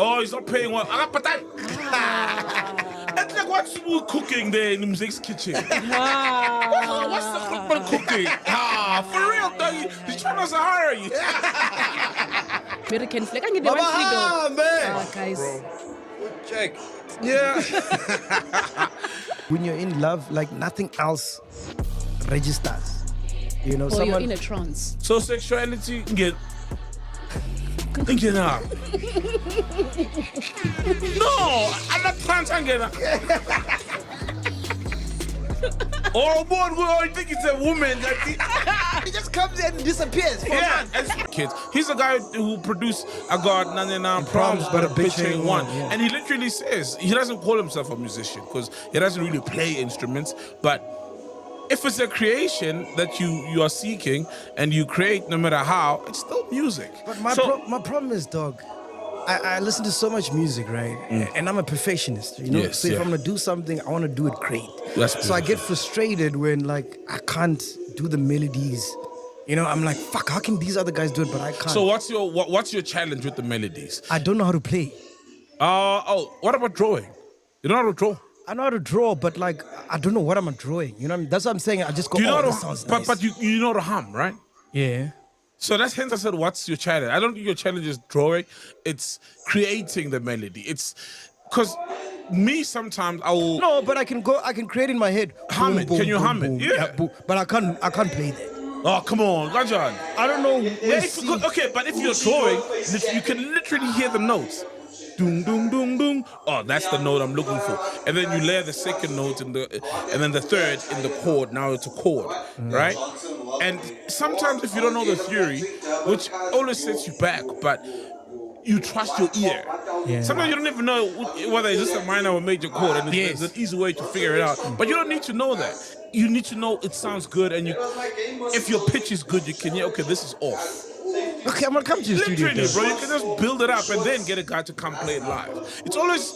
Oh, he's not paying well. I got patay. It's like what's cooking there in the music's kitchen? What's the football cooking? For real, dog. He's trying to hire you. American flag. I get the one man. guys. Bro. Check. Yeah. When you're in love, like nothing else registers. You know, Or you're in a trance. So sexuality get out. No, I'm not trans again. Oh, boy, I think it's a woman. He just comes in and disappears. Yeah, as kids. He's a guy who produced I Got 99 Problems, but a bitch ain't one. Yeah. And he literally says, he doesn't call himself a musician because he doesn't really play instruments, but if it's a creation that you are seeking and you create no matter how, it's still music. But my problem is, dog, I listen to so much music, right? And I'm a perfectionist, you know? Yes, so if yeah. I'm gonna do something, I wanna do it great. That's so I beautiful. get frustrated when like I can't do the melodies. You know, I'm like, fuck, how can these other guys do it, but I can't? So what's your challenge with the melodies? I don't know how to play. What about drawing? You don't know how to draw? I know how to draw, but like, I don't know what I'm drawing. You know what I mean? That's what I'm saying. I just go, Do you know this how sounds to, nice. but you know how to hum, right? Yeah. So that's hence I said, what's your challenge? I don't think your challenge is drawing. It's creating the melody. It's because me sometimes I will No, but I can create in my head. Hum it. Can you hum it? boom. Yeah. Boom. But I can't play that. Oh, come on, Gajan. I don't know. Yeah, okay, but if you're drawing, you can literally hear the notes. Doom, doom, doom, doom. Oh, that's the note I'm looking for. And then you layer the second note and then the third in the chord. Now it's a chord, right? And sometimes if you don't know the theory, which always sets you back, but you trust your ear. Yeah. Sometimes you don't even know whether it's just a minor or major chord, and there's an easy way to figure it out. But you don't need to know that. You need to know it sounds good, and if your pitch is good, you can hear, okay, this is off. Okay, I'm gonna come to your studio. Literally, though. bro, you can just build it up and then get a guy to come play it live. It's always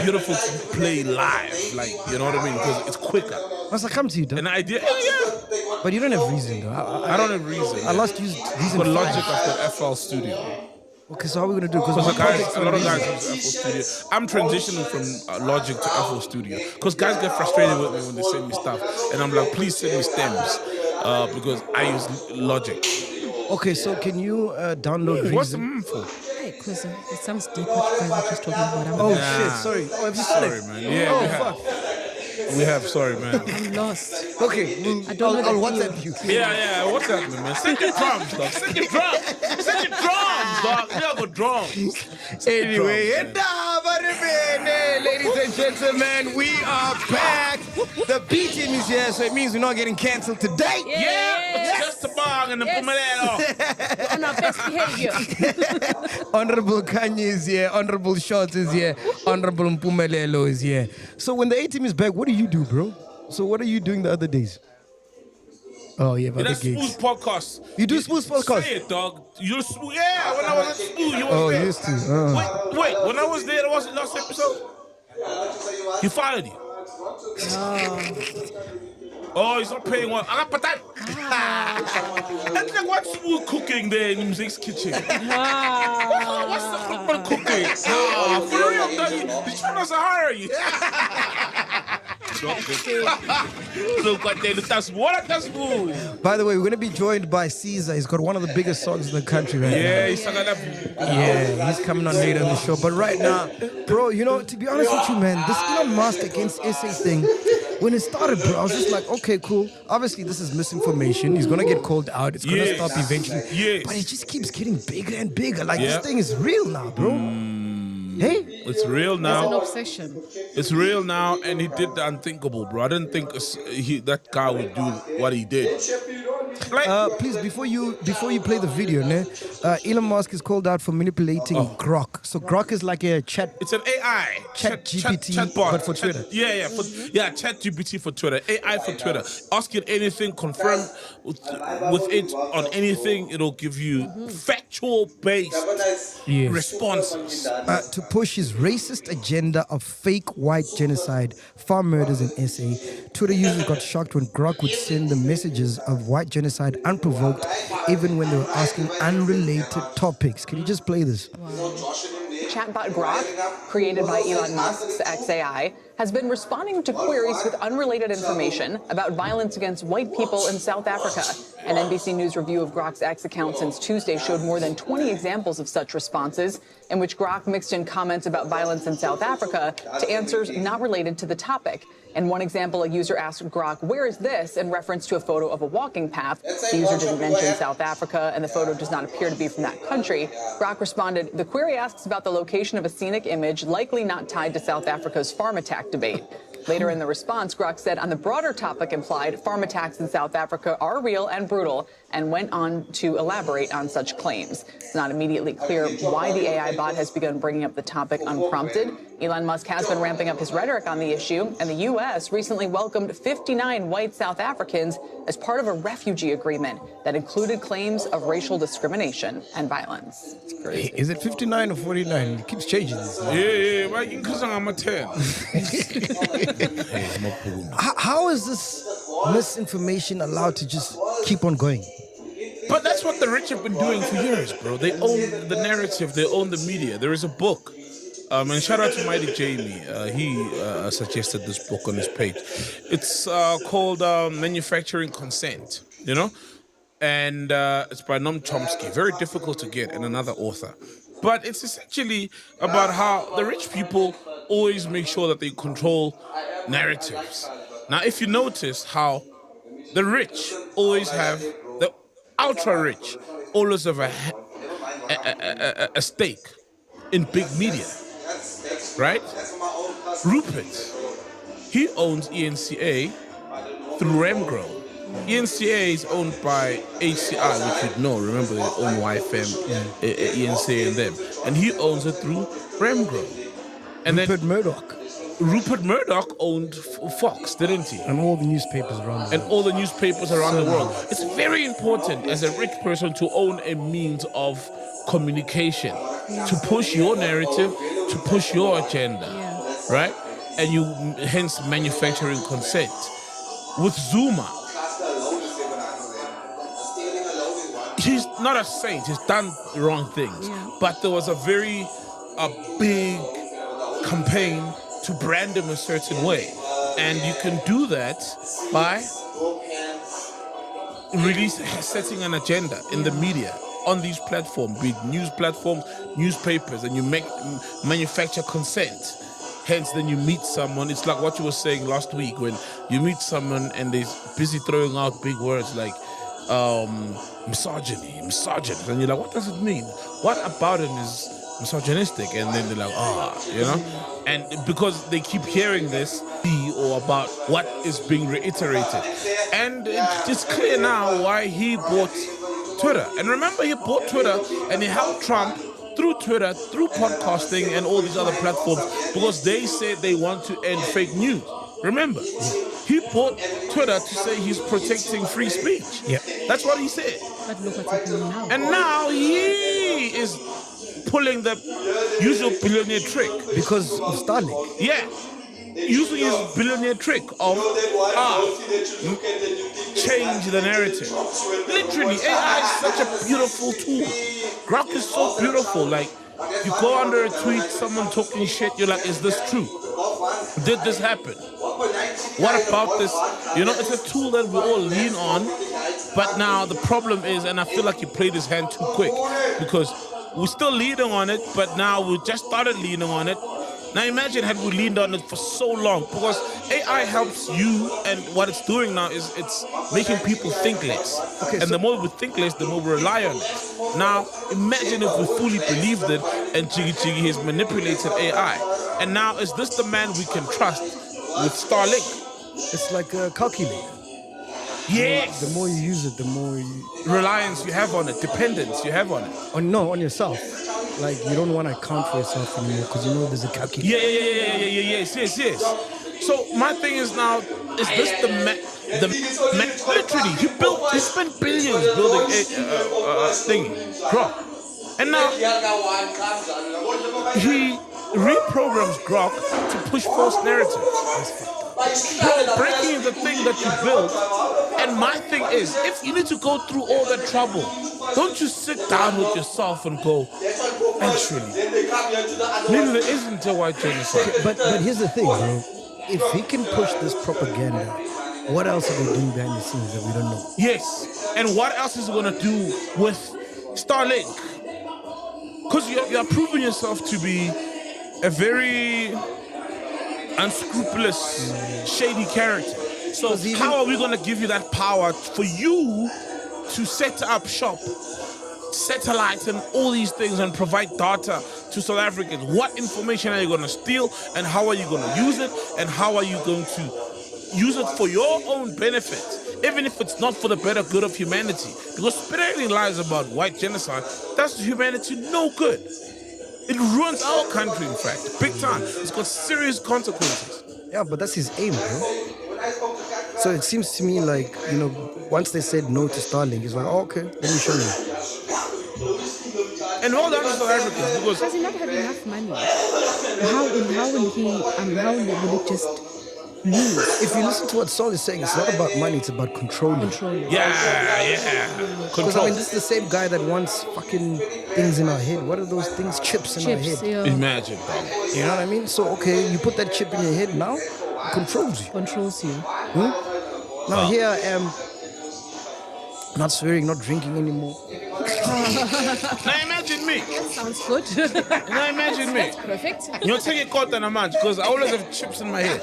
beautiful to play live, like, you know what I mean? Because it's quicker. Once I come to you, dog. An idea, yeah. But you don't have reason, though. I don't have reason. I lost reason. But Logic after FL Studio. Okay, so how are we gonna do? Because Because a lot of guys use FL Studio. I'm transitioning from Logic to FL Studio because guys get frustrated with me when they send me stuff, and I'm like, please send me stems because I use Logic. Okay, so can you download What's the Reason? for? Because it sounds deep what you guys are just talking about. Oh shit! Sorry. Oh, have you Sorry, started? man. Yeah, Oh we have. fuck. We have. Sorry, man. I'm lost. Okay, I don't know I'll the WhatsApp you. Yeah. What's happening, man? Send your drums, dog. Send your drums. Send your drums, dog. We have got drums. Anyway, Drums, man. ladies and gentlemen, we are back. The B team is here, so it means we're not getting cancelled today. Yeah, it's just a bong and the Pumalelo. On our best behavior. Honorable Kanye is here, Honorable Shorts is here, Honorable Mpumelelo is here. So when the A team is back, what do you do, bro? So what are you doing the other days? Oh, yeah, other That's gigs. Smooth podcast. You do Smooth podcast? Say it, dog. You're Smooth. Yeah, when I was at Smooth, you was Oh, there. used to. Wait, when I was there, that was the last episode? He fired you. Oh, he's not paying well. I got patay. That's like what's Smooth cooking there in the music's kitchen? What's the football cooking? For real, dog. He's trying to hire you. By the way, we're going to be joined by Caesar. He's got one of the biggest songs in the country right Yeah, now. he's like that. Yeah, he's coming on later on the show. But right now, bro, you know, to be honest with you, man, this Elon Musk against SA thing, when it started, bro, I was just like, okay, cool. Obviously, this is misinformation. He's going to get called out. It's going to Yes. stop eventually. Yes. But it just keeps getting bigger and bigger. Like, Yeah. this thing is real now, bro. Hey? It's real It's an now. obsession. It's real now, and he did the unthinkable, bro. I didn't think that guy would do what he did. Like, Please, before you play the video, ne, Elon Musk is called out for manipulating Grok. So Grok is like a chat. it's an AI. Chat GPT, chatbot. but for Twitter. Chat GPT for Twitter. AI for Twitter. Ask it anything, confirm with it on anything. It'll give you factual-based Yes. responses. To push his racist agenda of fake white genocide, farm murders in SA, Twitter users got shocked when Grok would send the messages of white genocide unprovoked, even when they were asking unrelated topics. Can you just play this? chatbot Grok, created by Elon Musk's xAI, has been responding to queries with unrelated information about violence against white people in South Africa. An NBC News review of Grok's X account since Tuesday showed more than 20 examples of such responses, in which Grok mixed in comments about violence in South Africa to answers not related to the topic. In one example, a user asked Grok, "Where is this?" in reference to a photo of a walking path. The user didn't mention South Africa, and the photo does not appear to be from that country. Grok responded, "The query asks about the location of a scenic image likely not tied to South Africa's farm attack debate." Later in the response, Grok said on the broader topic implied, farm attacks in South Africa are real and brutal, and went on to elaborate on such claims. It's not immediately clear why the AI bot has begun bringing up the topic unprompted. Elon Musk has been ramping up his rhetoric on the issue, and the U.S. recently welcomed 59 white South Africans as part of a refugee agreement that included claims of racial discrimination and violence. It's crazy. Is it 59 or 49? It keeps changing this. Yeah, right. Because I'm a 10. How is this misinformation allowed to just keep on going? But that's what the rich have been doing for years, bro. They own the narrative. They own the media. There is a book. And shout out to Mighty Jamie. He suggested this book on his page. It's called Manufacturing Consent, you know? And it's by Noam Chomsky. Very difficult to get, and another author. But it's essentially about how the rich people always make sure that they control narratives. Now, if you notice how the rich always have, the ultra rich always have a stake in big media, right? Rupert, he owns ENCA through Remgrow. ENCA is owned by HCI, which you'd know. Remember, they own YFM, ENCA and them. And he owns it through Remgrow. And Rupert Murdoch owned Fox, didn't he? And all the newspapers around the world. It's very important as a rich person to own a means of communication, to push your narrative, to push your agenda, right? And you hence manufacturing consent. With Zuma, he's not a saint, he's done the wrong things. But there was a very big campaign to brand him a certain way. And you can do that by setting an agenda in the media on these platforms, be it news platforms, newspapers, and you manufacture consent. Hence, then you meet someone. It's like what you were saying last week when you meet someone and they're busy throwing out big words like misogyny, misogynist. And you're like, what does it mean? What about him is misogynistic? And then they're like, you know? And because they keep hearing this or about what is being reiterated. And it's clear now why he bought Twitter. And remember, he bought Twitter and he helped Trump through Twitter, through podcasting and all these other platforms because they said they want to end fake news. Remember, he bought Twitter to say he's protecting free speech. Yeah. That's what he said. But look what's happening now. And now he is pulling the usual billionaire trick. Because of Starlink. Yeah. Using his billionaire trick of change the narrative. Literally, AI is such a beautiful tool. Grok is so beautiful. Like, you go under a tweet, someone talking shit, you're like, is this true? Did this happen? What about this? You know, it's a tool that we all lean on. But now the problem is, and I feel like he played his hand too quick because we're still leaning on it, but now we just started leaning on it. Now imagine had we leaned on it for so long, because AI helps you, and what it's doing now is it's making people think less. And the more we think less, the more we rely on it. Now imagine if we fully believed it and Jiggy has manipulated AI. And now is this the man we can trust with Starlink? It's like a calculator. Yes. The more you use it, the more reliance you have on it, dependence you have on it. On yourself. Like, you don't want to account for yourself anymore because you know there's a calculator. Yes. So my thing is now, is this literally, he spent billions building a thingy, Grok. And now, he reprograms Grok to push false narratives. Bro, breaking is the thing that you build. And my thing is, if you need to go through all that trouble don't you sit down with yourself and go, actually, maybe there isn't a white genocide. But here's the thing, bro. If he can push this propaganda, what else are they doing behind the scenes that we don't know? Yes, and what else is it going to do with Starlink? Because you're proving yourself to be a very unscrupulous, shady character. So how are we going to give you that power for you to set up shop, satellites and all these things and provide data to South Africans? What information are you going to steal, and how are you going to use it, and how are you going to use it for your own benefit, even if it's not for the better good of humanity? Because spreading lies about white genocide does humanity no good. It ruins our country, in fact, big time. It's got serious consequences. Yeah, but that's his aim, bro. So it seems to me like, once they said no to Starlink, it's like, oh, okay, let me show you. And hold on to South Africans, because Does he not have enough money? How will it just lose? If you listen to what Saul is saying, it's not about money, it's about controlling. yeah, Because control. this is the same guy that wants fucking things in our head. What are those things? Chips in our head. Yeah. Imagine, bro. You know what I mean? So, okay, you put that chip in your head now, it controls you. Controls you. Now here I am, not swearing, not drinking anymore. Now imagine me. Sounds good. Now imagine me. Perfect. You don't take it caught in a match because I always have chips in my head.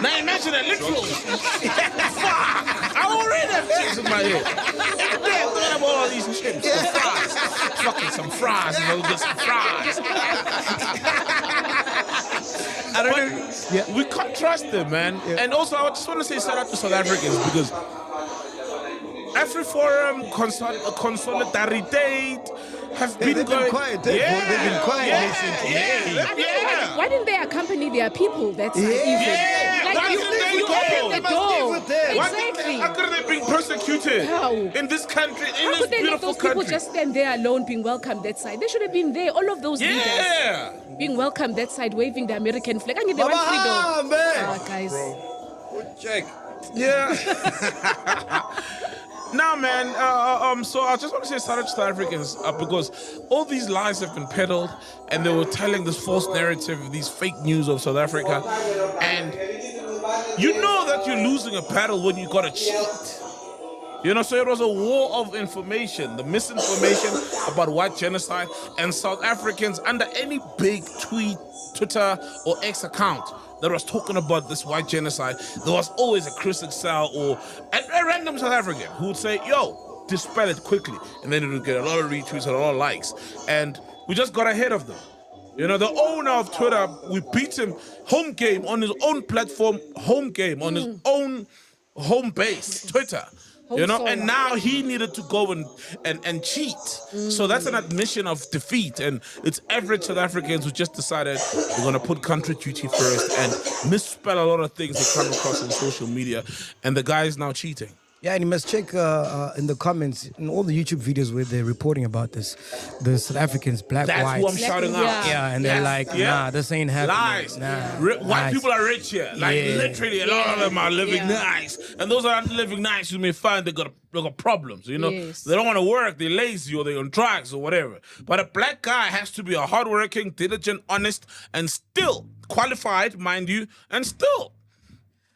Now imagine a literal. Fuck! I already have chips in my head. Every day I'm thinking about all these chips. Some fries. Fucking some fries. I'll get some fries. I don't know. We can't trust them, man. And also, I just want to say shout out to South Africans because AfriForum, Consolidarity have been they've going. been quiet. They've been quiet recently. Why didn't they accompany their people? That's even. Yeah, Like you open the door. Exactly. How could they being persecuted How? in this country, in How this could they let beautiful those people country? just stand there alone being welcomed that side? They should have been there. All of those leaders Yeah. being welcomed that side, waving the American flag. I mean, they want freedom. man. Guys. Check. Yeah. Now, man, so I just want to say shout out to South Africans because all these lies have been peddled and they were telling this false narrative, these fake news of South Africa. And you know that you're losing a battle when you got to cheat. So it was a war of information, the misinformation about white genocide, and South Africans under any big tweet, Twitter, or X account that was talking about this white genocide, there was always a Chris Excel or a random South African who would say, yo, dispel it quickly. And then it would get a lot of retweets and a lot of likes. And we just got ahead of them. The owner of Twitter, we beat him home game on his own platform, home game on his own home base, Twitter. And now he needed to go and cheat. So that's an admission of defeat. And it's average South Africans who just decided we're going to put country duty first and misspell a lot of things they come across on social media. And the guy is now cheating. Yeah, and you must check in the comments, in all the YouTube videos where they're reporting about this, the South Africans, black, That's white. who I'm shouting out. Yeah, and they're like, nah, this ain't happening. Lies. Nah, White lies. people are rich here. Like literally, a lot of them are living nice. And those that aren't living nice, you may find they got problems. Yes. They don't want to work, they're lazy, or they're on drugs or whatever. But a black guy has to be a hardworking, diligent, honest, and still qualified, mind you, and still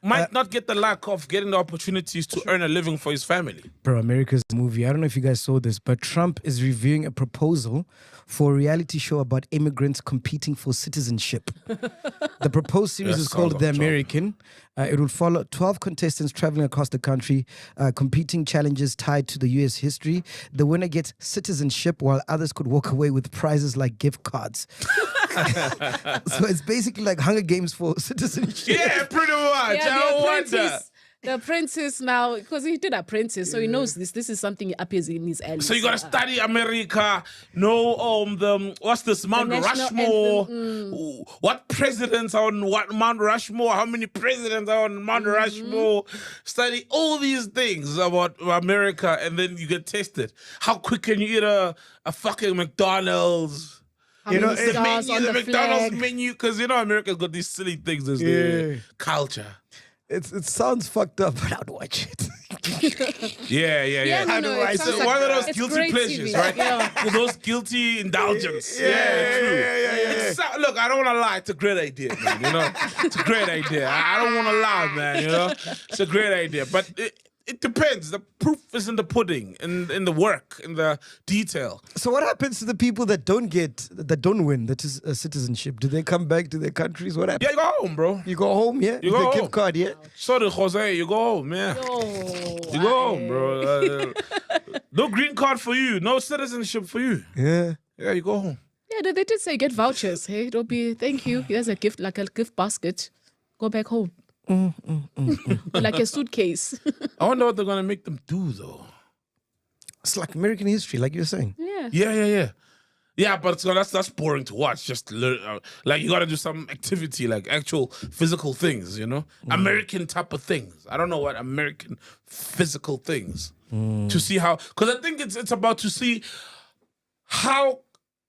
might not get the lack of getting the opportunities to earn a living for his family. Bro, America's movie. I don't know if you guys saw this, but Trump is reviewing a proposal for a reality show about immigrants competing for citizenship. The proposed series is called The American. It will follow 12 contestants traveling across the country, competing challenges tied to the U.S. history. The winner gets citizenship, while others could walk away with prizes like gift cards. So it's basically like Hunger Games for citizenship. Yeah, pretty much. I wonder. The apprentice now, because he did apprentice, so he knows this. This is something up in his alley. So you gotta study America, know what's this, Mount national Rushmore? What presidents are on what Mount Rushmore? How many presidents are on Mount Rushmore? Study all these things about America, and then you get tested. How quick can you eat a fucking McDonald's? the The on the McDonald's flag. menu, because America's got these silly things as their culture. It sounds fucked up, but I'd watch it. Yeah. no, no, it It's sounds like- one of those it's guilty great pleasures, TV. right? Yeah. For those guilty indulgence. True. Look, I don't want to lie. It's a great idea, man. You know, it's a great idea. I don't want to lie, man. You know, it's a great idea, but it depends. The proof is in the pudding, in the work, in the detail. So what happens to the people that don't win, that is citizenship? Do they come back to their countries? What happens? Yeah, you go home, bro. You go home, yeah? You With go the home. gift card, yeah? So did Jose. You go home, yeah. You go home, bro. No green card for you. No citizenship for you. Yeah. Yeah, you go home. Yeah, they did say get vouchers. Hey, it'll be thank you. Here's a gift, like a gift basket. Go back home. Like a suitcase. I wonder what they're gonna make them do, though. It's like American history, like you're saying. Yeah. Yeah. Yeah, but that's boring to watch. Just learn, like you gotta do some activity, like actual physical things, you know, American type of things. I don't know what American physical things to see how, because I think it's about to see how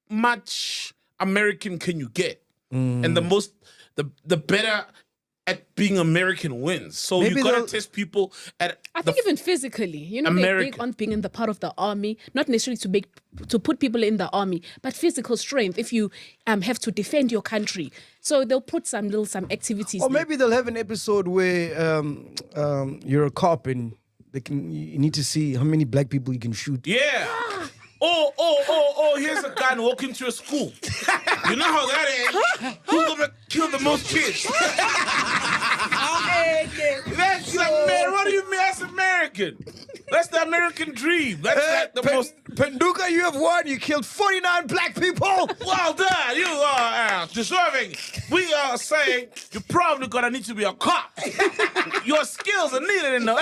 much American can you get, and the better at being American wins. So Maybe you gotta they'll- test people at. I think even physically, you know, they're big American. on being in the part of the army, not necessarily to put people in the army, but physical strength if you have to defend your country. So they'll put some activities. Or there. maybe they'll have an episode where you're a cop and you need to see how many black people you can shoot. Yeah. Oh, here's a guy walking to a school. You know how that is. Who's gonna kill the most kids? That's man, what do you mean that's American? That's the American dream. That's like the most Penduka, you have won. You killed 49 black people. well done. You are deserving. We are saying you're probably gonna need to be a cop. Your skills are needed in the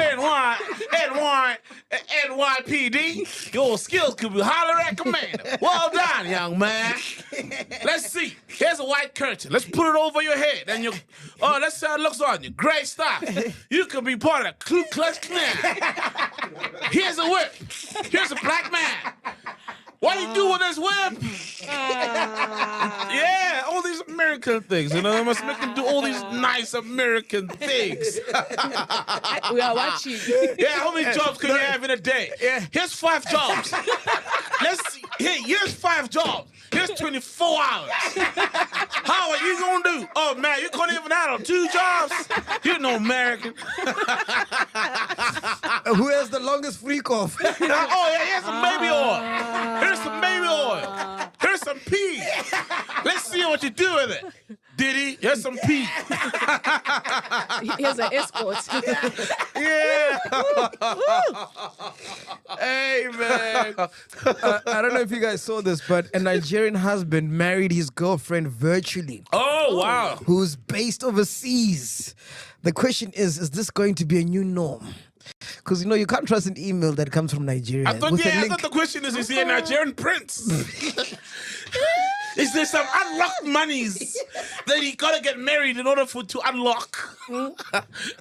NYPD. Your skills could be highly recommended. Well done, young man. Let's see. Here's a white curtain. Let's put it over your head. And let's see how it looks on you. Great stuff. You could be part of the Ku Klux Klan. Here's a whip. Here's a black man. What do you do with this whip? Yeah, all these American things. You know, they must make them do all these nice American things. We are watching. Yeah, how many jobs can you have in a day? Yeah. Here's 5 jobs. Let's see. Here's 5 jobs. Here's 24 hours. How are you gonna do? Oh man, you couldn't even handle 2 jobs? You're no American. Who has the longest freak off? Oh yeah, here's some baby oil. Here's some baby oil. Here's some pee. Let's see what you do with it. Diddy, here's some pee. Here's an escort. Yeah. Hey man. I don't know if you guys saw this, but a Nigerian husband married his girlfriend virtually, Oh wow. who's based overseas. The question is this going to be a new norm? Because, you know, you can't trust an email that comes from Nigeria. I thought with a link. the question is he a Nigerian prince? Is there some unlocked monies that he gotta get married in order to unlock?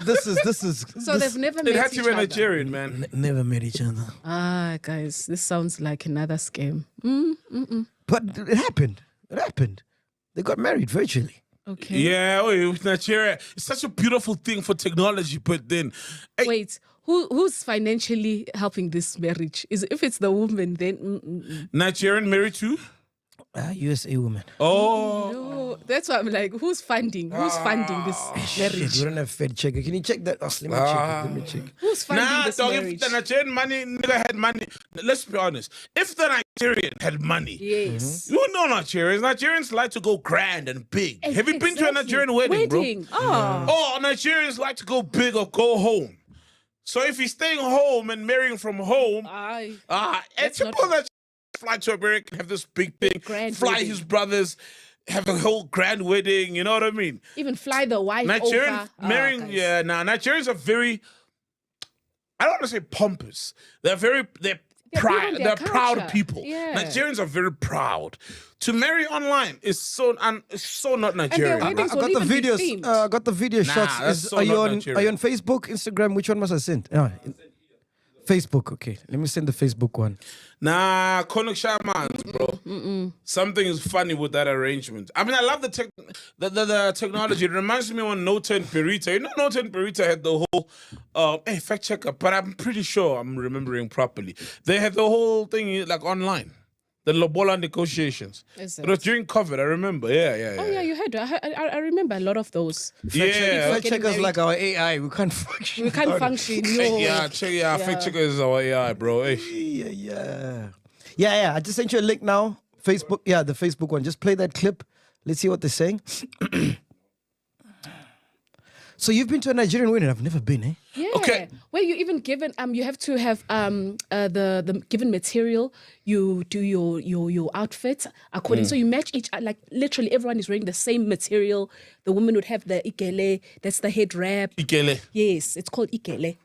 This is. So they've never met It had each to be a other. Nigerian, man. never met each other. Guys, this sounds like another scam. But it happened. It happened. They got married virtually. Okay. Yeah, with Nigeria. It's such a beautiful thing for technology, but then Wait, who's financially helping this marriage? If it's the woman, then Nigerian married too? USA woman. Oh. no. That's why I'm like, who's funding? Who's funding this Shit, marriage? we don't have Fed checker. Can you check that? Oh, let me check it. Let me check. Who's funding Nah, this dog, marriage? if the Nigerian money nigga had money, let's be honest. If the Nigerian had money, Yes. you know Nigerians. Nigerians like to go grand and big. Have you been to a Nigerian wedding, bro? Oh. Oh, Nigerians like to go big or go home. So if he's staying home and marrying from home, Aye. and That's not- people that fly to America have this big thing, grand fly wedding. his brothers, have a whole grand wedding. You know what I mean? Even fly the wife Nigerian over. marrying, guys. Nigerians are very. I don't want to say pompous. They're very. They're big proud. on their They're proud culture. people. Yeah. Nigerians are very proud. To marry online is so not Nigerian. their weddings I will got the even be videos. themed. I got the video Nah, shots. that's so Are you not on Nigerian. Facebook, Instagram? Which one must I send? Facebook. Okay, let me send the Facebook one. Nah, Konuk Shamans, bro. Something is funny with that arrangement. I mean, I love the technology. It reminds me when Nota and Perita. You know, Nota and Perita had the whole. Hey, fact checker, but I'm pretty sure I'm remembering properly. They had the whole thing like online. The Lobola negotiations. Is It was it? during COVID. I remember. Yeah. Oh yeah, you heard. I remember a lot of those. Yeah. Fact getting checkers married. like our AI. We can't function. We can't function. Yo. Yeah, fact checker is our AI, bro. Hey. Yeah. I just sent you a link now. Facebook. Yeah, the Facebook one. Just play that clip. Let's see what they're saying. So you've been to a Nigerian wedding? I've never been, eh? Yeah. Okay. Where you even given you have to have the given material. You do your outfit according. So you match each like literally everyone is wearing the same material. The woman would have the ikele. That's the head wrap. Ikele. Yes, it's called ikele.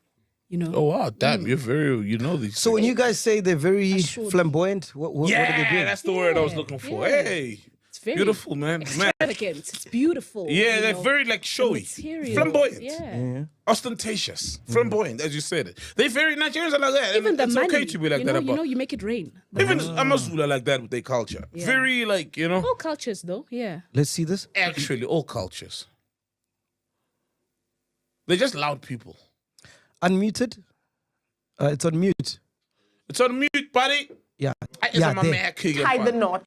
You know. Oh wow, damn, you're very, you know these. So when things. you guys say they're very should. flamboyant, what are they doing? That's the word I was Yeah, looking for. yeah. Hey, It's very beautiful, man. extravagant. It's beautiful. Yeah, you they're know. very like showy, Material. flamboyant, Yeah. ostentatious, flamboyant, as you said it. They very Nigerians are like that. Even and the it's money. okay to be like you that know, about. you know, you make it rain. The Even money. Amazulu are like that with their culture. Yeah. Very like, you know, all cultures though. Yeah. Let's see this. actually all cultures. They're just loud people. Unmuted. It's on mute. It's on mute, buddy. Yeah. It's Yeah, on my there. Mac again, Tie the buddy. knot.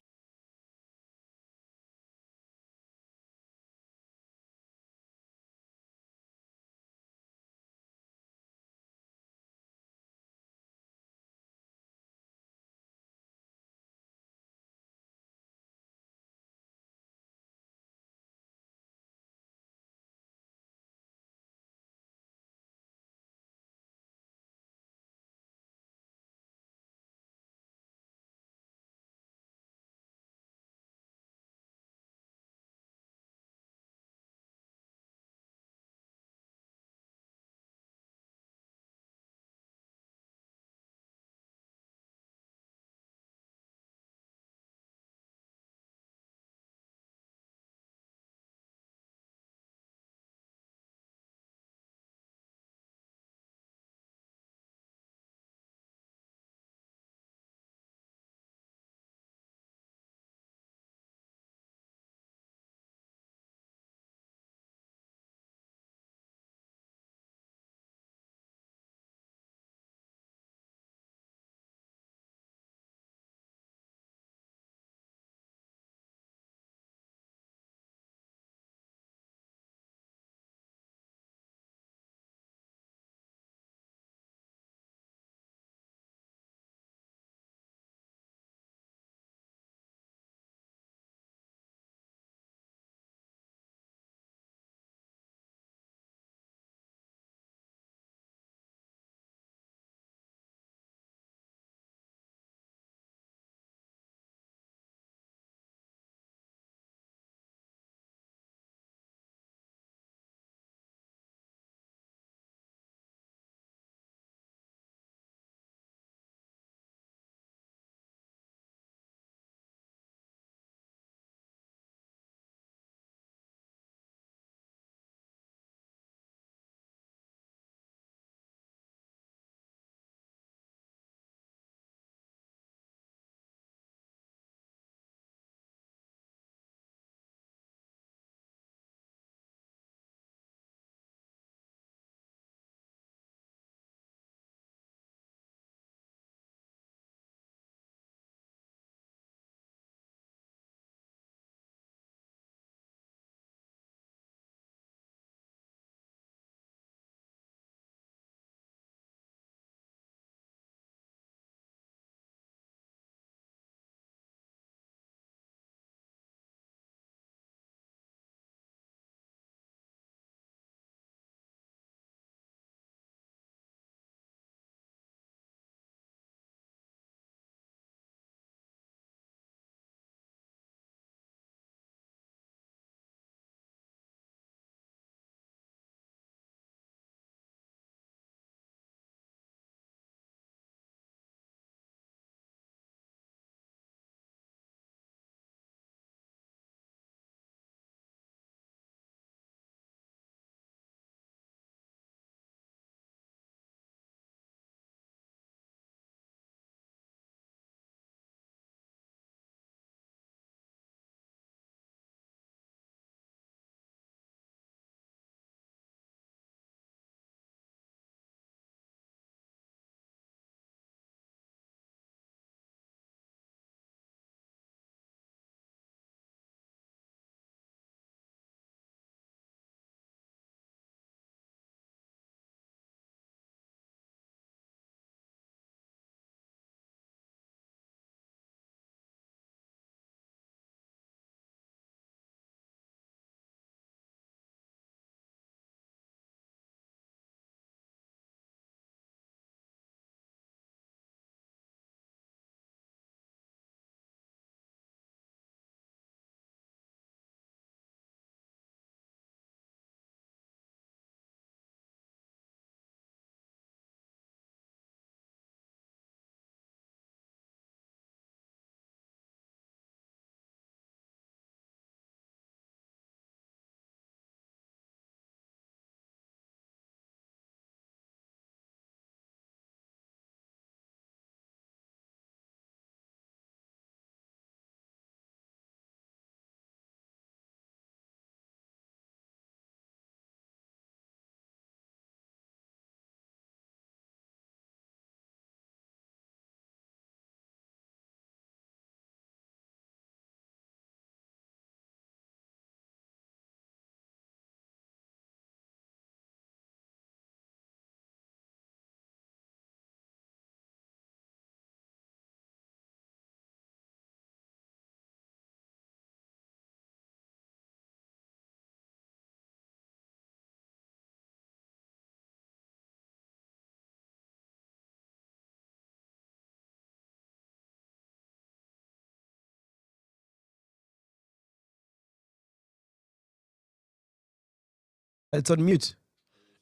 It's on mute.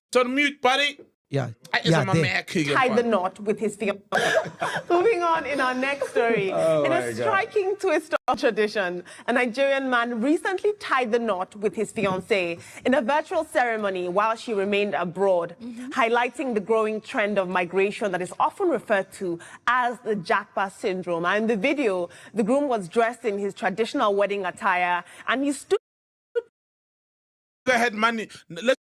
It's on mute, buddy. Yeah. It's Yeah, my there. man Keegan. Tied the knot with his fiancé. Moving on in our next story. In a striking twist of tradition, a Nigerian man recently tied the knot with his fiancée in a virtual ceremony while she remained abroad, highlighting the growing trend of migration that is often referred to as the Japa syndrome. And in the video, the groom was dressed in his traditional wedding attire and he stood. They had money. Let's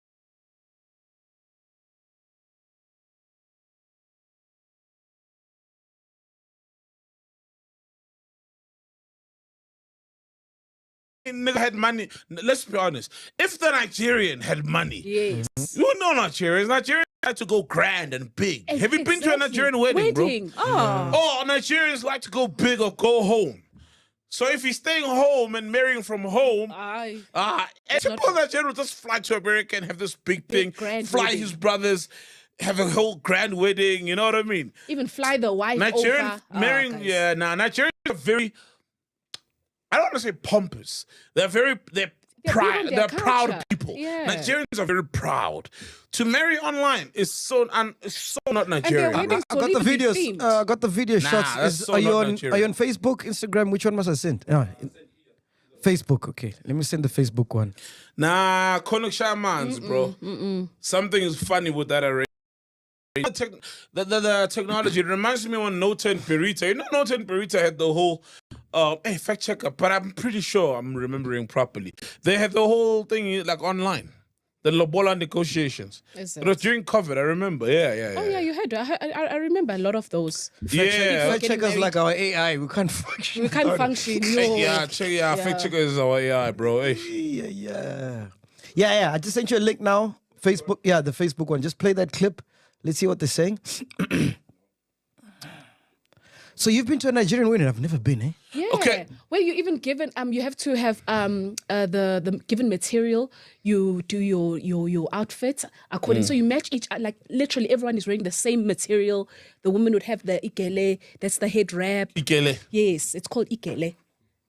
nigga had money. Let's be honest. If the Nigerian had money, Yes. you know Nigerians. Nigerians like to go grand and big. Have you been to a Nigerian wedding, bro? Oh. Oh, Nigerians like to go big or go home. So if he's staying home and marrying from home, Aye. and suppose Nigerian will just fly to America and have this big thing, grand fly wedding. his brothers, have a whole grand wedding. You know what I mean? Even fly the wife Nigerian over. marrying, guys. yeah, nah. Nigerians are very. I don't want to say pompous. They're proud. big on They're their proud culture. people. Yeah. Nigerians are very proud. To marry online is so not Nigerian. weddings I don't got the even be videos. themed. I got the video Nah, shots. that's so are you not on? Nigerian. Are you on Facebook, Instagram? Which one must I send? Facebook. Okay, let me send the Facebook one. Nah, Konuk Shamans, bro. Something is funny with that already. The technology, it reminds me when Nota and Perita. You know, Nota and Perita had the whole, hey, fact checker, but I'm pretty sure I'm remembering properly. They had the whole thing like online, the Lobola negotiations. Is It was during COVID, I remember. Yeah. Oh yeah, you had. I remember a lot of those. Yeah. Fact getting checkers married. like our AI. We can't function. We can't function. No. Yeah, fact checker is our AI, bro. Hey. Yeah. I just sent you a link now. Facebook. Yeah, the Facebook one. Just play that clip. Let's see what they're saying. So you've been to a Nigerian wedding? I've never been, eh? Yeah. Okay. Well, you even given you have to have the given material. You do your outfit according. So you match each like literally everyone is wearing the same material. The woman would have the ikele. That's the head wrap. Ikele. Yes, it's called ikele.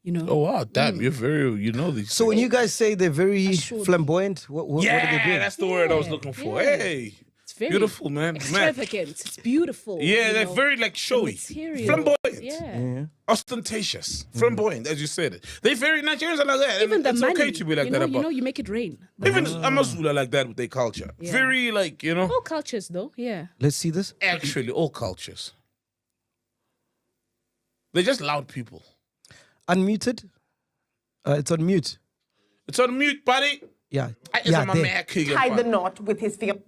You know. Oh wow, damn, you're very, you know these. So when you guys say they're very Assured. flamboyant, what do they do? yeah, that's the word I was Yeah, looking for. yeah. Hey, It's very beautiful, man. extravagant. It's beautiful. Yeah, you they're know. very like showy, material. flamboyant, Yeah. ostentatious, flamboyant, as you said. They very Nigerians are like that. Even and the it's money. okay to be like you know, that you know, about. you make it rain. Even Amazulu are like that with their culture. Yeah. Very like All cultures, though. Yeah. Let's see this. actually all cultures. They're just loud people. Unmuted. It's on mute. It's on mute, buddy. Yeah. It's Yeah, on my there. man Keegan. Tied the knot with his fiancé.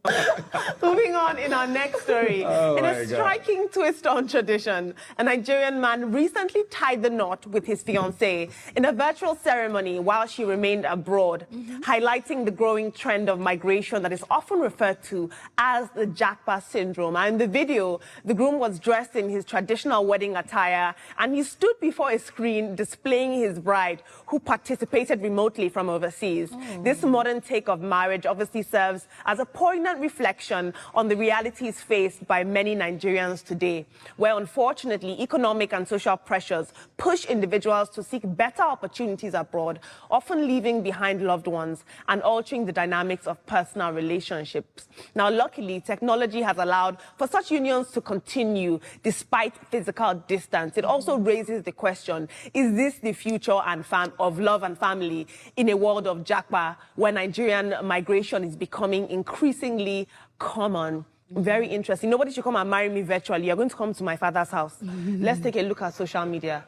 Moving on in our next story. In a striking twist on tradition, a Nigerian man recently tied the knot with his fiancée in a virtual ceremony while she remained abroad, highlighting the growing trend of migration that is often referred to as the Japa syndrome. And in the video, the groom was dressed in his traditional wedding attire and he stood before a screen displaying his bride, who participated remotely from overseas. This modern take of marriage obviously serves as a poignant reflection on the realities faced by many Nigerians today, where unfortunately economic and social pressures push individuals to seek better opportunities abroad, often leaving behind loved ones and altering the dynamics of personal relationships. Now, luckily, technology has allowed for such unions to continue despite physical distance. It also raises the question, is this the future of love and family in a world of Japa, where Nigerian migration is becoming increasingly common? Very interesting. Nobody should come and marry me virtually. You're going to come to my father's house. Let's take a look at social media.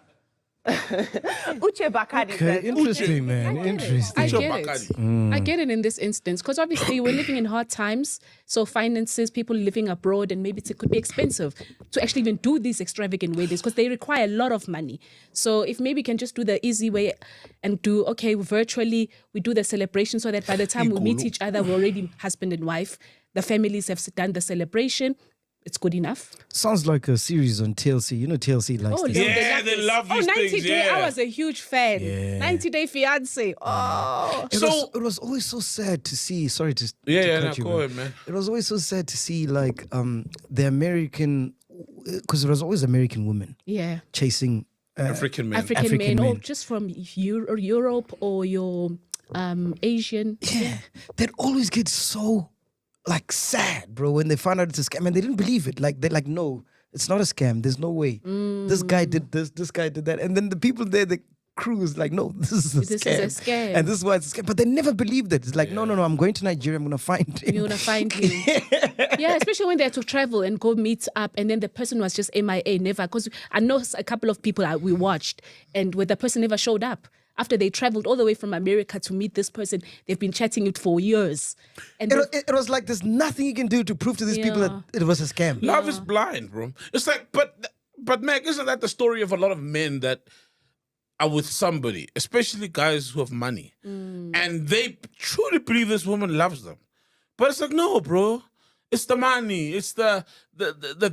Uche Bakari Okay, says, interesting, man. Interesting. I Sure, get it. Bakari. I get it in this instance because obviously we're living in hard times. So finances, people living abroad, and maybe it could be expensive to actually even do these extravagant weddings because they require a lot of money. So if maybe we can just do the easy way and do, okay, virtually, we do the celebration so that by the time we meet each other, we're already husband and wife. The families have done the celebration. It's good enough. Sounds like a series on TLC. You know TLC likes this. Yeah, they love these 90 things, Day, yeah. I was a huge fan. Yeah. 90 Day Fiancé. Oh. It was always so sad to see. Sorry to Yeah, cut you, go ahead, man. It was always so sad to see like the American, because it was always American women Yeah. chasing African men. African African men, or men. just from Europe or your Asian. Yeah, they'd always get so like sad, bro, when they found out it's a scam, and they didn't believe it. Like they're like, no, it's not a scam. There's no way. This guy did this guy did that, and then the people there, the crew is like, no, this is a scam, and this is why it's a scam. But they never believed it. It's like, no, I'm going to Nigeria. I'm gonna find him. You're gonna find him. Yeah, especially when they had to travel and go meet up, and then the person was just MIA, never. Because I know a couple of people that we watched, and where the person never showed up. After they traveled all the way from America to meet this person, they've been chatting it for years. And it was like there's nothing you can do to prove to these people that it was a scam. Love is blind, bro. It's like, but Meg, isn't that the story of a lot of men that are with somebody, especially guys who have money, and they truly believe this woman loves them, but it's like, no, bro, it's the money, it's the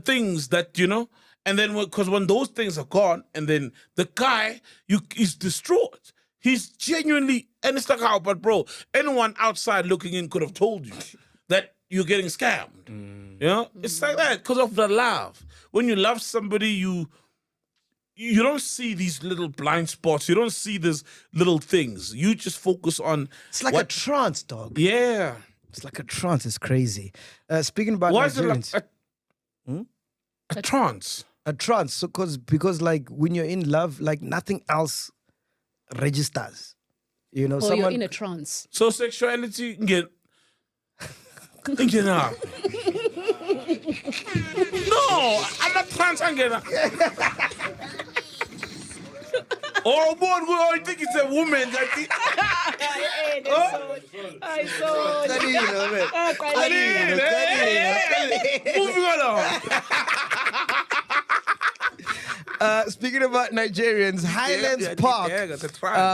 things that, you know. And then, because when those things are gone, and then the guy, he's distraught. He's genuinely, and it's like, how, but bro, anyone outside looking in could have told you that you're getting scammed. You know? It's like that, because of the love. When you love somebody, you don't see these little blind spots. You don't see these little things. You just focus on... It's like a trance, dog. Yeah. It's like a trance. It's crazy. Speaking about Why is it Nigerians... like a trance? A trance, so because like when you're in love, like nothing else registers. You know, or you're in a trance. So sexuality get out. No, I'm not trans. I'm getting. Oh, boy, I think it's a woman. I saw. Moving on. Speaking about Nigerians, Highlands Park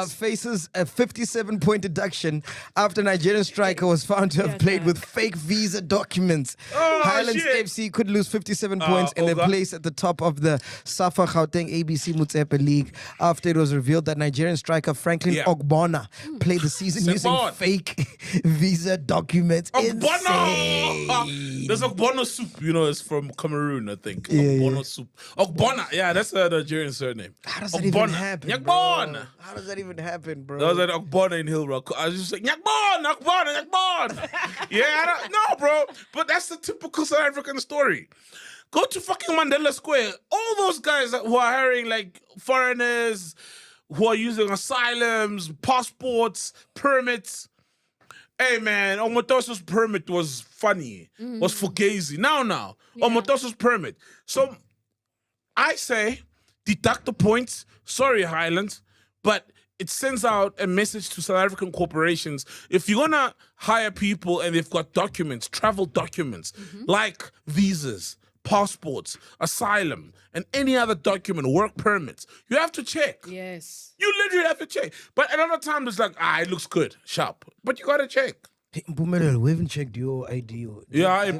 faces a 57-point deduction after Nigerian striker was found to have played with fake visa documents. Highlands FC could lose 57 points in their place at the top of the Safa Gauteng ABC Motsepe League after it was revealed that Nigerian striker Franklin Ogbonna played the season using fake visa documents. Ogbonna! There's Ogbonna soup, you know, it's from Cameroon, I think. Ogbonna soup. Ogbonna, yeah, that's a Nigerian surname. How does that even happen? Nyakbon! How does that even happen, bro? That was at Ogbonna in Hill Rock. I was just like, Nyakbon! Yeah, no, bro. But that's the typical South African story. Go to fucking Mandela Square. All those guys who are hiring like foreigners, who are using asylums, passports, permits. Hey man, Omotoso's permit was funny. Was fugazi. Now. Omotoso's permit. So I say, deduct the points. Sorry, Highlands, but it sends out a message to South African corporations. If you're gonna hire people and they've got documents, travel documents, like visas, passports, asylum, and any other document, work permits, you have to check. Yes. You literally have to check. But another time it's like, it looks good, sharp. But you gotta check. Hey, Mpumelelo, we haven't checked your ID. Yeah,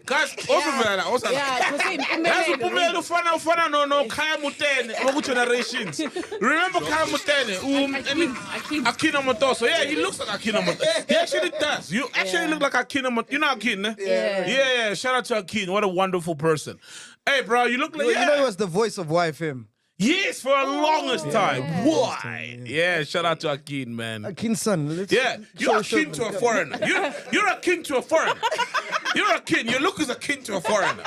guys, also ufana no Khaya Mutene oku generations. Remember Khaya Mutene? Akina Motoso. Yeah, he looks like Akina Motoso. He actually does. You actually look like Akina Motoso. You know Akin, eh? Yeah. Shout out to Akin. What a wonderful person. Hey, bro, you look like... You know he was the voice of YFM. Yes, for the longest time. Why? Yeah, shout out to Akin, man. Akin's son. You're akin to a foreigner. You're akin to a foreigner. You're akin. Your look is akin to a foreigner.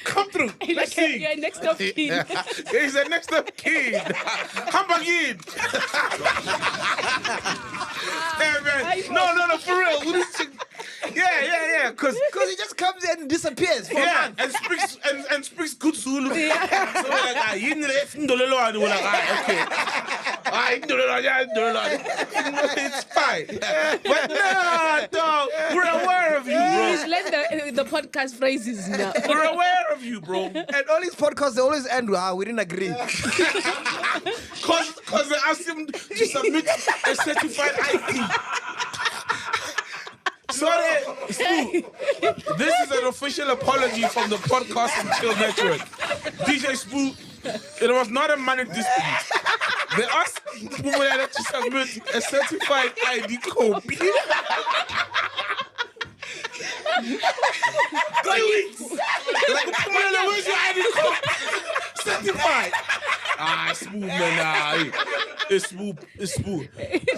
Come through. Let's see. You're next of kin. He's the next of kin. Come back in. Hey, man. No, for real. Yeah. Because he just comes in and disappears for a month. And speaks good Zulu. So like, we're like, okay. It's fine. But no, dog, we're aware of you, bro. He's learned the podcast phrases now. We're aware of you, bro. And all these podcasts, they always end with, we didn't agree. Because they asked him to submit a certified ID. Sorry, Spoo. This is an official apology from the Podcast and Chill Network. DJ Spoo, it was not a money dispute. They asked Mpumelelo to submit a certified ID copy. 3 weeks. Like, Mpumelelo, where's your ID copy? Certified. Smooth man. It's smooth.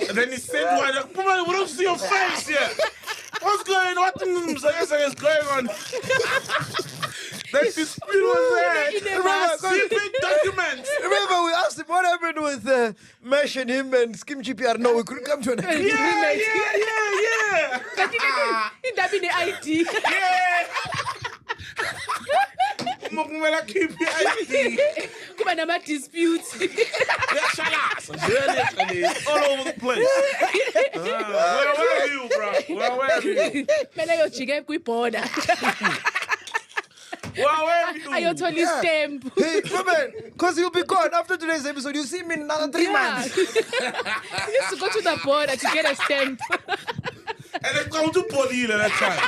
And then he said, "Why? Like, "Bro, we don't see your face yet. What's going on? What is going on?" That dispute was there. Secret documents. Remember, we asked him what happened with Mesh and him and Skim GPR. No, we couldn't come to an agreement. Yeah. But he didn't have the ID. Yeah. Mokumela keep your ID. Kuba nama disputes. All over the place. Where are you, bro? Where are you? Mela yo jike kwi-border. Where are you? Ayothola stamp. Hey, Ruben, because you'll be gone after today's episode. You see me in another 3 months. He used to go to the border to get a stamp. And then come to Podile that time.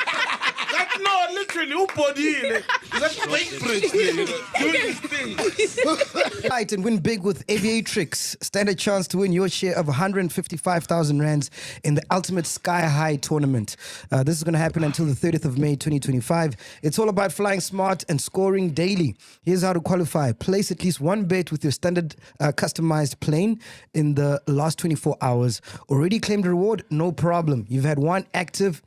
Like, no, literally, who Podile? That's fake bridge there, you know, doing these things. Fight and win big with Aviatrix. Stand a chance to win your share of 155,000 rands in the Ultimate Sky High tournament. This is going to happen until the 30th of May, 2025. It's all about flying smart and scoring daily. Here's how to qualify. Place at least one bet with your standard customized plane in the last 24 hours. Already claimed reward? No problem. You've had one active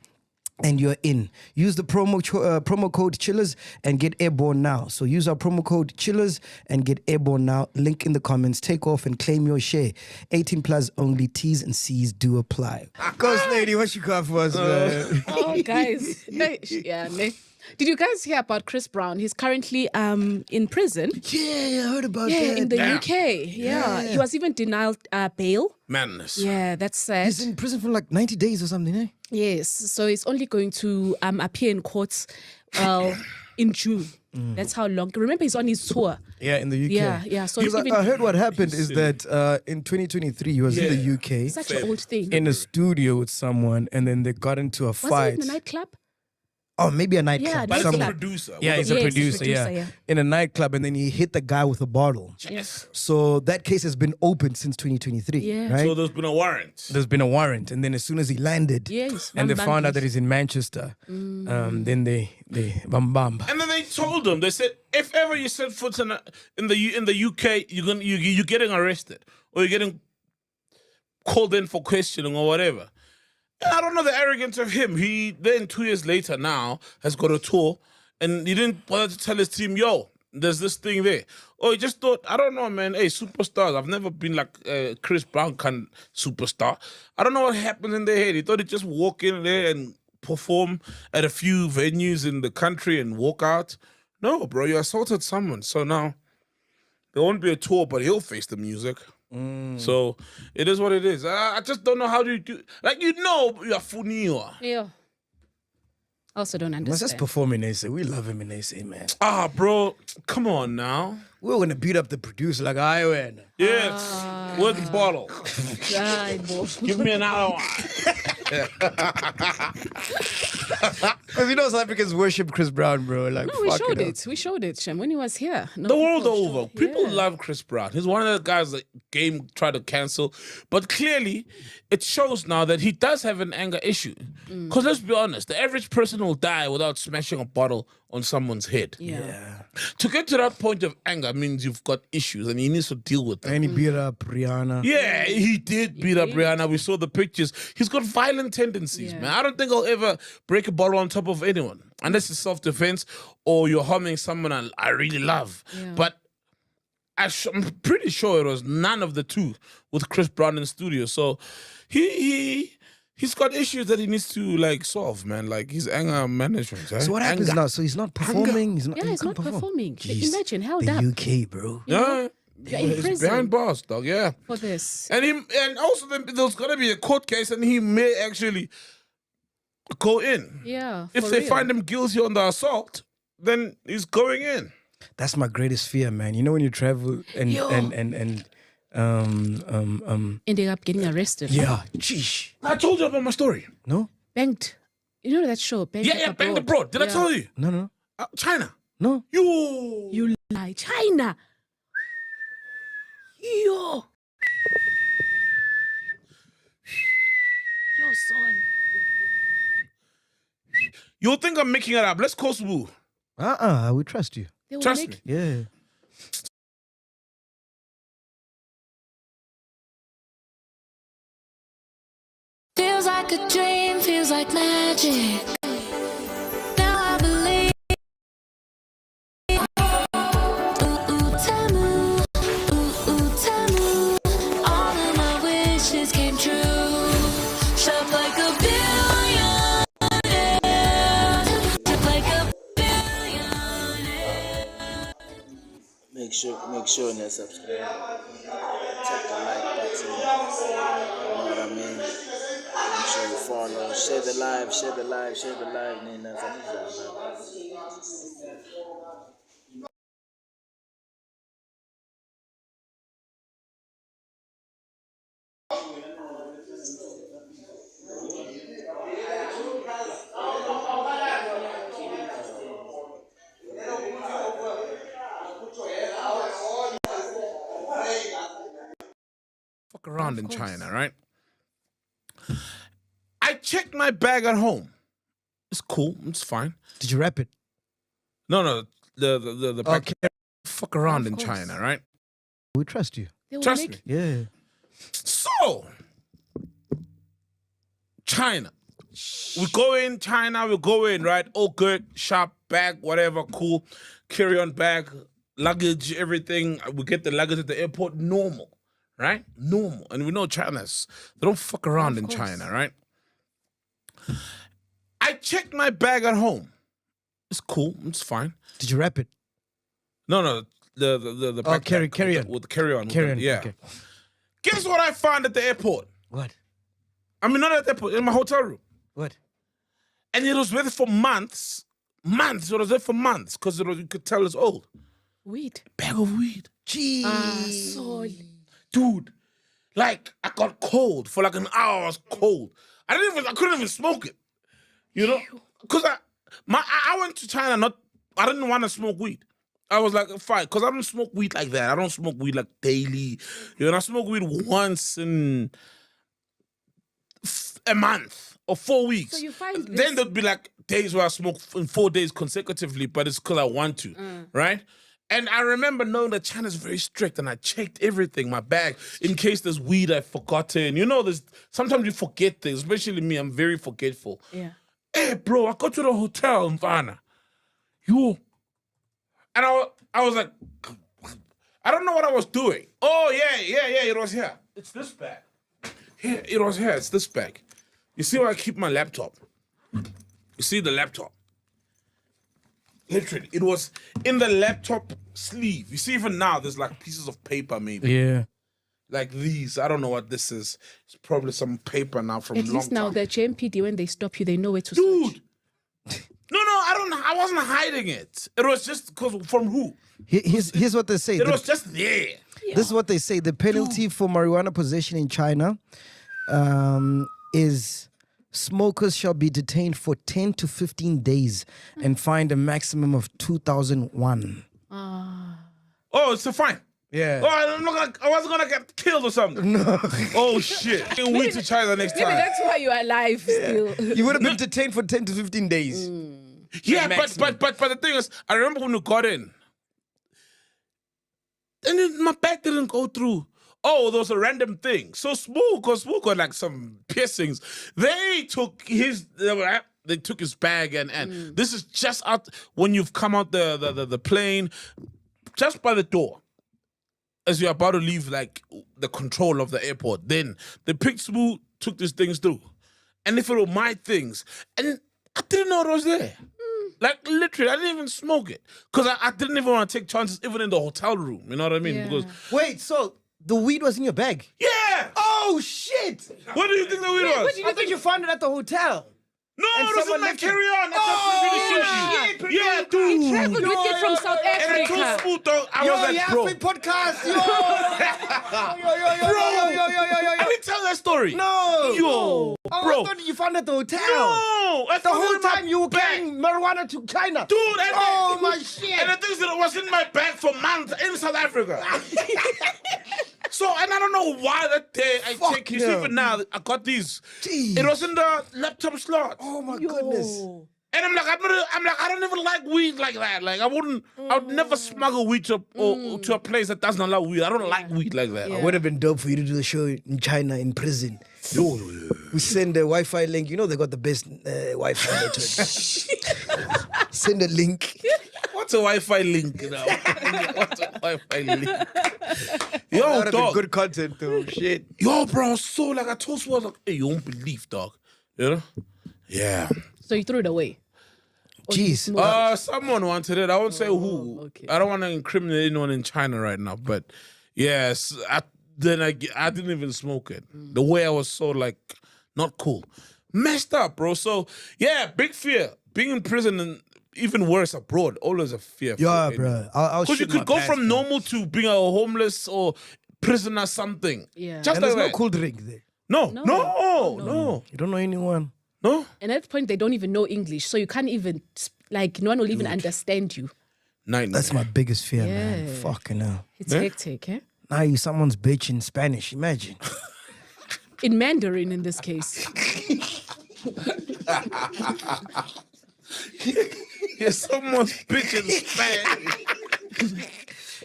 and you're in. Use the promo code Chillers and get airborne now. So use our promo code Chillers and get airborne now. Link in the comments. Take off and claim your share. 18 plus only. T's and C's do apply. Ghost lady, what you got for us, man? Oh, guys. Yeah, ne. Did you guys hear about Chris Brown? He's currently in prison. Yeah, I heard about Yeah, that. in the Damn. UK. Yeah. He was even denied bail. Madness. Yeah, that's sad. He's in prison for like 90 days or something, eh? Yes, so he's only going to appear in courts in June. That's how long. Remember, he's on his tour. Yeah, in the UK. Yeah. So Because even, I heard what happened is that in 2023, he was in the UK such an old thing. in a studio with someone, and then they got into a Was fight. it in the nightclub? Oh, maybe a nightclub. Yeah, But it's a Somewhere. producer. Yeah, he's Yes, a he's a producer, producer, yeah. yeah. In a nightclub, and then he hit the guy with a bottle. Yes. So that case has been open since 2023, Yeah. right? So there's been a warrant. There's been a warrant, and then as soon as he landed, Yes, and they bam, found bam, out that he's in Manchester, then they bam bam. And then they told him, they said, if ever you set foot in the UK, you're getting arrested or you're getting called in for questioning or whatever. And I don't know the arrogance of him. He then 2 years later now has got a tour, and he didn't bother to tell his team, yo, there's this thing there. Or he just thought, I don't know, man. Hey, superstars. I've never been like Chris Brown kind superstar. I don't know what happened in their head. He thought he'd just walk in there and perform at a few venues in the country and walk out. No, bro, you assaulted someone. So now there won't be a tour, but he'll face the music. So it is what it is. I just don't know how do you do. Like, you know, you're funiwa. Yeah. Also don't Let's understand. just perform in AC. We love him in AC, man. Ah, bro, come on now. We're gonna beat up the producer like I win. Yes, with the bottle. Ay, bo. Give me another one. Because you know South Africans worship Chris Brown, bro. Like, No, we fuck showed up. it. We showed it, Shem, when he was here. No, The world people over, showed- people yeah. love Chris Brown. He's one of the guys that game tried to cancel, but clearly it shows now that he does have an anger issue. Because let's be honest, the average person will die without smashing a bottle on someone's head. Yeah. To get to that point of anger means you've got issues and he needs to deal with them. And he beat up Rihanna. Yeah, he did beat up Rihanna. We saw the pictures. He's got violent tendencies, Yeah. man. I don't think I'll ever break a bottle on top of anyone unless it's self-defense or you're harming someone I really love. Yeah. But I'm pretty sure it was none of the two with Chris Brown in the studio. So he's got issues that he needs to like solve, man. Like his anger management. Eh? So what happens Anger. now? So he's not performing. He's not. Yeah, he he's can't not perform. performing. Jeez, Imagine, held the up UK, bro. Yeah, You're in he's prison. behind bars, dog. Yeah. for this. And also there's gonna be a court case, and he may actually go in. Yeah. If for they real. find him guilty on the assault, then he's going in. That's my greatest fear, man. You know when you travel and Yo. Ending up getting arrested. yeah, sheesh. I told you about my story. No, Banked. You know that show? Banked Yeah, Bang the Broad. Did I Yeah. tell you? no. China. No. You. You lie. China. Yo. Your son. You'll think I'm making it up. Let's call Subu. I would trust you. They will Trust make me. Yeah. Feels like a dream, feels like magic. Now I believe. Ooh, ooh, Tamu. Ooh, ooh, Tamu. All of my wishes came true. Shop like a billionaire. Shop like a billionaire. Make sure and subscribe. Tap the like button. You know what I mean? Make sure you follow. Share the live. Nina, Fuck around in China, right? I checked my bag at home. It's cool. It's fine. Did you wrap it? No. The bag. Okay. Fuck around Of in course. China, right? We trust you. They will Trust make- me. Yeah. So, China. We go in, China, we go in, right? All good, shop, bag, whatever, cool. Carry-on bag, luggage, everything. We get the luggage at the airport, normal, right? Normal. And we know China's, they don't fuck around in course. China, right? I checked my bag at home. It's cool, it's fine. Did you wrap it? No, the Oh, backpack carry on. with the carry-on. Carry-on, Yeah. okay. Guess what I found at the airport? What? I mean, not at the airport, in my hotel room. What? And it was with it for months. Months. It was there for months because you could tell it's old. Weed. Bag of weed. Sorry. Dude, like I got cold for like an hour. I was cold. I couldn't even smoke it. You know? Because I went to China I didn't want to smoke weed. I was like, fine, because I don't smoke weed like that. I don't smoke weed like daily. You know, I smoke weed once in a month or 4 weeks. So you find Then this- there'd be like days where I smoke in 4 days consecutively, but it's because I want to, right? And I remember knowing that China's very strict, and I checked everything, my bag, in case there's weed I've forgotten. You know, sometimes you forget things, especially me. I'm very forgetful. Yeah. Hey, bro, I got to the hotel in Vanna. And I was like, I don't know what I was doing. Oh, yeah, it was here. It's this bag. Here, it was here. It's this bag. You see where I keep my laptop? You see the laptop? Literally, it was in the laptop sleeve. You see, even now, there's like pieces of paper maybe. Yeah. Like these. I don't know what this is. It's probably some paper now from At a long least now time. the JMPD, when they stop you, they know where to search. Dude! No, I wasn't hiding it. It was just because from who? Here's what they say. It was just there. This is what they say. The penalty for marijuana possession in China is smokers shall be detained for 10 to 15 days and fined a maximum of 2,001. Oh, it's a fine. Yeah. Oh, I wasn't gonna get killed or something. No. Oh shit. Can't wait to China next Maybe time. that's why you are alive still. You would have been detained for 10 to 15 days. Yeah, maximum. but the thing is, I remember when we got in, and then my bag didn't go through. Oh, there was a random thing. So Smooth got like some piercings. They took his bag and this is just out when you've come out the plane, just by the door. As you're about to leave like the control of the airport, then they picked Smooth, took these things through. And if it were my things, and I didn't know it was there. Like literally, I didn't even smoke it. Because I didn't even want to take chances even in the hotel room. You know what I mean? Yeah. Because Wait, so the weed was in your bag? yeah! Oh, shit! What do you think the weed was? I thought you found it at the hotel. No, And it was in someone my left it. carry-on. Oh, That's yeah, dude. Traveled with it from South And I told Africa. Smooth, though, I was like, bro. podcast. I didn't tell that story. No. Yo, I bro. thought you found it at the hotel. No. I The found it whole in my time you were bag. carrying marijuana to China. Dude, and Oh, my shit. And the thing is that it was in my bag for months in South Africa. So, and I don't know why that day I Fuck checked. You see, no. even now, I got these. Jeez. It was in the laptop slot. Oh, my goodness. And I'm like, I don't even like weed like that. Like, I would never smuggle weed to a place that doesn't allow weed. I don't like weed like that. Yeah. Would have been dope for you to do the show in China in prison. We send a Wi-Fi link. You know they got the best Wi-Fi network. Send a link. What's a Wi-Fi link now? What's a Wi-Fi link? Yo, That'd be dog. good content too. Shit. Yo, bro, so like I told you, I was like, hey, you won't believe, dog. You know? Yeah. So you threw it away. Or you Jeez. smoked Someone wanted it. I won't say who. okay. I don't want to incriminate anyone in China right now, but yes, I didn't even smoke it. The way I was so like not cool, messed up, bro. So yeah, big fear. Being in prison and even worse abroad, always a fear. Yeah, bro. I'll Because you shoot my could go pants, from man. normal to being a homeless or prisoner something. Yeah. Just And like there's no that. cool drink there. No. No. You don't know anyone. No. And at that point, they don't even know English, so you can't even like no one will even understand you. Nightmare. That's my biggest fear, man. Yeah. Fucking hell. It's hectic, eh? Now you someone's bitch in Spanish. Imagine. In Mandarin, in this case. Yeah, someone's bitch in Spanish.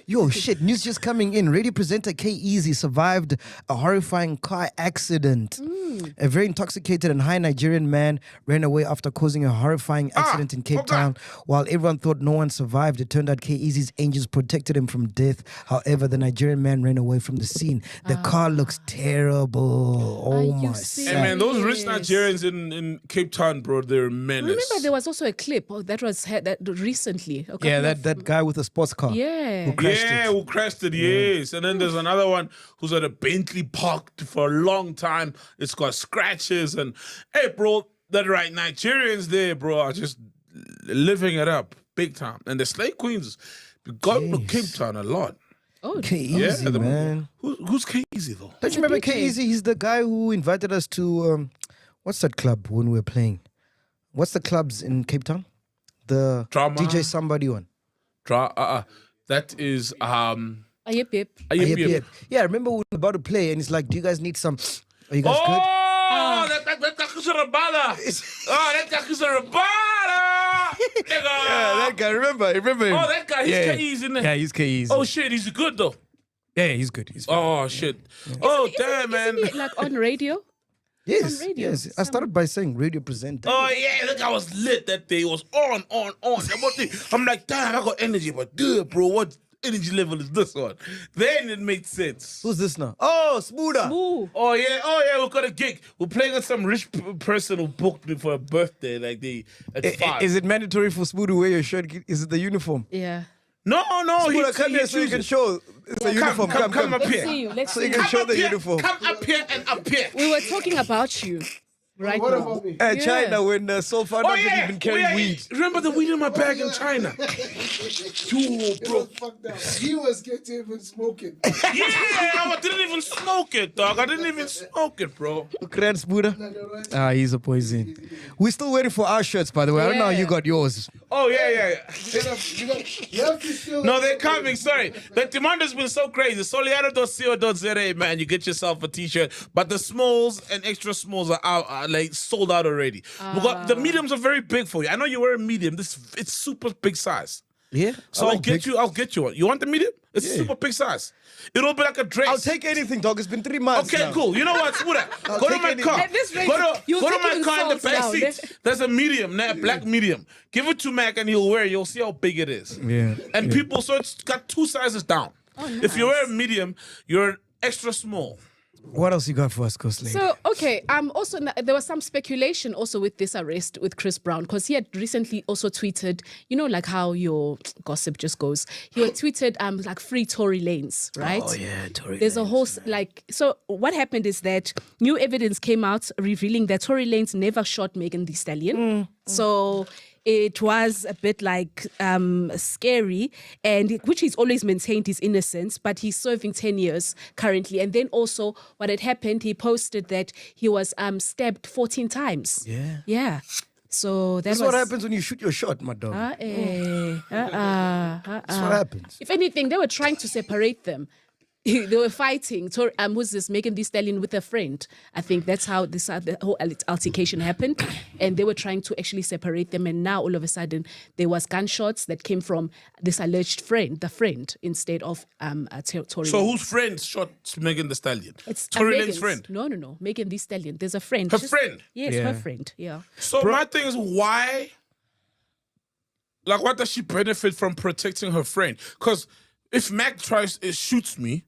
Yo, shit, news just coming in. Radio presenter K-Eazy survived a horrifying car accident. A very intoxicated and high Nigerian man ran away after causing a horrifying accident in Cape Town. While everyone thought no one survived, it turned out K-Eazy's angels protected him from death. However, the Nigerian man ran away from the scene. The car looks terrible. Are Oh you my serious? Hey man, those rich Yes. Nigerians in Cape Town, bro, they're menace. Remember, there was also a clip that was that recently. a couple Yeah, of- that guy with a sports car. Yeah. Who crashed Yeah, it. who crashed it, yes. And then there's another one who's at a Bentley parked for a long time. It's got scratches. And hey, bro, that right Nigerians there, bro, are just living it up big time. And the slave queens got to Cape Town a lot. Oh, K-Eazy, man. Who's K-Eazy though? Don't you remember DJ. K-Eazy? He's the guy who invited us to, what's that club when we were playing? What's the clubs in Cape Town? The Drama. DJ somebody one. That is yep. yep. Yeah, I remember we were about to play and it's like, do you guys need some, are you guys good? Oh, that is a rabada. Oh, that is a rabada. Nigga. that guy, remember him. Oh, that guy, he's K-Eazy, isn't it? Yeah, he's K-Eazy. Oh shit, he's good though. yeah, he's good. He's fine. Oh shit. Oh damn, man. Isn't it like on radio? yes, on radio. yes. I started by saying radio presenter. Oh yeah, that guy was lit that day. It was on. I'm like, damn, I got energy, but dude, bro, what energy level is this one? Then it made sense. Who's this now? Oh, Smoother. Ooh. Oh yeah, we got a gig. We're playing with some rich person who booked me for a birthday. Like at 5. Is it mandatory for Smoother to wear your shirt? Is it the uniform? Yeah. No, Smoother, come here so you can show. It's a uniform. Come up Let's here. see you. Let's So see you you. can show up the here, uniform. Come up here and up here. We were talking about you right now. Yeah. China, when Soul found out that you've been carrying weed. Remember the weed in my bag in China? Dude, bro. Fuck that. He was getting even smoking. Yeah, I didn't even smoke it, dog. I didn't even smoke it, bro. Grand Smoother? He's a poison. We're still waiting for our shirts, by the way. I don't know how you got yours. Oh, yeah. You have to still. No, they're coming. Sorry. The demand has been so crazy. Solidario.co.za, man. You get yourself a t-shirt. But the smalls and extra smalls are out, like sold out already. The mediums are very big for you. I know you wear a medium. It's super big size. Yeah? So I'll get you one. You want the medium? It's super big size. It'll be like a dress. I'll take anything, dog. It's been 3 months Okay, now. cool. You know what? Screw that. Go to take my anything. car. At this rate, Go to you'll take my even car in the salts back now. seat. There's a medium, a black medium. Give it to Mac and he'll wear it. You'll see how big it is. Yeah. And people, so it's got 2 sizes down. If you wear a medium, you're extra small. What else you got for us, Coast Lady? So, okay, also there was some speculation also with this arrest with Chris Brown because he had recently also tweeted, you know, like how your gossip just goes. He had tweeted like free Tory Lanes, right? Oh, yeah, Tory There's a whole so what happened is that new evidence came out revealing that Tory Lanez never shot Megan Thee Stallion. So it was a bit like scary, and which he's always maintained his innocence, but he's serving 10 years currently. And then also what had happened, he posted that he was stabbed 14 times. Yeah. So That's was what happens when you shoot your shot, my dog. That's what happens. If anything, they were trying to separate them. they were fighting. Who's this? Megan Thee Stallion with a friend. I think that's how the whole altercation happened. And they were trying to actually separate them. And now all of a sudden there was gunshots that came from this alleged friend, the friend, instead of Tory. So whose friend shot Megan Thee Stallion? It's Tory Lane's Megan's friend. No. Megan Thee Stallion. There's a friend. Her friend? Yes, Yeah. her friend. Yeah. So my thing is, why? Like, what does she benefit from protecting her friend? Because if Mac shoots me,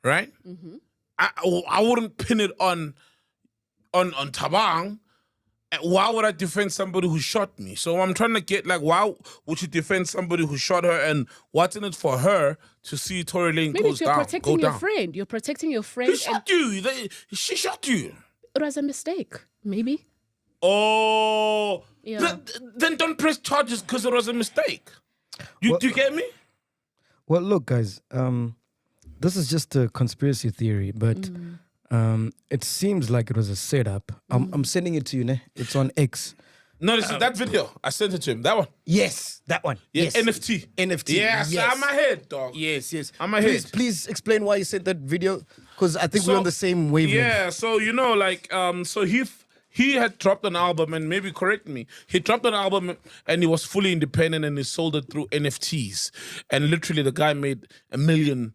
right? Mm-hmm. I wouldn't pin it on Tabang. Why would I defend somebody who shot me? So I'm trying to get, like, why would you defend somebody who shot her, and what's in it for her to see Tory Lane Maybe go you're down? protecting your friend. You're protecting your friend. Who shot you? She shot you. It was a mistake. Maybe. Oh, Yeah. then don't press charges because it was a mistake. Do you get me? Well, look, guys, this is just a conspiracy theory, but it seems like it was a setup. I'm sending it to you, ne? It's on X. No, this is that video. I sent it to him. That one. Yes, that one. Yeah, Yes. NFT. NFT. Yes, yes. I'm ahead, dog. Yes, yes. I'm ahead. Please explain why you sent that video, because I think we're on the same wavelength. Yeah, so so he had dropped an album, and maybe correct me. He dropped an album and he was fully independent, and he sold it through NFTs. And literally the guy made $1 million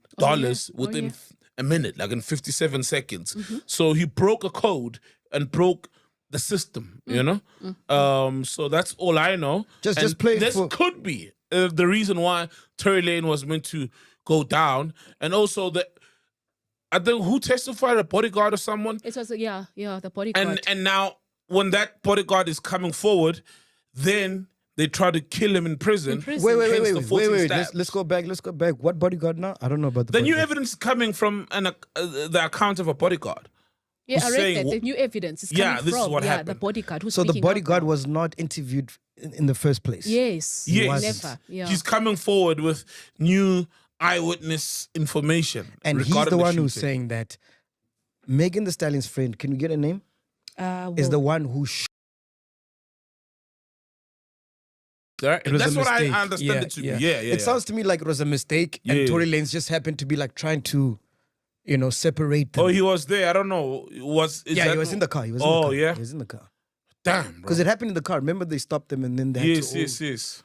within a minute, like in 57 seconds. So he broke a code and broke the system, you know? So that's all I know. Just play it This for- could be the reason why Tory Lane was meant to go down. And also I think who testified, a bodyguard or someone? It was the bodyguard. And now when that bodyguard is coming forward, then they try to kill him in prison. prison. Wait. Hence the 14 Let's stabs. go back. What bodyguard now? I don't know about the The new bodyguard. evidence coming from the account of a bodyguard. Yeah, who's I read saying, that. The new evidence is yeah, coming this is from what the happened. bodyguard. Who's So the speaking out bodyguard now. was not interviewed in the first place. Yes. Yes. Never. Yeah. He's coming forward with new eyewitness information. And he's regarding the one who's shooting. saying that Megan Thee Stallion's friend, can we get a name? Is the one who Right? it was That's a what mistake. I understand it to be. Yeah, yeah. It sounds to me like it was a mistake, Yeah. and Tory Lanez just happened to be like trying to, separate them. Oh, he was there. I don't know. he was in the car. He was in the Oh, car. yeah? He was in the car. Damn, bro. Because it happened in the car. Remember they stopped them and then they had Yes, to yes.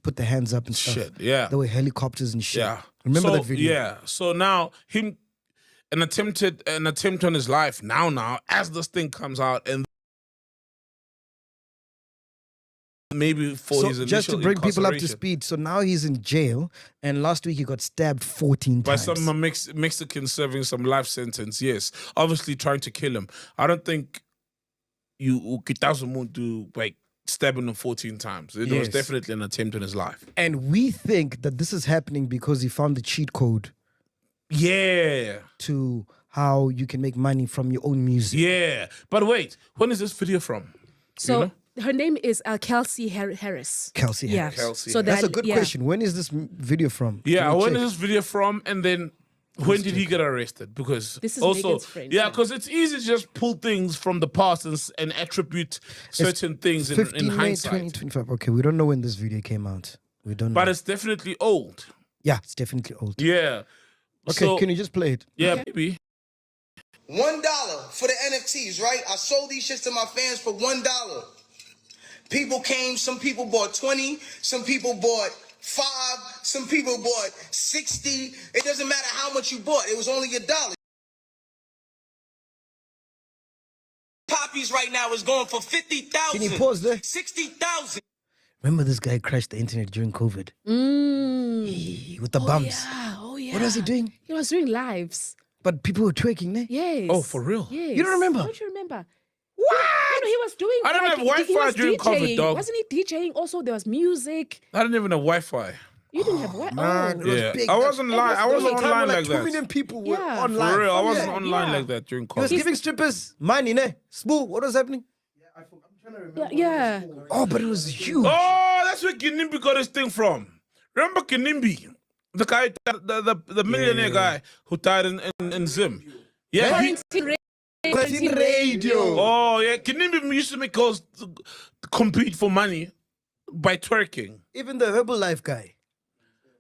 put their hands up and stuff. Shit, yeah. There were helicopters and shit. Yeah. Remember So, that video? Yeah. So now an attempt on his life now as this thing comes out, and maybe for So his initial just to bring people up to incarceration speed, so now he's in jail, and last week he got stabbed 14 by times. some Mexicans serving some life sentence. Yes, obviously trying to kill him. I don't think you could do like stabbing him 14 times. It was Yes. definitely an attempt on his life. And we think that this is happening because he found the cheat code Yeah, to how you can make money from your own music. yeah. But wait, when is this video from? So know? her name is Kelsey Harris. Kelsey Yeah. Harris. Kelsey So That's a that- good yeah. question. When is this video from? Yeah, Can we when check? is this video from? And then when did he get arrested? Because This is also, Megan's friend, yeah, yeah. because it's easy to just pull things from the past and attribute certain things in 15 May hindsight. 2025. Okay, we don't know when this video came out. We don't know. But it's definitely old. yeah, it's definitely old. Yeah. Okay, So- can you just play it? Yeah, maybe. $1 for the NFTs, right? I sold these shits to my fans for $1. People came, some people bought 20, some people bought 5, some people bought 60. It doesn't matter how much you bought, it was only $1. Poppies right now is going for 50,000. Can you pause there? 60,000. Remember this guy crashed the internet during COVID with the bumps. Oh yeah. What was he doing? He was doing lives. But people were twerking, ne? Yes. Oh, for real? Yes. You don't remember? Don't you remember? What? No, he was doing. I don't have he Wi-Fi was during COVID, DJing. dog. Wasn't he DJing? Also, there was music. I didn't even have Wi-Fi. You didn't have what? Man, Oh. it was Yeah. big. I wasn't It was I wasn't big. online like like 2 that. million people were Yeah. online. For real, I wasn't Yeah, online yeah. like that during He was COVID. giving strippers money, ne? Smooth, what was happening? Yeah. Oh, but it was huge. Oh, that's where Kinimbi got his thing from. Remember Kinimbi? The guy, the millionaire guy who died in Zim. Yeah. Quarantine Radio. Oh, yeah. Kinimbi used to make girls compete for money by twerking. Even the Herbalife guy.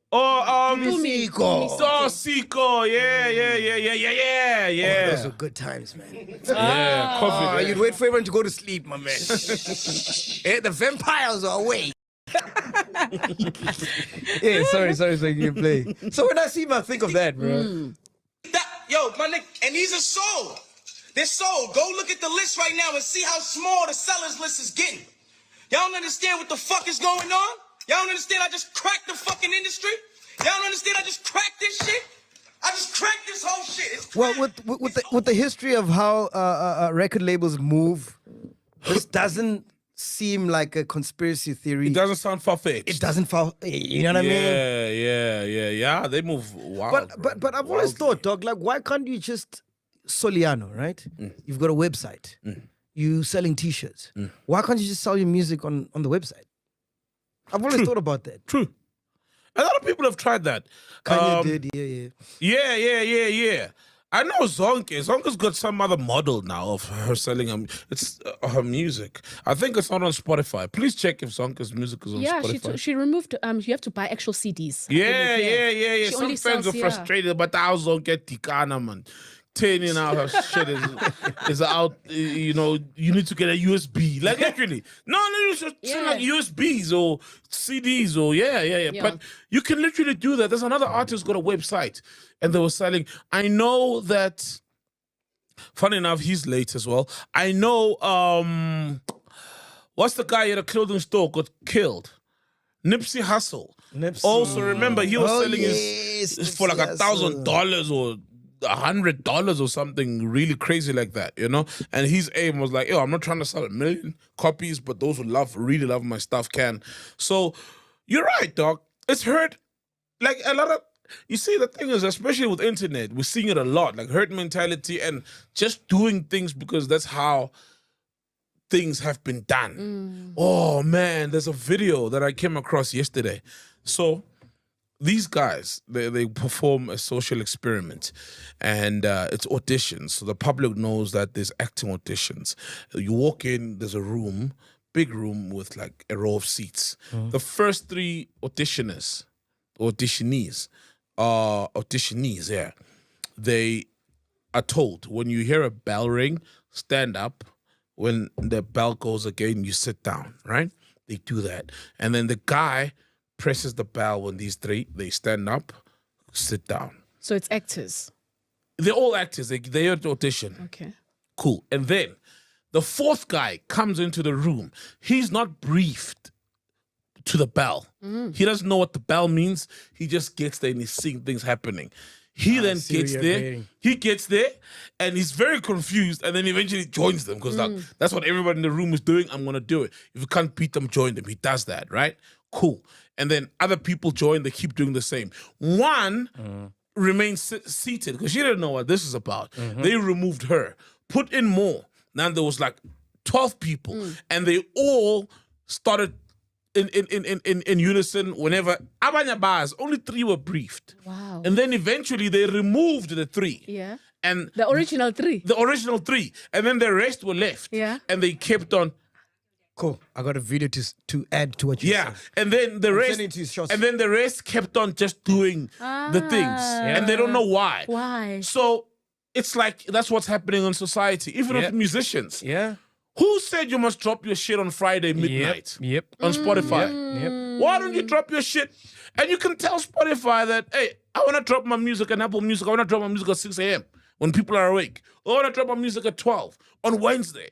Oh, Siko. Oh, Siko. Yeah. Those were good times, man. Yeah, coffee. You'd wait for everyone to go to sleep, my man. The vampires are awake. Yeah, sorry, you play. So when I see him, I think of that, bro. Yo, my nigga, and these are sold. They're sold. Go look at the list right now and see how small the sellers list is getting. Y'all don't understand what the fuck is going on? Y'all don't understand I just cracked the fucking industry? Y'all don't understand I just cracked this shit? I just cracked this whole shit. It's Well, cracked. with the history of how record labels move, this doesn't seem like a conspiracy theory. It doesn't sound far-fetched. It doesn't fall. You know what I mean? Yeah. They move wild. But I've always thought, dog, like, why can't you just Soliano, right? You've got a website. You selling T-shirts. Why can't you just sell your music on the website? I've always thought about that. True. A lot of people have tried that. Kanye did, Yeah. I know Zonke. Zonke's got some other model now of her selling her music. I think it's not on Spotify. Please check if Zonke's music is on Spotify. she removed. You have to buy actual CDs. Yeah. She Some only fans sells, are frustrated, but I also get Tikana, man. Turning out her shit is out. You know, you need to get a USB. Like literally, no, you should send like USBs or CDs or yeah. But you can literally do that. There's another artist got a website, and they were selling. I know that. Funny enough, he's late as well. I know. What's the guy at a clothing store got killed? Nipsey Hussle. Also, remember he was selling his for like $1,000 or $100 or something really crazy like that, you know? And his aim was like, yo, I'm not trying to sell 1 million copies, but those who really love my stuff can. So you're right, dog. It's hurt. Like a lot of, you see, the thing is, especially with internet, we're seeing it a lot, like herd mentality and just doing things because that's how things have been done. Oh man, there's a video that I came across yesterday. So these guys, they perform a social experiment, and it's auditions. So the public knows that there's acting auditions. You walk in, there's a room, big room with like a row of seats. The first 3 auditionees, they are told, when you hear a bell ring, stand up. When the bell goes again, you sit down, right? They do that. And then the guy presses the bell when these 3, they stand up, sit down. So it's actors. They're all actors. They are to audition. Okay. Cool. And then the 4th guy comes into the room. He's not briefed to the bell. He doesn't know what the bell means. He just gets there and he's seeing things happening. He then gets there. He gets there and he's very confused, and then eventually joins them because that's what everybody in the room is doing. I'm going to do it. If you can't beat them, join them. He does that, right? Cool. And then other people join. They keep doing the same. One remains seated because she didn't know what this is about. They removed her, put in more. Now there was like 12 people, and they all started in unison. Whenever abanya bars, only 3 were briefed. Wow. And then eventually they removed the 3. Yeah. And The original 3. the original 3, and then the rest were left. Yeah. And they kept on. Cool. I got a video to add to what you Yeah, said. and then the rest, sending it to you, Shots. and then the rest kept on just doing the things, and they don't know why. Why? So it's like that's what's happening in society, even with musicians. Yeah. Who said you must drop your shit on Friday midnight Yep. on Spotify? Yep. Why don't you drop your shit? And you can tell Spotify that, hey, I want to drop my music on Apple Music. I want to drop my music at 6 a.m. when people are awake. Or I want to drop my music at 12 on Wednesday.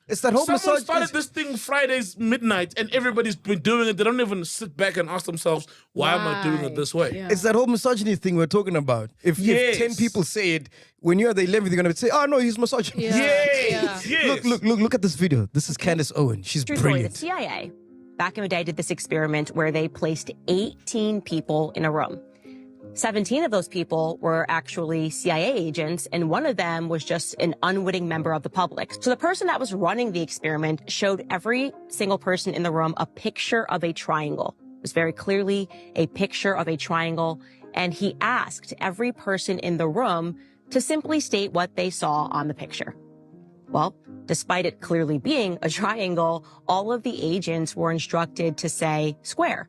It's that whole Someone massage. started this thing Fridays midnight, and everybody's been doing it. They don't even sit back and ask themselves, why am I doing it this way? Yeah. It's that whole misogyny thing we're talking about. If Yes. 10 people say it, when you're at the 11th, you're going to say, oh, no, he's misogynist. Yes, yes. Look at this video. This is Candace Owen. She's Truthfully, brilliant. the CIA, back in the day, did this experiment where they placed 18 people in a room. 17 of those people were actually CIA agents, and one of them was just an unwitting member of the public. So the person that was running the experiment showed every single person in the room a picture of a triangle. It was very clearly a picture of a triangle, and he asked every person in the room to simply state what they saw on the picture. Well, despite it clearly being a triangle, all of the agents were instructed to say square.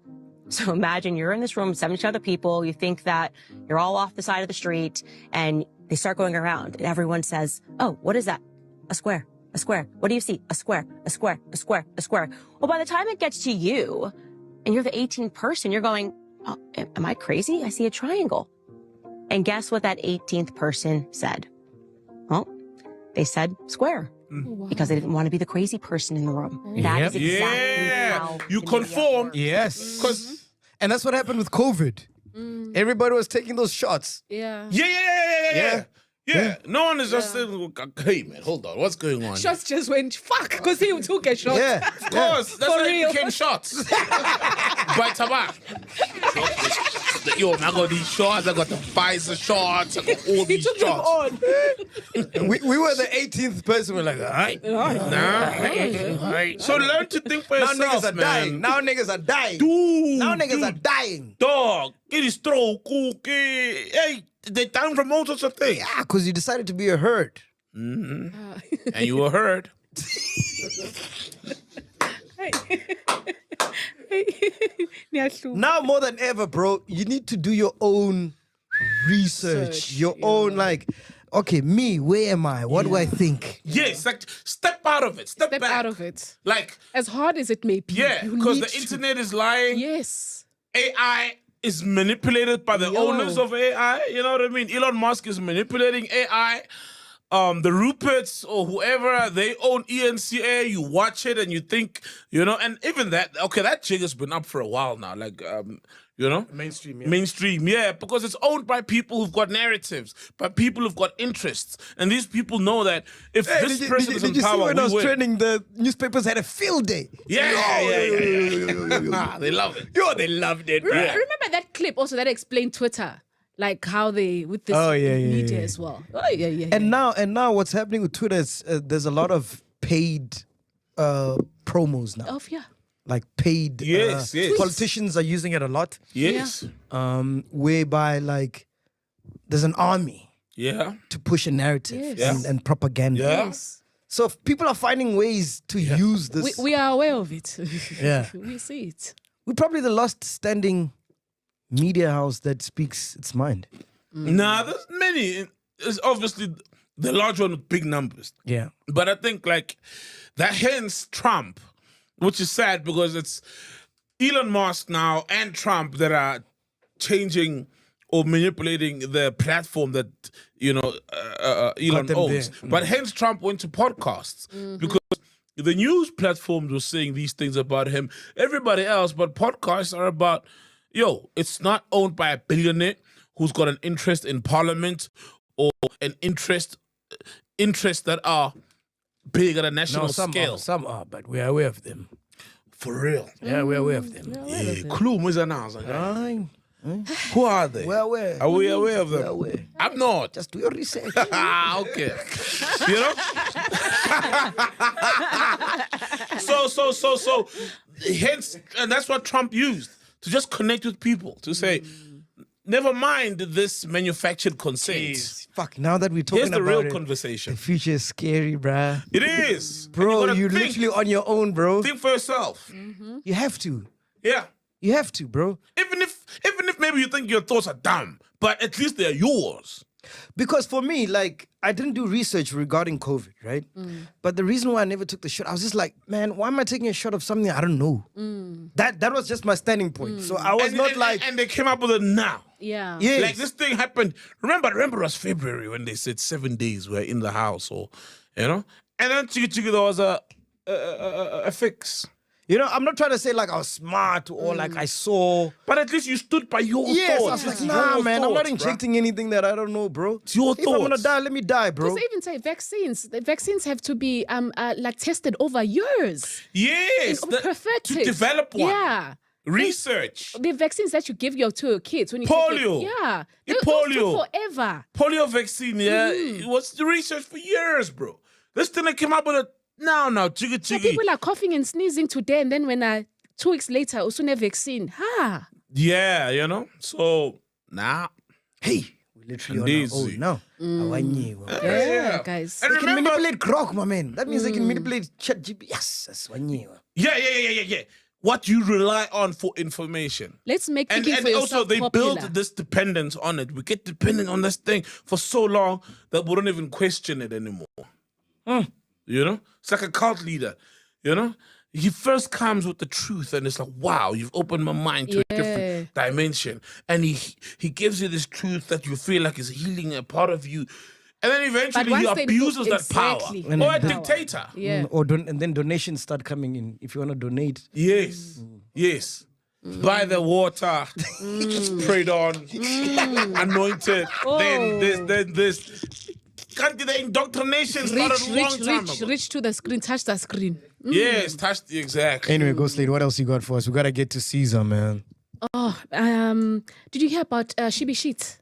So imagine you're in this room, 70 other people. You think that you're all off the side of the street, and they start going around, and everyone says, "Oh, what is that? A square. A square. What do you see? A square. A square. A square. A square." Well, by the time it gets to you, and you're the 18th person, you're going, "Oh, am I crazy? I see a triangle." And guess what that 18th person said? Well, they said square. Because they didn't want to be the crazy person in the room. That is exactly how You the media conform. works. Yes. Because And that's what happened with COVID. Everybody was taking those shots. Yeah. Yeah. No one is just saying, hey man, hold on, what's going on? Shots just went fuck because he took a shot. Yeah. Of course, that's For how real. it became shots. By Tabak. Yo, man, I got these shots, I got the Pfizer shots, I got all He these took them shots. on. We were the 18th person. We're like, all right. So learn to think for Now yourself, niggas are man. dying. Now niggas are dying. Dude, Now niggas dude. are dying. Dog, get his stroke, okay. Hey, they dying from all sorts of things. Yeah, because you decided to be a herd. And you were heard. Now more than ever, bro, you need to do your own research. Your own, like, okay, me, where am I? What do I think? Yes, like step out of it. Step Step back. out of it. Like, As hard as it may be. yeah, you because need the to- internet is lying. Yes. AI is manipulated by the owners of AI. You know what I mean? Elon Musk is manipulating AI. The Ruperts or whoever, they own ENCA. You watch it and you think, you know, and even that, okay, that jig has been up for a while now. Like, you know? Mainstream, yeah. Mainstream, yeah, because it's owned by people who've got narratives, by people who've got interests. And these people know that if this person is in did you see power, when I we was win. trending, the newspapers had a field day? Yeah. They love it. Yo, they loved it, bro. Remember that clip also that explained Twitter? Like how they, with this Oh, yeah, yeah, media yeah. as well. Oh, yeah. And now what's happening with Twitter is there's a lot of paid promos now. Oh, yeah. Like paid. Yes. Politicians are using it a lot. Yes. Whereby like there's an army Yeah. to push a narrative Yes. and propaganda. Yeah. Yes. So if people are finding ways to use this. We are aware of it. Yeah. We see it. We're probably the last standing media house that speaks its mind. Nah, there's many. It's obviously the large one with big numbers. Yeah. But I think like that hence Trump, which is sad because it's Elon Musk now and Trump that are changing or manipulating the platform that, you know, Elon them owns. there. But hence Trump went to podcasts because the news platforms were saying these things about him, everybody else, but podcasts are about, yo, it's not owned by a billionaire who's got an interest in parliament or an interest that are big at a national scale. Some are, but we are aware of them. For real. Yeah, we're aware of them. Clue is announced. Who are they? We're aware. Are we aware of them? We're aware. I'm not. Just do your research. Okay. You know? So hence, and that's what Trump used to just connect with people, to say, never mind this manufactured consent. Fuck, now that we're talking Here's the about real it, conversation. the future is scary, bruh. It is. And Bro, gotta you're think, literally on your own, bro. think for yourself. You have to. Yeah. You have to, bro. Even if maybe you think your thoughts are dumb, but at least they're yours. Because for me, like, I didn't do research regarding COVID, right? But the reason why I never took the shot, I was just like, man, why am I taking a shot of something I don't know? That was just my standing point. So I was And they came up with it now. Yeah. yes. Like this thing happened. Remember it was February when they said 7 days we're in the house, or you know? And then there was a fix. You know, I'm not trying to say like I was smart or like I saw. But at least you stood by your Yes, I thoughts. was like, It's nah, your man, I'm not thoughts, bruh. injecting anything that I don't know, bro. It's your If I'm gonna thoughts. die, let me die, bro. Because they even say vaccines. The vaccines have to be like tested over years. Yes. Perfected. To develop one. Yeah. Research. The vaccines that you give to your kids when you Polio. Take yeah. The Those polio. took forever. Polio vaccine, yeah. It was the research for years, bro. This thing that came up with it now, jiggy So jiggy. people are coughing and sneezing today, and then when 2 weeks later, also a vaccine. Ha. Yeah, you know? So, nah. Hey, we're literally on our Easy. own now. Awanyiwe. Yeah, guys. And They can remember, manipulate Grok, my man. That means they can manipulate ChatGPT. Yes, that's wanyiwe. yeah. what you rely on for information. Let's make And, thinking and for also yourself they popular. build this dependence on it. We get dependent on this thing for so long that we don't even question it anymore. You know? It's like a cult leader, you know? He first comes with the truth and it's like, wow, you've opened my mind to a different dimension. And he gives you this truth that you feel like is healing a part of you. And then eventually he once they abuses know that power. exactly And Or a then- dictator. Yeah. And then donations start coming in if you want to donate. Yes. Yes. By the water, prayed on, anointed. Then this. Can't the indoctrination started a long time ago. Reach to the screen, touch the screen. Yes, touched exactly. Anyway, Ghost Lady, what else you got for us? We gotta get to Caesar, man. Did you hear about Shibi Sheet?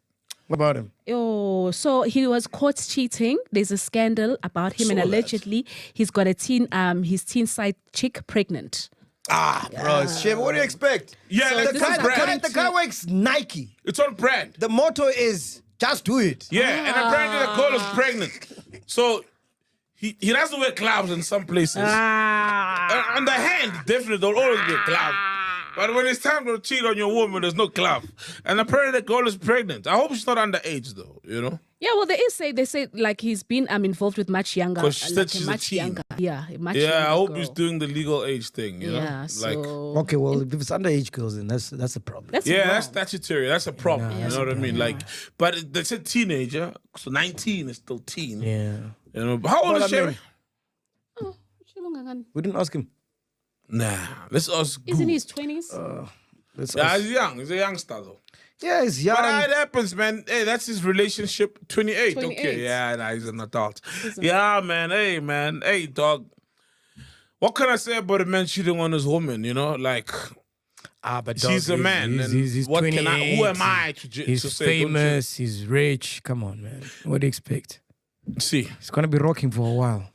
What about him? Oh, so he was caught cheating. There's a scandal about him, and Saw that. allegedly he's got his teen side chick pregnant. Bro, it's shit. What do you expect? Yeah, So like this this is is brand. The guy works Nike. It's on brand. The motto is just do it. Yeah, and apparently the girl is pregnant. So he doesn't wear gloves in some places. On the hand, definitely there'll always be a glove. But when it's time to cheat on your woman, there's no glove. And apparently the girl is pregnant. I hope she's not underage though, you know? Yeah, well, they say like he's been involved with much younger. 'Cause she said like she's a much teen. younger. Yeah, a much Yeah, I younger hope girl. he's doing the legal age thing, you know? Yeah, Like, so Okay, well, if it's underage girls, then that's a problem. that's yeah, wrong. that's statutory. That's a problem. You know what I mean? Like, but they said teenager, so 19 is still teen. Yeah. You know, but how old What is that Sherry? mean? We didn't ask him. Nah, let's ask. Isn't Goo. he his 20s? Let's Yeah, ask. he's young. He's a youngster though. Yeah, he's young. But it happens, man. Hey, that's his relationship. 28. 28. Okay, yeah, nah, he's an adult. Yeah, man. Hey, man. Hey, dog. What can I say about a man cheating on his woman? You know, like But she's a man. and He's what can 28. who am I to, He's to say? don't you- famous. He's rich. Come on, man. What do you expect? See, He's gonna be rocking for a while.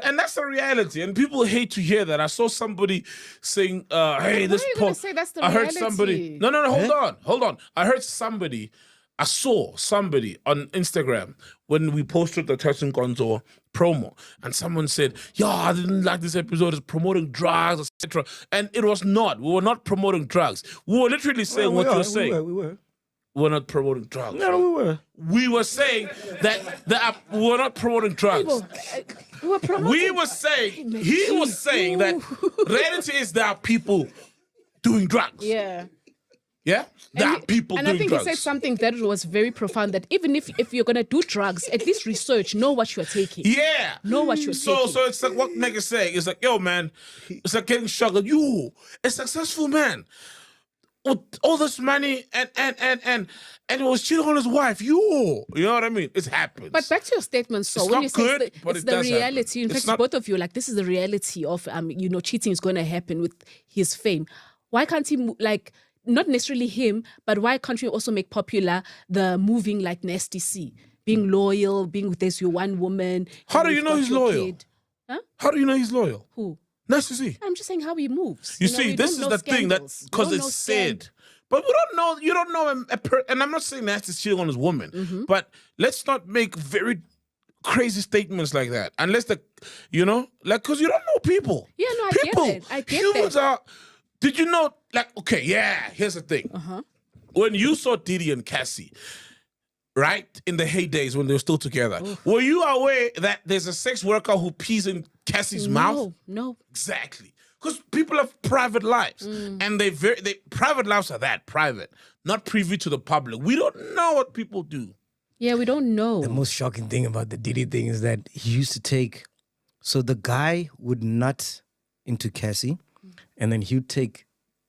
and that's the reality. And people hate to hear that. I saw somebody saying, "Hey, this are you gonna post." say that's the I heard reality? somebody. No. Hold on. I heard somebody. I saw somebody on Instagram when we posted the Touch and Gonzo promo, and someone said, "Yeah, I didn't like this episode. It's promoting drugs, etc." And it was not. We were not promoting drugs. We were literally saying what you're saying. We were. We're not promoting drugs. No, we were. We were saying that we're not promoting drugs. We were saying, he was saying that reality is there are people doing drugs. Yeah. Yeah? There are people and doing I think drugs. he said something that was very profound, that even if you're going to do drugs, at least research, know what you're taking. Yeah. Know what you're So taking. it's like what Meg is saying. It's like, yo, man, it's like getting shocked. Like, you, a successful man. With all this money and it was cheating on his wife. You know what I mean? It happens. But back to your statement, so It's when not you say good, it's but the, it it's the does happen. reality, in It's fact, not- both of you, like, this is the reality of, cheating is going to happen with his fame. Why can't he, not necessarily him, but why can't we also make popular the moving like Nasty C? Being loyal, being with this, your one woman. How do you've you know got he's your loyal? kid. Huh? How do you know he's loyal? Who? Nice to see. I'm just saying how he moves. You know, see, we this don't is know the thing that scandals. We because don't know it's said, but we don't know. You don't know and I'm not saying that's cheating on his woman, Mm-hmm. but let's not make very crazy statements like that unless because you don't know people. Yeah, no, I people, get it. I get humans that. are. Did you know? Okay, yeah. Here's the thing. When you saw Diddy and Cassie, right in the heydays when they were still together, were you aware that there's a sex worker who pees in Cassie's mouth? No. Exactly. Because people have private lives. And they private lives are that private, not privy to the public. We don't know what people do. Yeah, we don't know. The most shocking thing about the Diddy thing is that he used to take. So the guy would nut into Cassie, and then he would take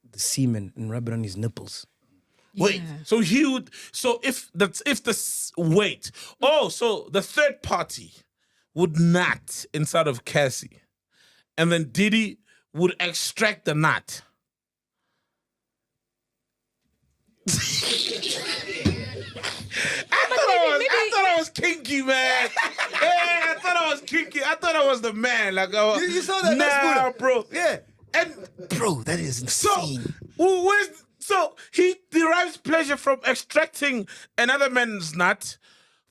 the semen and rub it on his nipples. Wait, so he would. So if the third party would nut inside of Cassie, and then Diddy would extract the nut. I thought I was kinky, man. Yeah, I thought I was kinky. I thought I was the man. Like, You saw that? Nah, That's good. bro. Yeah. And Bro, that is insane. so he derives pleasure from extracting another man's nut.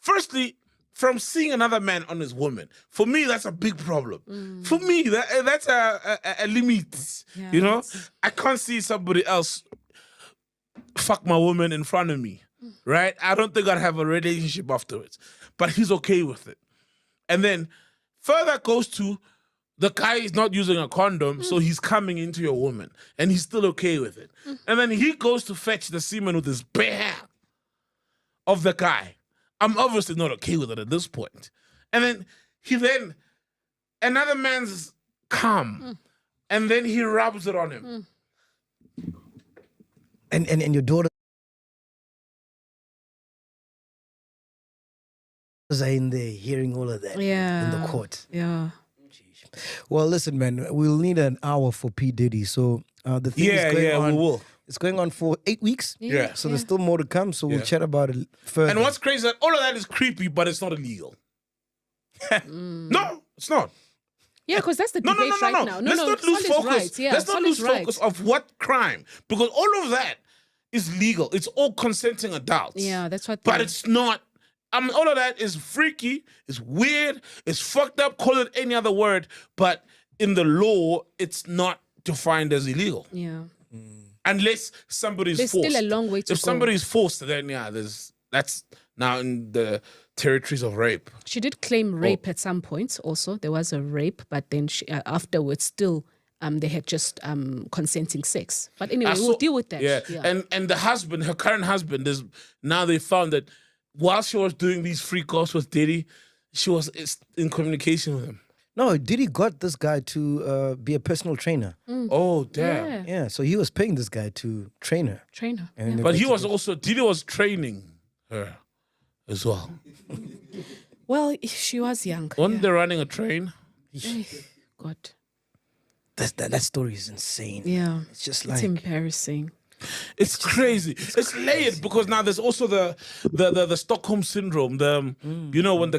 Firstly, from seeing another man on his woman. For me, that's a big problem. For me, that's a limit. Yeah, You know, I can't see somebody else fuck my woman in front of me, right? I don't think I'd have a relationship afterwards. But he's okay with it. And then further goes to the guy is not using a condom, so he's coming into your woman, and he's still okay with it. And then he goes to fetch the semen with his bare hand of the guy. I'm obviously not okay with it at this point. And then another man's cum, and then he rubs it on him. And your daughter are in there hearing all of that in the court. Yeah. Well, listen, man, we'll need an hour for P. Diddy. So the thing is going on. We will. It's going on for 8 weeks. Yeah. So there's still more to come. So we'll chat about it further. And what's crazy is that all of that is creepy, but it's not illegal. No, it's not. Yeah, because that's the debate right now. Let's not lose focus. Right. Yeah, Let's not lose focus of what crime, because all of that is legal. It's all consenting adults. Yeah, that's what. But it's not. All of that is freaky. It's weird. It's fucked up. Call it any other word, but in the law, it's not defined as illegal. Yeah. Unless somebody's There's forced. still a long way to If go. somebody's forced, then that's now in the territories of rape. She did claim rape at some point. Also, there was a rape, but then she, afterwards, still, they had just consenting sex. But anyway, we'll deal with that. Yeah. And the husband, her current husband, now they found that while she was doing these free calls with Diddy, she was in communication with him. No, Diddy got this guy to be a personal trainer. Oh, damn. Yeah, so he was paying this guy to train her. Trainer. And But he was also, Diddy was training her as well. Well, she was young. Wasn't they running a train? God. That story is insane. Yeah. It's just It's like... embarrassing. It's crazy. It's layered because now there's also the Stockholm syndrome. You know when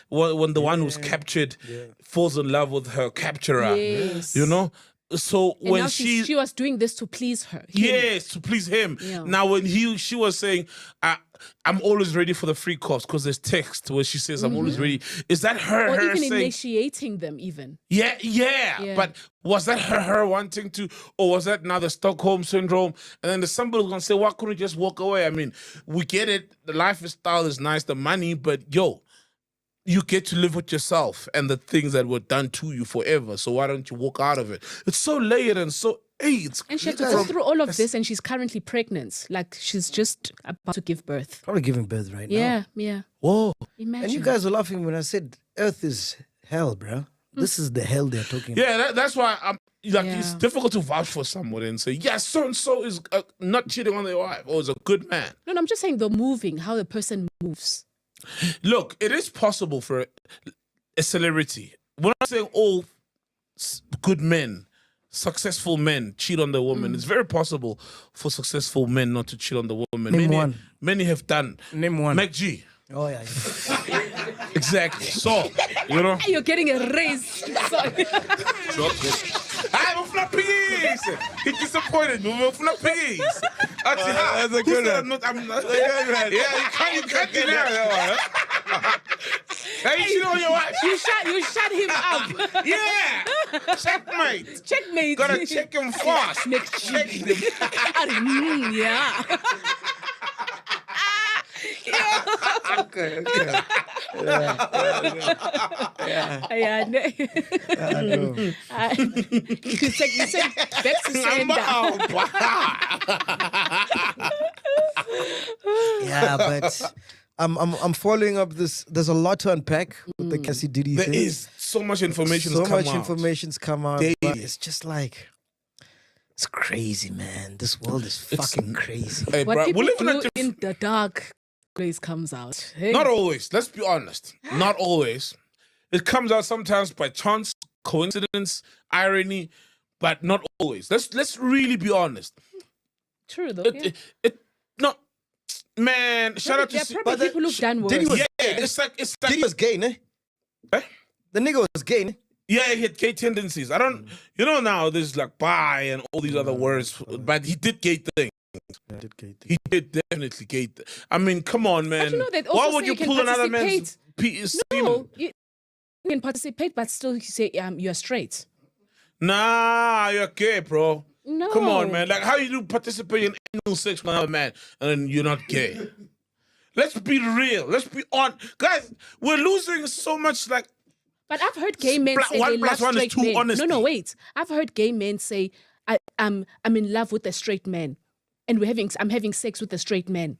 when the one who's captured falls in love with her capturer. Yes. You know. So And when now she was doing this to please her. yes, to please him. Yeah. Now when she was saying, I'm always ready for the free calls, because there's text where she says I'm always ready. Is that her? Or her even saying, initiating them even. Yeah. But was that her wanting to, or was that now the Stockholm syndrome? And then there's somebody who's gonna say, why couldn't you just walk away? I mean, we get it. The lifestyle is nice, the money, but you get to live with yourself and the things that were done to you forever. So why don't you walk out of it? It's so layered and so it's And she had to go through all of this, and she's currently pregnant. Like, she's just about to give birth. Probably giving birth right now. Yeah. whoa. Imagine. And you guys were laughing when I said Earth is hell, bro. This is the hell they're talking about. Yeah, that's why I'm like, it's Yeah. difficult to vouch for someone and say, yes, so and so is not cheating on their wife or is a good man. No, I'm just saying the moving, how the person moves. Look, it is possible for a celebrity. We're not saying all good men, successful men cheat on the woman. It's very possible for successful men not to cheat on the woman. Name one. Many have done. Name one. Mac G. Oh, yeah. Exactly. So, you know. You're getting a raise. Sorry. I'm not piggies. He disappointed me. I'm not piggies. That's a good one. I'm not. Yeah, you can't deny that one. Hey, you cheat on your wife. You shut him up. Yeah. Checkmate. Checkmate. Gotta check him fast. Check him. Yeah. Okay. Yeah. You said back to sender. Yeah, but I'm following up this. There's a lot to unpack with the Cassie Diddy There thing. is so much information. So come much out. information's come out. Daily. But it's just like, it's crazy, man. This world is fucking crazy. Hey, What bro, people we live in a do in the dark place comes out. Hey. Not always. Let's be honest. Not always. It comes out sometimes by chance, coincidence, irony, but not always. Let's really be honest. True though. No, man. Shout out to. There are probably people who've done worse. Diddy was, It's like Diddy was gay, ne? Eh? The nigga was gay, ne? Yeah, he had gay tendencies. I don't. You know now there's like bi and all these other words, but he did gay things. He did definitely gate. I mean, come on, man. But you know that Why also would say you you can pull another man's participate No, you can participate, but still you say you're straight. Nah, you're gay, bro. No. Come on, man. Like, how you do participate in anal sex with another man and then you're not gay? Let's be real. Let's be on. Guys, we're losing so much, like... But I've heard gay men say they love straight men. Honesty. No, wait. I've heard gay men say, I'm in love with a straight man. And I'm having sex with a straight man.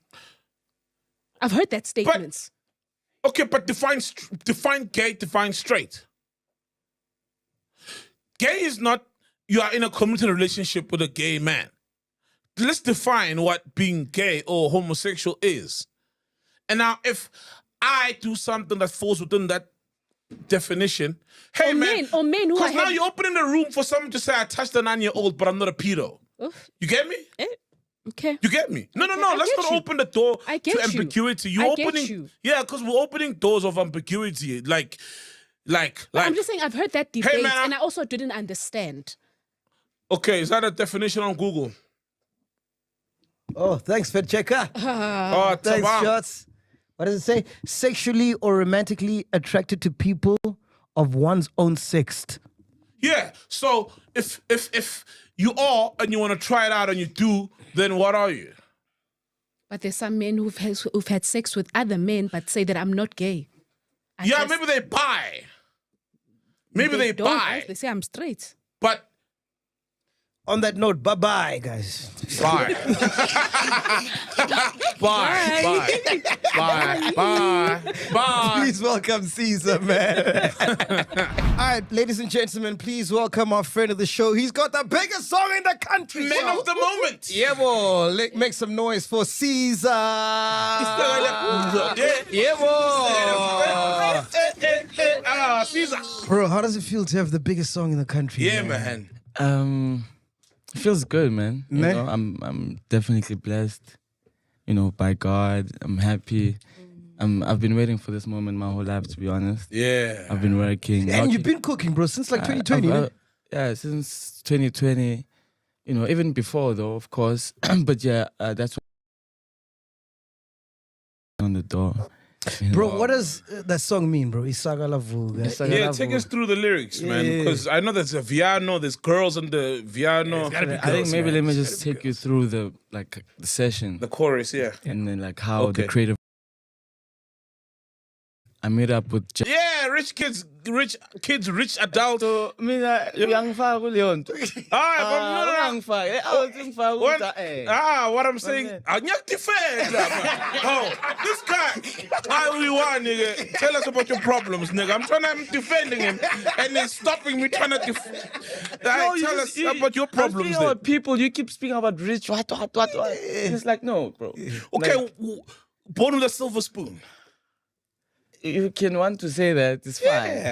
I've heard that statements. Okay, but define gay, define straight. Gay is not you are in a committed relationship with a gay man. Let's define what being gay or homosexual is. And now if I do something that falls within that definition, hey, man. Or men who because now you're opening the room for someone to say, I touched a 9-year-old, but I'm not a pedo. Oof. You get me? Okay. You get me? No. I Let's get not you. open the door I get to you. ambiguity. I get you. Yeah, because we're opening doors of ambiguity. Like. I'm just saying I've heard that debate Hey, man, and I also didn't understand. Okay, is that a definition on Google? Oh, thanks, Fed Checker. Oh, Thanks, tabam. Shots. What does it say? Sexually or romantically attracted to people of one's own sex. Yeah. So if you are and you want to try it out and you do, then what are you? But there's some men who've had sex with other men but say that I'm not gay. Maybe they bi. Maybe they don't, bi. right? They say I'm straight. But on that note, bye-bye, guys. Bye. Bye. Please welcome Caesar, man. All right, ladies and gentlemen, please welcome our friend of the show. He's got the biggest song in the country. Man of the moment. Yeah, boy. Make some noise for Caesar. Yeah, boy. Caesar. Bro, how does it feel to have the biggest song in the country? Yeah, man. It feels good, man. You Man. know, I'm definitely blessed, by God. I'm happy. I've been waiting for this moment my whole life, to be honest. Yeah. I've been working. And you've been cooking, bro, since like 2020, man. Yeah, since 2020. Even before, though, of course. But yeah, that's what on the door. Bro, what does that song mean, bro? Isagala Vuga. Yeah, take us through the lyrics, man. Because I know there's a Viano, there's girls in the Viano. I think maybe let me just take you through the session. The chorus, yeah. And then how the creative. I met up with Yeah, rich adult. Young what I'm saying, this guy, nigga, tell us about your problems, nigga. I'm defending him, and he's stopping me trying to tell us about your problems. About people, you keep speaking about rich, what. It's like, no, bro. Okay, born with a silver spoon. You can want to say that, it's fine.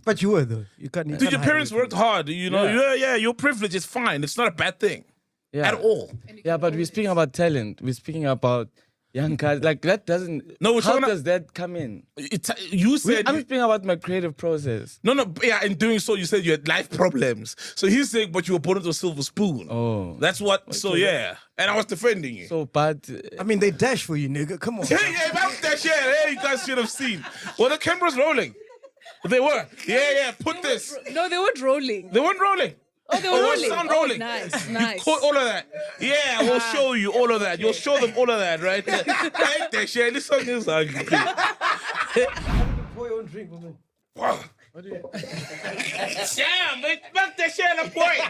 But you were, though. You can't. Dude, your parents worked hard. Your privilege is fine. It's not a bad thing at all. Yeah, but we're speaking about talent. We're speaking about young guys. Like, that doesn't... No, how does that come in? You said... I'm speaking about my creative process. No, yeah, in doing so, you said you had life problems. So he's saying, but you were born with a silver spoon. Oh. That's what... So, yeah. And I was defending you. So, but... I mean, they dash for you, nigga. Come on. Yeah, that's that shit. Hey, you guys should have seen. Well, the camera's rolling. They were. Yeah, put this. No, they weren't rolling. They weren't rolling. Oh, they were rolling. Sound rolling. Nice. You caught all of that. Yeah, we'll show you all of that. You'll show them all of that, right? Take that shit. This song is ugly. Pour your own drink, man. Wow. Damn, they fucked that shit in a point.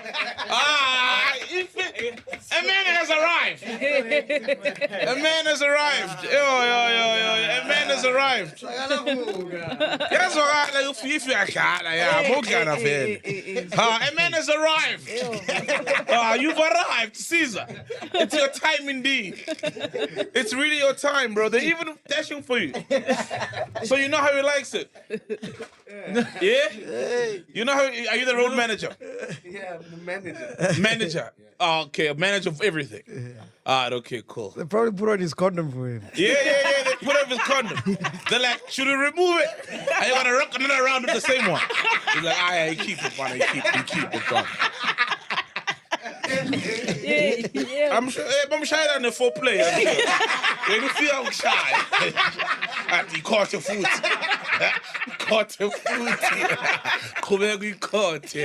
A man has arrived. A man has arrived. Yo. A man has arrived. That's what I like. If you are cat, I'm okay. A man has arrived. You've arrived, Caesar. It's your time indeed. It's really your time, bro. They're even dashing for you. So you know how he likes it. Yeah? You know how, are you the road manager? Yeah, I'm the manager. Manager. Oh, okay, a manager of everything. Okay, cool. They probably put on his condom for him. Yeah, they put up his condom. They're like, should we remove it? Are you gonna rock another round with the same one? He's like, yeah, keep it, man. Keep the condom. I'm shy than the foreplay. You feel I'm shy. Ikhote futhi. Ikhote futhi. Qhubeka ikhote.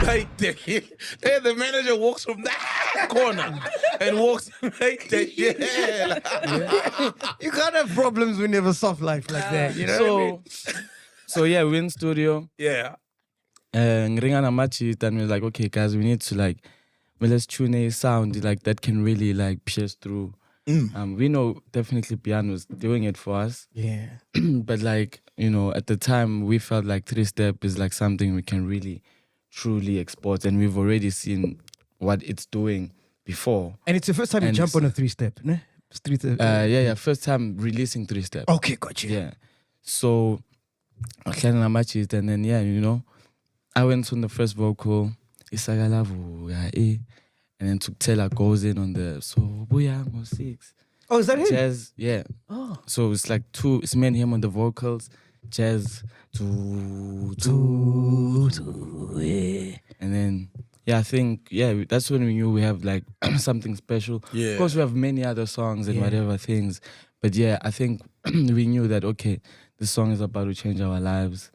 Like that. Hey, the manager walks from that corner and walks like that. Yeah. You can't have problems when you have a soft life like that. You know what I mean? So yeah, we're in studio. Yeah. Ngringa namachit, and we're like, okay, guys, we need to like, well, let's tune a sound like that can really like pierce through. We know definitely piano's doing it for us. Yeah. But like, you know, at the time we felt like 3-step is like something we can really truly export, and we've already seen what it's doing before. And it's the first time you And jump it's- on a 3-step, ne? It's 3-step. Yeah, first time releasing 3-step. Okay, got you. Yeah. So and then yeah, you know, I went on the first vocal, and then Tuktela goes in on the so Buyango 6. Oh, is that him? Jazz, yeah. Oh. So it's like it's me and him on the vocals, jazz, and then yeah, I think that's when we knew we have like something special. Yeah. Of course, we have many other songs and whatever things, but yeah, I think we knew that okay, this song is about to change our lives.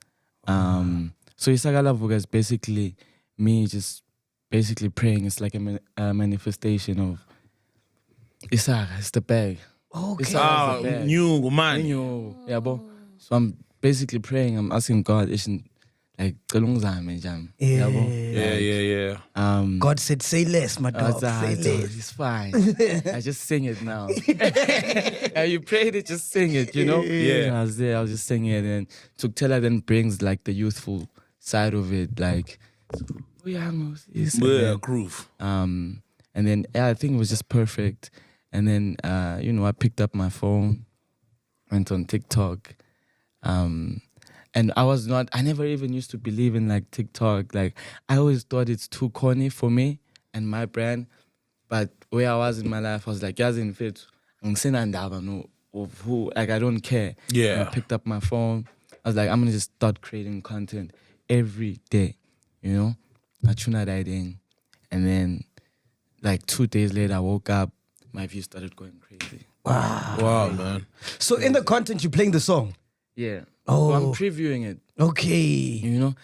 So Isagalavuga is basically me just basically praying. It's like a manifestation of Isaga. It's the bag. Okay. Isaga is the bag. New man. Yeah, bo. So I'm basically praying. I'm asking God, like, Yeah. God said, say less, my dog. Say less. It's fine. I just sing it now. You prayed it, just sing it, you know? Yeah. And I was there, I was just singing it. And Tuktela then brings like the youthful side of it, like, Yeah, groove. and then I think it was just perfect. And then, you know, I picked up my phone, went on TikTok. And I never even used to believe in like TikTok. Like, I always thought it's too corny for me and my brand. But where I was in my life, I was like, Yazin fit, of who, like, I don't care. Yeah. And I picked up my phone. I was like, I'm going to just start creating content every day, you know? I tuna riding. And then, like, 2 days later, I woke up, my views started going crazy. Wow, man. So in the content, you're playing the song? Yeah. Oh. So I'm previewing it. Okay. You know?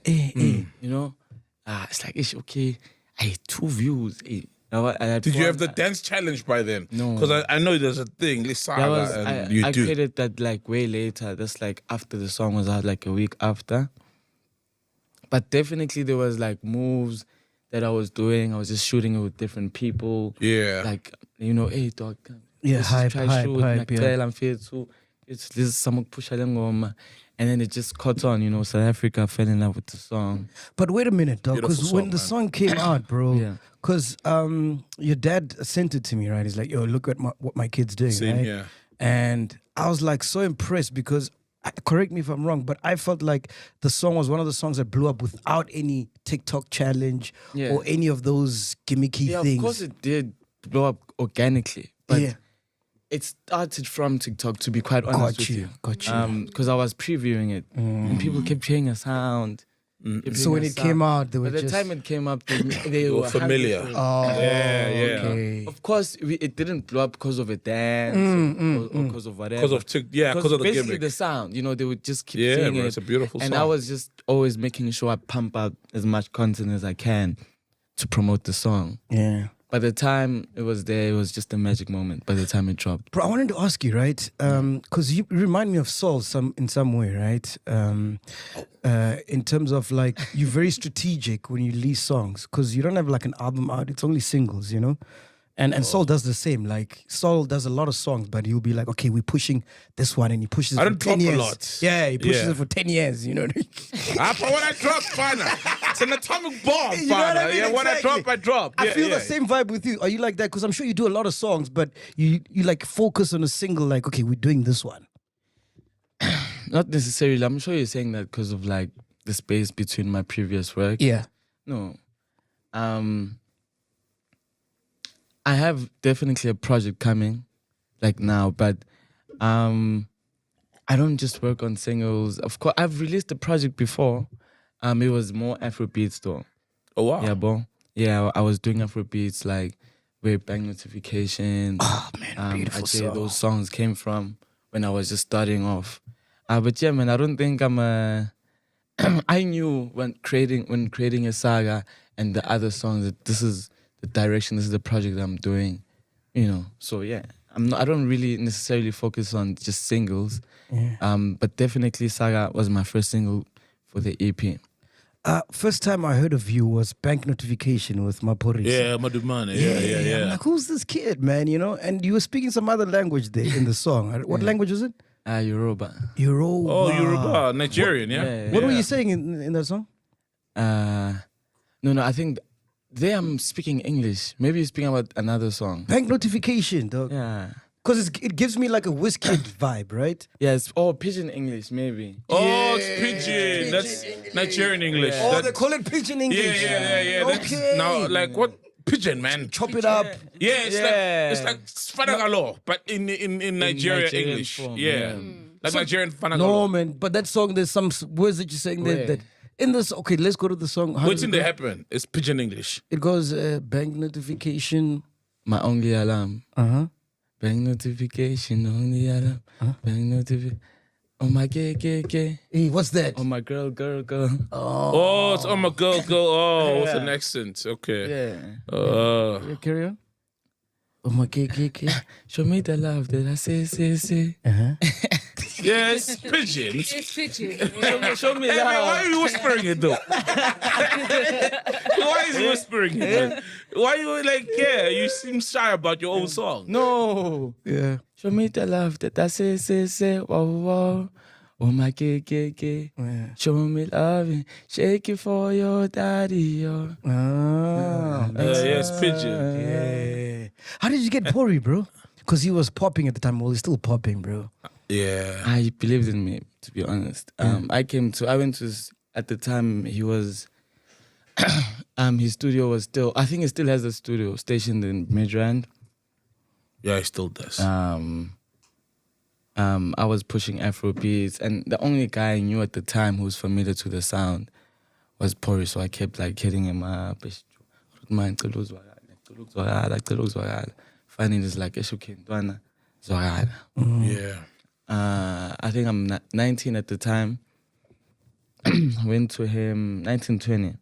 You know? It's like, it's okay. I had 2 views. Did you have the dance challenge by then? No. Because I know there's a thing, I you do. created that like way later. That's like after the song was out, like a week after. But definitely there was like moves that I was doing. I was just shooting it with different people. Yeah. Like, you know, hey dog. Yeah, let's hype, try shoot. hype, yeah. Ngicela mfethu. It's this some push ngoma. And then it just caught on, you know, South Africa fell in love with the song. But wait a minute, dog, Beautiful because song, when the man. song came out, bro, Yeah. because your dad sent it to me, right? He's like, yo, look at what my kid's doing, Same right? here. And I was like so impressed because, correct me if I'm wrong, but I felt like the song was one of the songs that blew up without any TikTok challenge Yeah. or any of those gimmicky Yeah, things. of course it did blow up organically. But Yeah. it started from TikTok, to be quite honest with you. Got you. Because I was previewing it. And people kept hearing a sound. kept So hearing when a it came sound. out, they were By the just... time it came up, they were were familiar. 100%. Oh, Yeah. okay. Of course, it didn't blow up because of a dance or because of whatever. Because of because of the basically gimmick. the sound, you know, they would just keep Yeah, saying bro, it. it's a beautiful and song. I was just always making sure I pump out as much content as I can to promote the song. Yeah. By the time it was there, it was just a magic moment. By the time it dropped. Bro, I wanted to ask you, right? Because you remind me of Saul in some way, right? In terms of like, you're very strategic when you release songs because you don't have like an album out. It's only singles, you know? And Saul does the same. Like, Saul does a lot of songs, but he'll be like, okay, we're pushing this one, and he pushes it I for don't 10 drop a years. lot. Yeah, he pushes Yeah. it for 10 years, you know what I mean? But when I drop, fine. It's an atomic bomb, You know what I mean? Yeah, when I Exactly. drop, I drop. I Yeah, feel yeah. the same vibe with you. Are you like that? Because I'm sure you do a lot of songs, but you like focus on a single, like, okay, we're doing this one. Not necessarily. I'm sure you're saying that because of like the space between my previous work. Yeah. No. I have definitely a project coming, like now, but I don't just work on singles. Of course, I've released a project before. It was more Afrobeats though. Oh, wow. Yeah, bro. Yeah, I was doing Afrobeats like where Bang Notification. Oh man, beautiful I'd say song. those songs came from when I was just starting off. But yeah, man, I don't think I'm a. I knew when creating a saga and the other songs that this is the direction, this is the project I'm doing, you know. So yeah, I don't really necessarily focus on just singles. Yeah. But definitely Saga was my first single for the EP. First time I heard of you was Bank Notification with Maporis. Yeah, Madumane. Yeah. I'm like, who's this kid, man? You know, and you were speaking some other language there in the song. What language was it? Yoruba. Yoruba. Oh, Yoruba, Nigerian, yeah. What were you saying in that song? No, I think there I'm speaking English. Maybe you're speaking about another song. Bank Notification, dog. Yeah. Because it gives me like a Wizkid vibe, right? Yes, Pidgin English, maybe. Oh, it's pidgin. That's Nigerian English. Oh, That- they call it Pidgin English. Yeah. That's- Okay. Now, like what? Pidgin, man. Chop it up. Yeah, it's like Fanagalo, but in Nigerian Nigerian English. form, Yeah. yeah. Like Nigerian Fanagalo. No, man. But that song, there's some words that you're saying Where? that in this. Okay, let's go to the song. How What's does in it there go? happen? It's Pidgin English. It goes Bank Notification. My only alarm. Uh-huh. Bang notification, only alarm. Bang notification. Oh my gay. Hey, what's that? Oh my girl. Oh, it's my girl. Oh, with an accent. Okay. Yeah. Yeah, carry on. Oh my KKK. Show me the love that I say. Uh-huh. Yes, Pidgin. It's pitching. Show me Hey, man, why are love. you whispering it though? Why is he whispering it? Man? Why you like? Yeah, you seem shy about your own song. No. Yeah. Show me the love that I say. Wow. Oh my gay. Yeah. Show me love and shake it for your daddy, yo. Ah. Yes, Pidgin. Yeah. How did you get Pori, bro? Because he was popping at the time. Well, he's still popping, bro. Yeah. He believed in me, to be honest. I went to, at the time, he was, his studio was still, I think he still has a studio stationed in Midrand. Yeah, he still does. I was pushing Afro beats, and the only guy I knew at the time who was familiar to the sound was Pori, so I kept like hitting him up. Finally, it's like, Yeah. I think I'm 19 at the time. Went to him, 1920.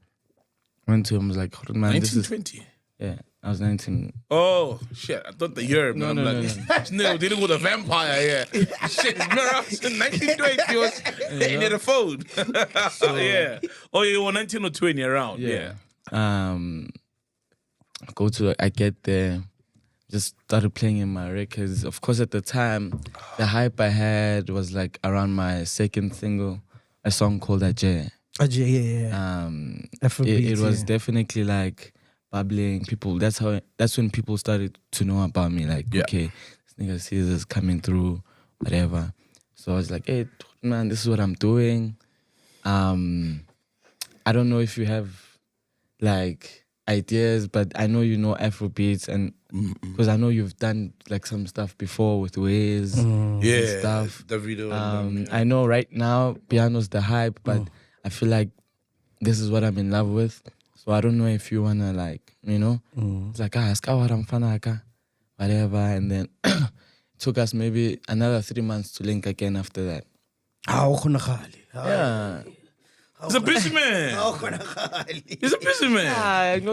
Went to him, was like, man, this is... 1920. Yeah, I was 19. Oh shit! I thought the year, man. No, I'm like, no, dealing with a vampire. Yeah, shit. Remember, I was in 1920. Was hitting at the phone. Yeah. Oh, you were 19 or 20 around. Yeah. I get there, just started playing in my records. Of course, at the time, the hype I had was like around my second single, a song called Ajay. Ajay, yeah. It was definitely like bubbling. People, that's when people started to know about me. Like, okay, this nigga Caesar's coming through, whatever. So I was like, hey, man, this is what I'm doing. I don't know if you have like ideas, but I know you know Afro beats, and because I know you've done like some stuff before with Waze and stuff. Davido. I know right now piano's the hype, but I feel like this is what I'm in love with. So I don't know if you wanna like, you know, it's like whatever, and then it took us maybe another 3 months to link again after that. Yeah. He's a busy man. He's a busy man.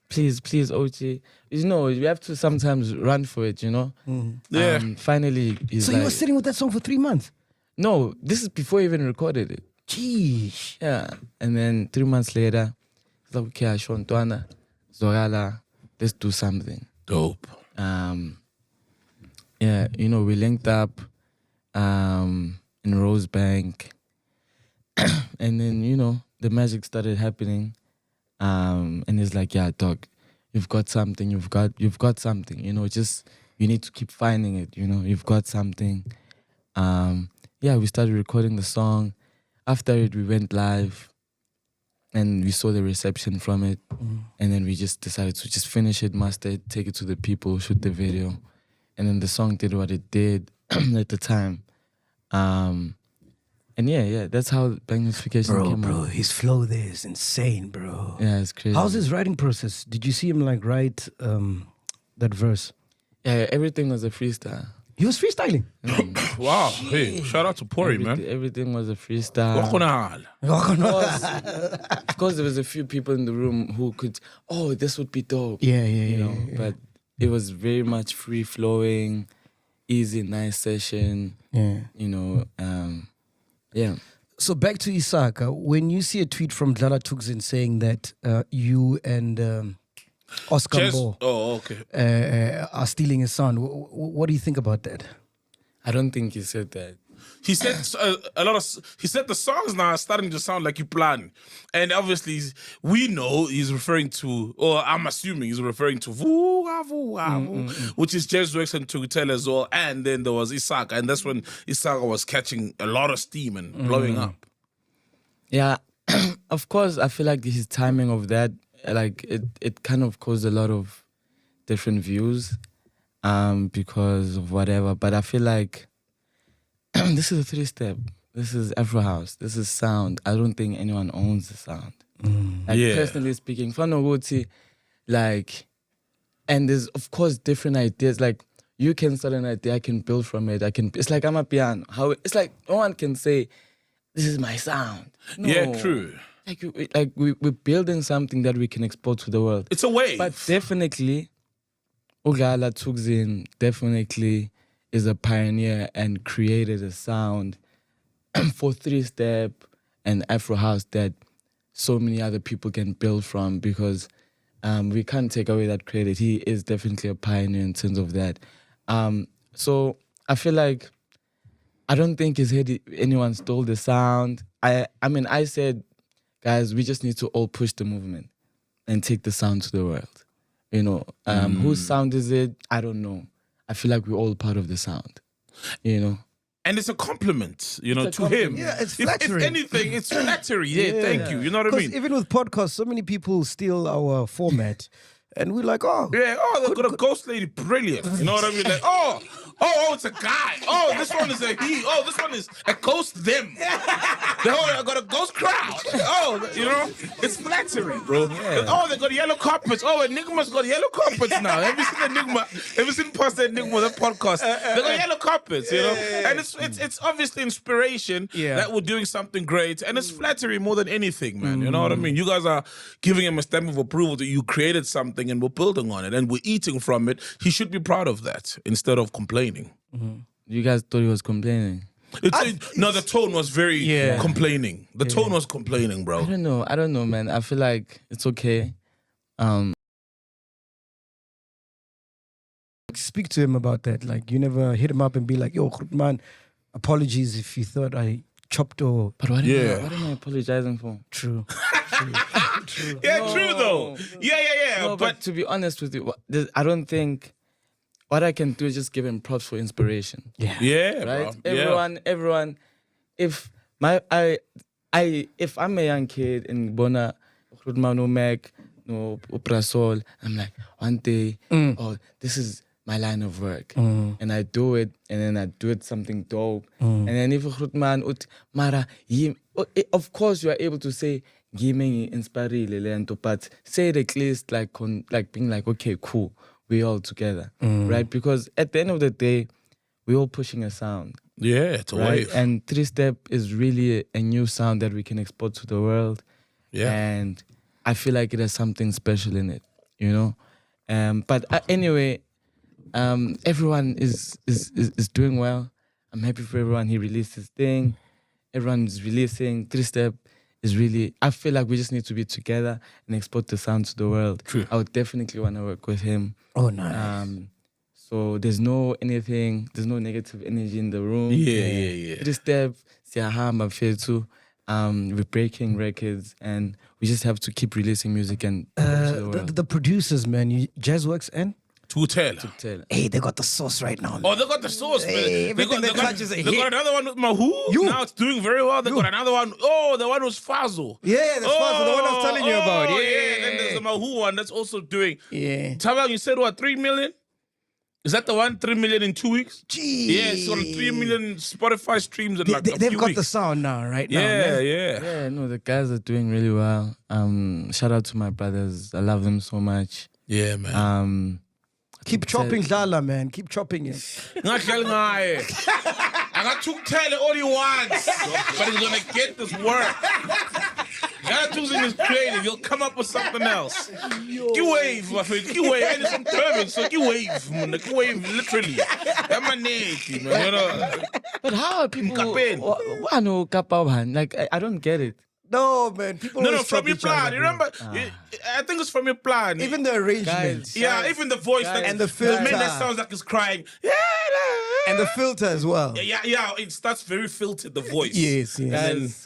Please, OG. You know, we have to sometimes run for it, you know? Yeah. Finally, he's So like, you were sitting with that song for 3 months? no, this is before I even recorded it. Jeez. Yeah. And then 3 months later, he's like, okay, Ashwantwana, Zorala, let's do something. Dope. Yeah, you know, we linked up in Rosebank. And then, you know, the magic started happening. And it's like, yeah, dog, you've got something, you've got something, you know, just, you need to keep finding it, you know, you've got something. Yeah, we started recording the song. After it, we went live and we saw the reception from it. And then we just decided to just finish it, master it, take it to the people, shoot the video. And then the song did what it did at the time. And yeah, that's how Bang Notification came Bro, out. his flow there is insane, bro. Yeah, it's crazy. How's his writing process? Did you see him like write that verse? Yeah, everything was a freestyle. He was freestyling. Wow. Hey, shout out to Pori, man. Everything was a freestyle. Of course, there was a few people in the room who could, this would be dope. Yeah. You know, but it was very much free flowing, easy, nice session. Yeah. You know, yeah. So back to Isaka, when you see a tweet from Dlala Tugzin saying that you and Oscar Mbo are stealing his sound, what do you think about that? I don't think he said that. He said he said the songs now are starting to sound like you plan, and obviously we know he's referring to, or I'm assuming he's referring to Vuga Vuga, which is Jazz Works and Tugutel as well, and then there was Isaka, and that's when Isaka was catching a lot of steam and blowing up. Yeah, of course, I feel like his timing of that, like it kind of caused a lot of different views, because of whatever. But I feel like this is a 3-step. This is Afro House. This is sound. I don't think anyone owns the sound. Like, personally speaking, Fanoguti, like, and there's of course different ideas. Like, you can start an idea, I can build from it. It's like I'm a piano. It's like no one can say, "This is my sound." No. Yeah, true. Like we're building something that we can export to the world. It's a wave. But definitely, Dlala Tugzin definitely is a pioneer and created a sound for 3-step and Afro House that so many other people can build from, because we can't take away that credit. He is definitely a pioneer in terms of that. So I feel like I don't think anyone stole the sound. I mean, I said, guys, we just need to all push the movement and take the sound to the world. You know, whose sound is it? I don't know. I feel like we're all part of the sound, you know. And it's a compliment, you know, to him. Yeah, it's If flattering. anything, it's flattery. Yeah, thank you. You know what I Because mean? even with podcasts, so many people steal our format. And we're like, Yeah, they've got a ghost lady, brilliant. You know what I mean? Like, it's a guy. Oh, this one is a he. Oh, this one is a ghost them. I got a ghost crowd. You know, it's flattery, bro. Yeah. They got yellow carpets. Enigma's got yellow carpets now. Have you seen Enigma? Have you seen Pastor Enigma, the podcast? They got yellow carpets, you know? And it's obviously inspiration that we're doing something great. And it's flattery more than anything, man. You know what I mean? You guys are giving him a stamp of approval that you created something and we're building on it and we're eating from it. He should be proud of that instead of complaining. You guys thought he was complaining? No, the tone was very complaining. The tone was complaining, bro. I don't know, man. I feel like it's okay. speak to him about that. Like, you never hit him up and be like, yo, man, apologies if you thought I chopped or... But what am I apologizing for? True. Yeah, true though. Yeah. No, but to be honest with you, I don't think what I can do is just give him props for inspiration. Yeah, right. Bro. Everyone. If I'm a young kid in Bona, Rudmano Mac, no Uprasol, I'm like, one day, this is my line of work, and I do it, and then I do it something dope, and then if Rudman Mara, of course you are able to say. But say it at least like being like, okay, cool, we're all together, right? Because at the end of the day, we're all pushing a sound. Yeah, it's a wave. And 3-Step is really a new sound that we can export to the world. Yeah. And I feel like it has something special in it, you know? But anyway, everyone is doing well. I'm happy for everyone. He released his thing. Everyone is releasing. 3-Step is really, I feel like we just need to be together and export the sound to the world. True. I would definitely want to work with him. Oh, nice. So there's no negative energy in the room. Yeah. 3-Step, siyahamba mfethu. We're breaking records and we just have to keep releasing music and the producers, man, Jazzworks and Tugutel. Hey, they got the sauce right now. Man. Oh, they got the sauce, man. Hey, They got another one with Mahu. You. Now it's doing very well. They got another one. Oh, the one was Fazo. Yeah, that's Fazo, the one I was telling you about. Yeah. Then there's the Mahu one that's also doing. Yeah. Tavang, you said what, 3 million? Is that the one? 3 million in 2 weeks? Jeez. Yeah, it's got 3 million Spotify streams in like a They've few got weeks. the sound now, right? Yeah, now, man. yeah. No, the guys are doing really well. Shout out to my brothers. I love them so much. Yeah, man. Keep chopping Zala, man. Keep chopping it. I got to tell it all he wants, but he's gonna get this work. Gattuso is creative. He'll come up with something else. You wave, my friend. You wave. And it's some turban, so you wave, man. You wave, literally. That's my name, man. You know. But how are people? Like I don't get it. No, man. People No, always from chop your each other, plan. You bro. remember? I think it's from your plan. Even the arrangements. Yeah, even the voice. Guys, and the The filter. man that sounds like he's crying. And the filter as well. Yeah. It starts very filtered, the voice. Yes, yes. And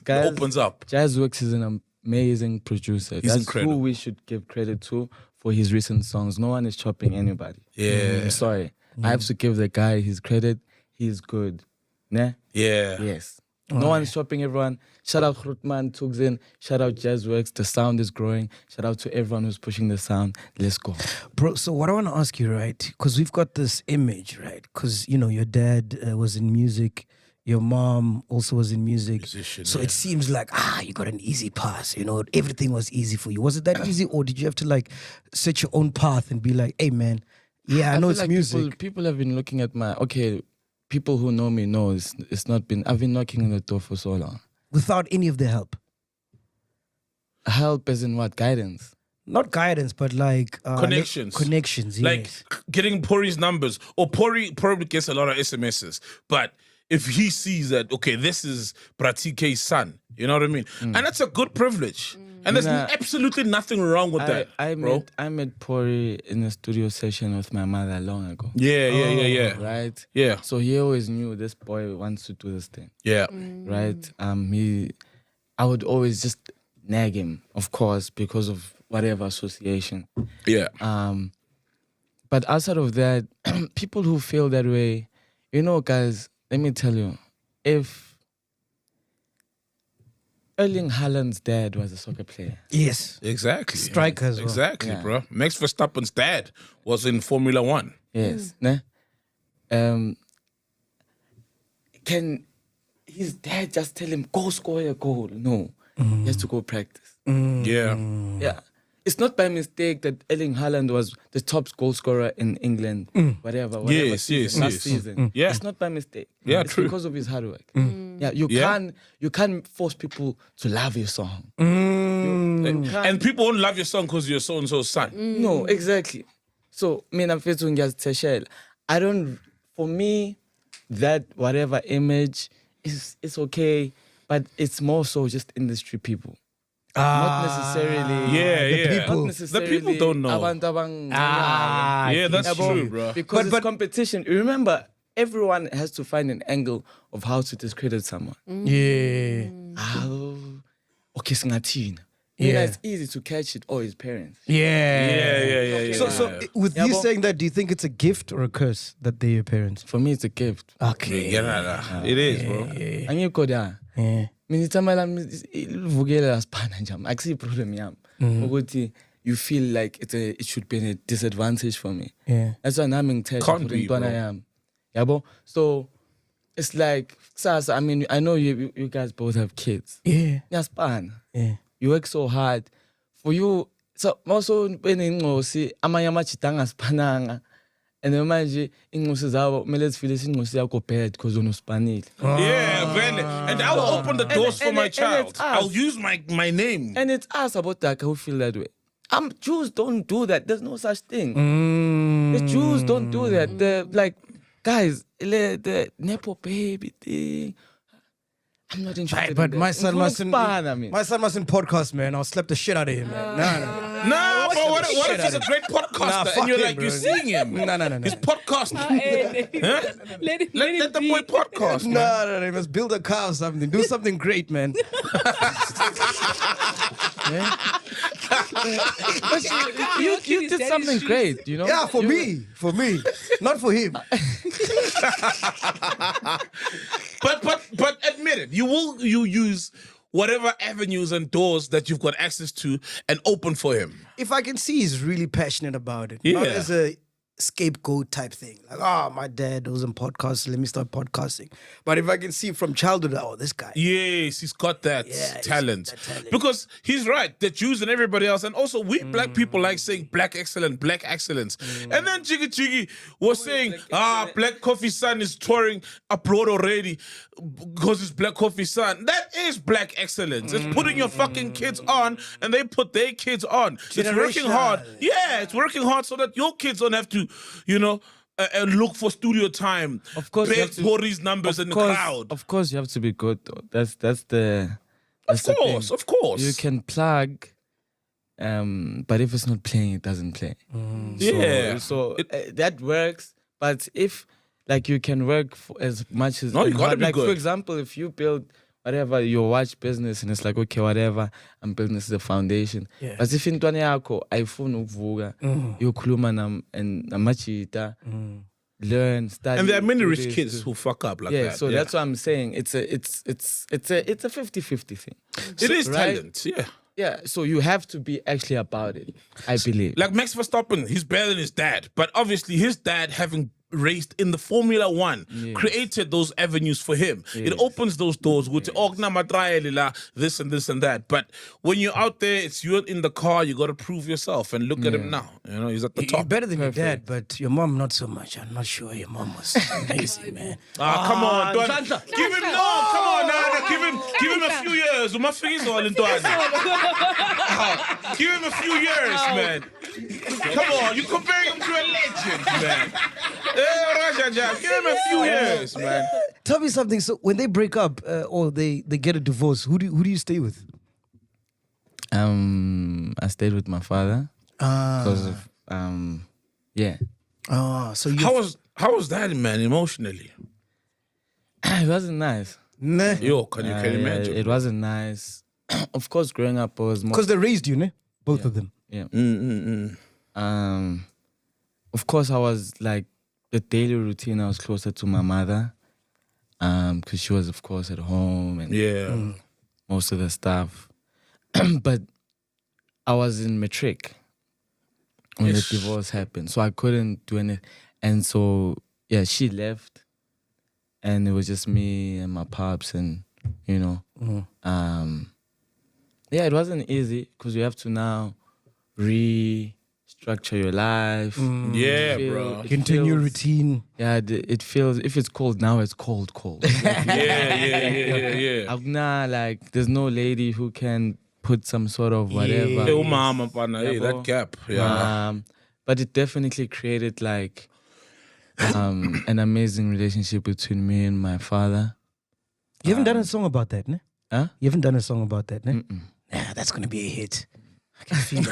then it opens up. Jazzworks is an amazing producer. That's incredible. who we should give credit to for his recent songs. No one is chopping anybody. Yeah. I'm sorry. I have to give the guy his credit. He's good. Nah? Yeah. Yes. No one is chopping everyone. Shout out Grootman, Tugzin. Shout out Jazzworks. The sound is growing. Shout out to everyone who's pushing the sound. Let's go. Bro, so what I want to ask you, right? Because we've got this image, right? Because, you know, your dad was in music. Your mom also was in music. Musician, so yeah. it seems like, you got an easy pass. You know, everything was easy for you. Was it that easy, or did you have to, like, set your own path and be like, hey, man, yeah, I know feel it's like music. People have been looking at people who know me know it's not been, I've been knocking on the door for so long. Without any of the help. Help as in what? Guidance? Not guidance, but like... Connections. Connections, Like yes. getting Pori's numbers. Or Pori probably gets a lot of SMSs. But if he sees that, okay, this is Pratike's son, you know what I mean? And that's a good privilege. And there's absolutely nothing wrong with that, bro. I met Pori in a studio session with my mother long ago. Yeah. Right? Yeah. So he always knew this boy wants to do this thing. Yeah. Right? I would always just nag him, of course, because of whatever association. Yeah. But outside of that, people who feel that way, you know, guys, let me tell you, if Erling Haaland's dad was a soccer player. Yes. Exactly. Striker as well. Exactly, Yeah. bro. Max Verstappen's dad was in Formula One. Yes. Can his dad just tell him, go score a goal? No. He has to go practice. Yeah. Yeah. It's not by mistake that Erling Haaland was the top goal scorer in England. Whatever Yes, season, last season. Yeah. It's not by mistake. Yeah, it's true. because of his hard work. Yeah, you can't force people to love your song. You can't- And people won't love your song because you're so and so's son. No, exactly. So, I don't, for me, that whatever image is okay, but it's more so just industry people. Not necessarily. Yeah. Not The necessarily people don't know. Yeah, that's true, bro. Because it's competition. Remember, everyone has to find an angle of how to discredit someone. Yeah. Okay, singathina. Yeah. It's easy to catch it, or his parents. Yeah. Yeah. So with you saying that, do you think it's a gift or a curse that they're your parents? For me, it's a gift. Okay. It is, bro. Angikho da. Yeah. Mina ithama lami livukela lasphana nje akusiyi problem yami ukuthi you feel like it should be a disadvantage for me. Yeah. That's why nami ngithetha Can't for be, intwana bro. yami. Yabo? So it's like kusasa, I mean, I know you guys both have kids. Yeah. Niyasipana. Yeah. You work so hard for you. So also benengosi amanye amajita angasiphananga. And then manje ingosi zabo kumele zifile ingosi yakho bad because unospanile. Yeah, really. And I will open the doors for my child. I'll use my name. And it's us about that who feel that way. Jews don't do that. There's no such thing. The Jews don't do that. They're like, guys, the Nepo baby thing. I'm not interested. But in my that. son mustn't. My son mustn't podcast, man. I'll slap the shit out of him, man. Nah, but what if he's a great podcaster fuck and you're him, like, bro. you're seeing him? No. He's podcasting. Huh? Let the boy podcast. No. He must build a car or something. Do something great, man. You did something great, you know? Yeah, for me. Not for him. But admit it, you use whatever avenues and doors that you've got access to and open for him. If I can see he's really passionate about it. Yeah. Not as a scapegoat type thing. Like, my dad was in podcasting, let me start podcasting. But if I can see from childhood, this guy. Yes, he's got that Yeah, talent. he's got that talent. Because he's right, the Jews and everybody else, and also we black people like saying black excellence. And then Jiggy Jiggy was saying, Black Coffee Son is touring abroad already because it's Black Coffee Son. That is black excellence. It's putting your fucking kids on, and they put their kids on. It's working hard. Yeah, it's working hard so that your kids don't have to, look for studio time. Of course, beg for these numbers in the crowd. Of course, you have to be good. Though. That's the. Of course, of course. You can plug, but if it's not playing, it doesn't play. Yeah. So that works. But if you can work for as much as you gotta be good. For example, if you build whatever your watch business and it's like, okay, whatever, I'm building this as a foundation. Yeah. But if intwana yakho ayifuni ukuvuka, yokhuluma namachita, learn, study. And there are many do rich this, kids do- who fuck up like yeah, that. so that's what I'm saying. It's a 50-50 thing. It is right? talent, yeah. Yeah, so you have to be actually about it, I believe. Like Max Verstappen, he's better than his dad. But obviously his dad, having raced in the Formula One, created those avenues for him. It opens those doors with this and this and that. But when you're out there, it's you in the car, you got to prove yourself. And look at him now. He's at the You're top. better than your dad, but your mom not so much. I'm not sure your mom was amazing, man. Come on, Dwan. Give him come on, give him a few years. Give him a few years, man. Come on, you're comparing him to a legend, man. Give him a few years, man. Tell me something. So when they break up or they get a divorce, who do you stay with? I stayed with my father because of yeah. So you How was that, man, emotionally? It wasn't nice. Nah. Yo, can you imagine? It wasn't nice. Of course, growing up was more. Because they raised you, ne? Both of them. Yeah. Of course, I was like the daily routine. I was closer to my mother, because she was, of course, at home and most of the stuff. But I was in matric when the divorce happened, so I couldn't do anything. And so she left, and it was just me and my pops, and it wasn't easy because you have to now restructure your life. Yeah, bro. Continue routine. Yeah, it feels, if it's cold now, it's cold. Yeah. Nah, like there's no lady who can put some sort of whatever. Hey, mama, hey, that gap. Yeah. But it definitely created like an amazing relationship between me and my father. You haven't done a song about that, ne? Huh? You haven't done a song about that, ne? Nah, that's gonna be a hit. I can feel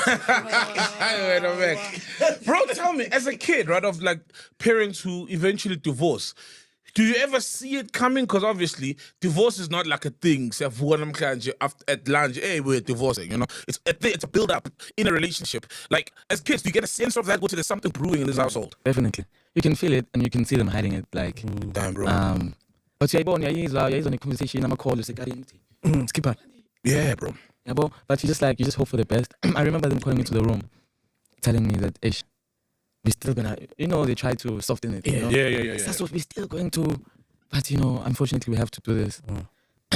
it. Bro, tell me, as a kid, right, of like parents who eventually divorce, do you ever see it coming? Because obviously, divorce is not like a thing. At lunch, hey, we're divorcing, It's a thing, it's a build-up in a relationship. Like, as kids, do you get a sense of that? There's something brewing in this household. Definitely. You can feel it and you can see them hiding it. Like, damn, bro. But you're on a conversation, I'm a call, you say, skip out. Yeah, bro. Yeah, but you just hope for the best. I remember them calling me to the room, telling me that, Ish, we're still gonna, they try to soften it. Yeah. That's what we're still going to, but unfortunately we have to do this.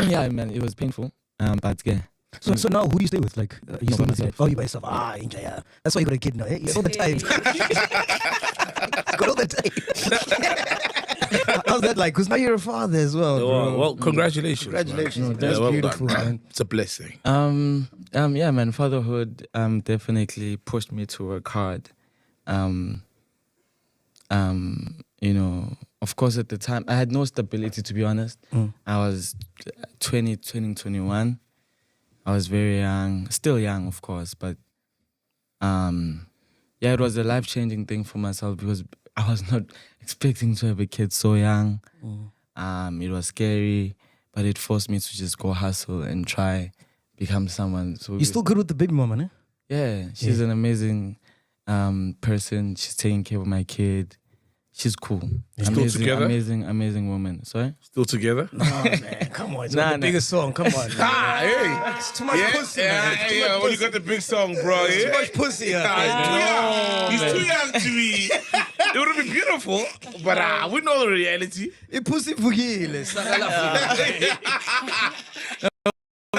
Yeah, man, it was painful. But yeah. So now, who do you stay with? Like, you stay with yourself? Oh, you by yourself. Enjoy. Yeah. That's why you got a kid now. Eh? All the time. Got all the time. How's that like? Because now you're a father as well. Bro. Well, congratulations. Congratulations. Man. That's well beautiful, done, man. It's a blessing. Yeah, man. Fatherhood definitely pushed me to work hard. Of course, at the time I had no stability, to be honest. I was turning 21. I was very young, still young, of course, but it was a life-changing thing for myself because I was not expecting to have a kid so young. It was scary, but it forced me to just go hustle and try become someone. So you're still good with the baby mama, ne? Yeah, she's an amazing person. She's taking care of my kid. She's cool. Still Amazing, together? amazing woman. Sorry? Still together? Oh, man, come on. It's Nah, the biggest song. Come on. Ah, hey. It's too much pussy, man. It's too much when you pussy. got the big song, bro. It's Yeah? too much pussy. He's too young to be. It would have been beautiful, but we know the reality. Pussy vugile.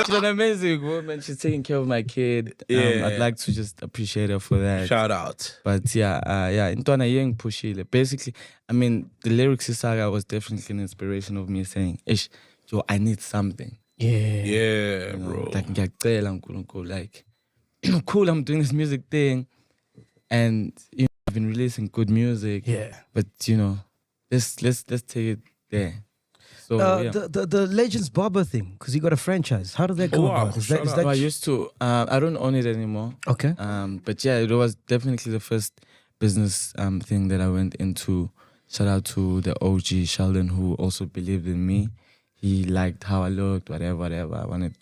She's an amazing woman. She's taking care of my kid. Yeah. I'd like to just appreciate her for that. Shout out. But yeah, Ntwana Yang Pushile. Basically, I mean, the lyrics in Saga was definitely an inspiration of me saying, Ish, yo, I need something. Yeah. Yeah, You know, bro. like, ngiyacela uNkulunkulu, like, cool, I'm doing this music thing. And, you know, I've been releasing good music. Yeah. But, you know, let's take it there. So, yeah. The Legends Barber thing, because you got a franchise. How did that come wow. about? Is that I used to. I don't own it anymore. okay? But yeah, it was definitely the first business thing that I went into. Shout out to the OG Sheldon, who also believed in me. He liked how I looked, whatever I wanted.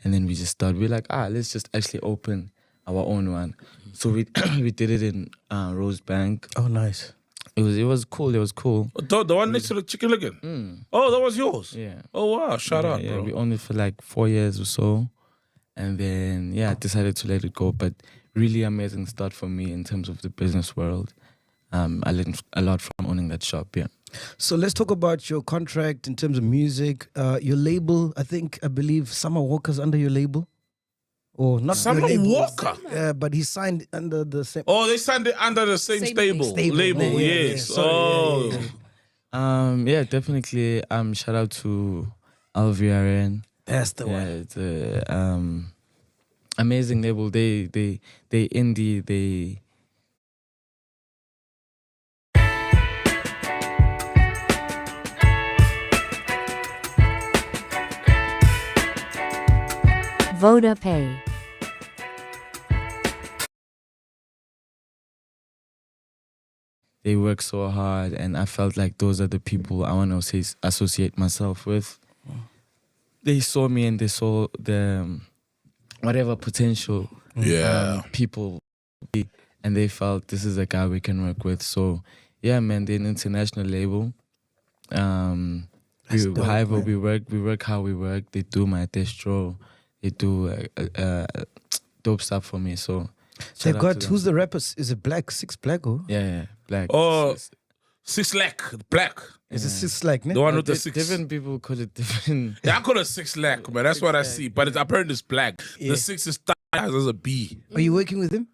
And then we just started. We're like, let's just actually open our own one. So we we did it in Rosebank. Oh, nice. It was cool. It was cool. The one next to the Chicken Licken? Oh, that was yours? Yeah. Oh, wow. Shout out, Yeah, bro. we owned it for like 4 years or so. And then, I decided to let it go. But really amazing start for me in terms of the business world. I learned a lot from owning that shop, yeah. So let's talk about your contract in terms of music. Your label, I believe Summer Walker's under your label. Or not Summer your label. Walker? Yeah, but he signed under the same. Oh, they signed it under the same label. Yeah, Yes. yeah. Sorry, Oh. Definitely. Shout out to LVRN. That's the one. It's a amazing label. They indie. They VodaPay. they work so hard, and I felt like those are the people I want to associate myself with. They saw me and they saw the whatever potential people, and they felt this is a guy we can work with. So yeah, man, they're an international label. We work how we work. They do my distro. They do dope stuff for me. So They've got, who's the rapper? Is it Black? Six Black? Or? Yeah, Black. Oh, Six Lack, Black. Is it Six Black? The one with the six. Different people call it different. Yeah, I call it 6 lakh, man. That's what I see. But apparently it's black. Yeah. The 6 is stylized as a B. Are you working with him?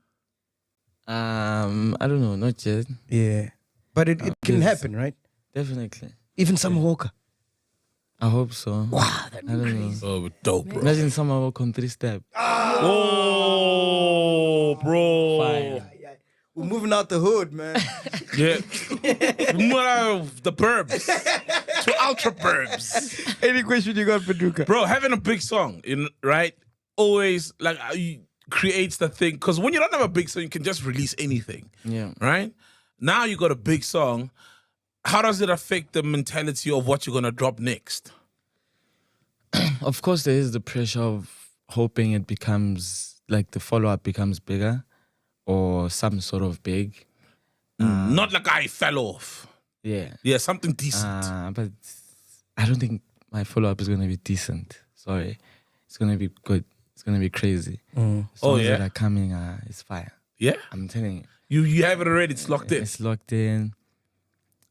I don't know, not yet. Yeah. But it can yes. happen, right? Definitely. Even Summer Walker. I hope so. Wow, that'd be crazy. Oh, dope, bro. Imagine someone walk on 3 step. Oh, bro. Fire. We're moving out the hood, man. Yeah. Moving out of the burbs to ultra burbs. Any question you got, Paduka? Bro, having a big song, right? Always like creates the thing. Because when you don't have a big song, you can just release anything. Yeah. Right? Now you got a big song. How does it affect the mentality of what you're gonna drop next? Of course, there is the pressure of hoping it becomes, like the follow-up becomes bigger or some sort of big. Not like I fell off. Yeah. Yeah, something decent. But I don't think my follow-up is going to be decent. Sorry. It's going to be good. It's going to be crazy. Oh, Songs yeah? that are coming, it's fire. Yeah? I'm telling You you. have it already. It's locked in. It's locked in.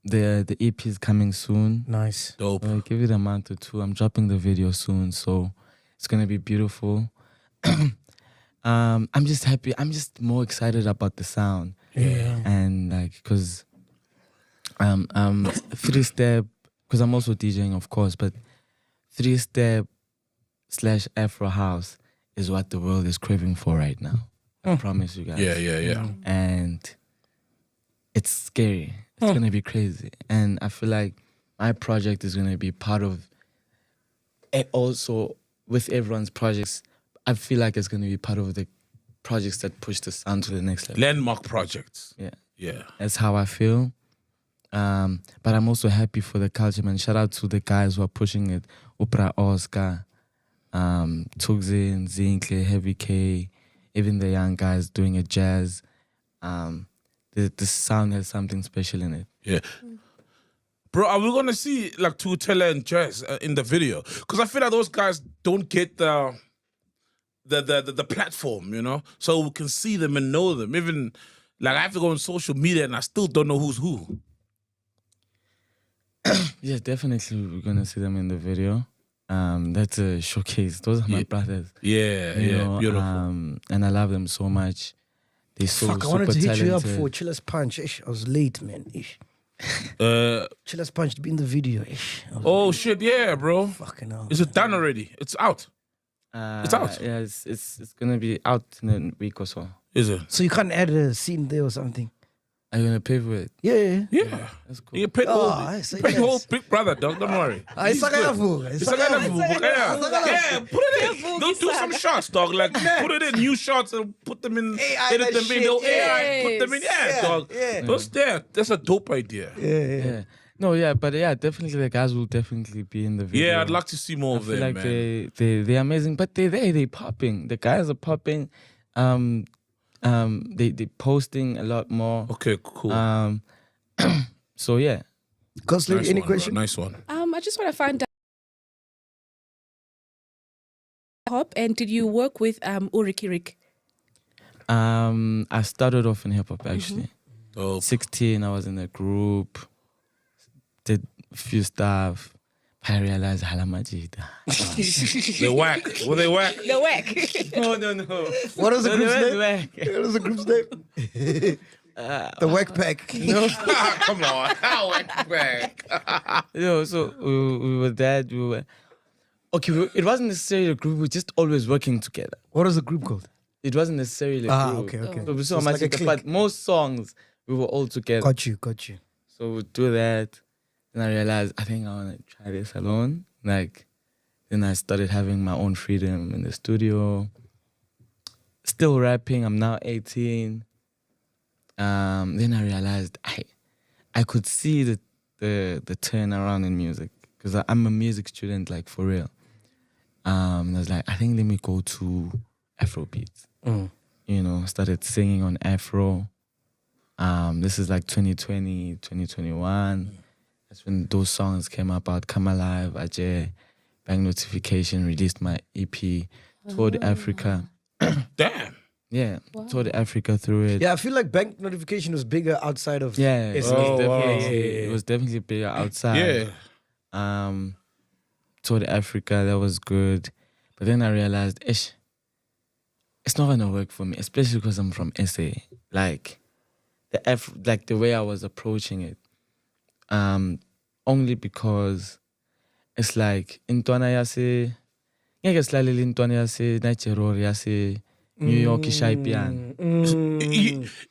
The EP is coming soon. Nice. Dope. Give it a month or two. I'm dropping the video soon, so it's gonna be beautiful. I'm just happy. I'm just more excited about the sound. Yeah. And like, cause 3-step, cause I'm also DJing, of course, but 3-step / Afro house is what the world is craving for right now. I promise you guys. Yeah. And it's scary. It's gonna be crazy, and I feel like my project is gonna be part of it. Also, with everyone's projects, I feel like it's gonna be part of the projects that push the sound to the next level. Landmark projects. Yeah, that's how I feel. But I'm also happy for the culture, man. Shout out to the guys who are pushing it: Upra Oscar, Tugzin, Zinkle, Heavy K, even the young guys doing it jazz. the sound has something special in it. Yeah. Bro, are we gonna see like Tutela and Jazz in the video? Because I feel like those guys don't get the platform, you know, so we can see them and know them. Even like I have to go on social media and I still don't know who's who. Yeah, definitely we're gonna see them in the video. That's a showcase. Those are my brothers. Yeah, You know, beautiful. and I love them so much. They're so Fuck, I super wanted to hit you up talented. for Chiller's Punch. Ish, I was late, man. Ish. Uh, Chiller's Punch to be in the video. Ish. I was oh late. shit, yeah, bro. Fucking hell. Is it done already? It's out. It's out. Yeah, it's gonna be out in a week or so. Is it? So you can't add a scene there or something? Are you gonna pay for it? Yeah. Yeah. That's cool. You paid Oh, all. I say You paid yes. whole Big Brother, dog. Don't worry. It's like Yeah, put it in. They'll do some shots, dog. Like put it in new shots and put them in. AI Edit that them in. shit, They'll yeah. AI put them in. Yeah, dog. yeah. Those there. That's a dope idea. Yeah. No, yeah, but yeah, definitely the guys will definitely be in the video. Yeah, I'd like to see more I of feel them, like man. they're amazing, but they're popping. The guys are popping. They posting a lot more. Okay, cool. So yeah. Ghost Lady, Nice any one, bro. question? Nice one. I just want to find out. Hop, and did you work with Ulrich Rick? I started off in hip hop actually. Dope. 16, I was in a group, did a few stuff. I realized Halamajita. They whack. Were they whack? The whack. No. What was the No, group's they name? went whack. What was the group's name? The Whack Pack. No. Come on. Whack back. So we were there. It wasn't necessarily a group. We were just always working together. What was the group called? It wasn't necessarily a group. okay. So we So saw it's like a Machita, clique. but most songs we were all together. Got you. So we do that. Then I realized I think I want to try this alone. Like, then I started having my own freedom in the studio. Still rapping. I'm now 18. Then I realized I could see the turnaround in music because I'm a music student, like for real. I was like, I think let me go to Afro beats. You know, started singing on Afro. This is like 2020, 2021. That's when those songs came about. Come Alive, Ajay, Bang Notification, released my EP, toured Africa. Damn. Yeah, toured Africa through it. Yeah, I feel like Bank Notification was bigger outside of Yeah, SA. it was definitely bigger outside. Yeah. Toured Africa, that was good. But then I realized, it's not gonna work for me, especially because I'm from SA. Like the way I was approaching it. Only because it's like intwana yase ngeke silalele intwana yase Nigeria yase New York ishaya piano.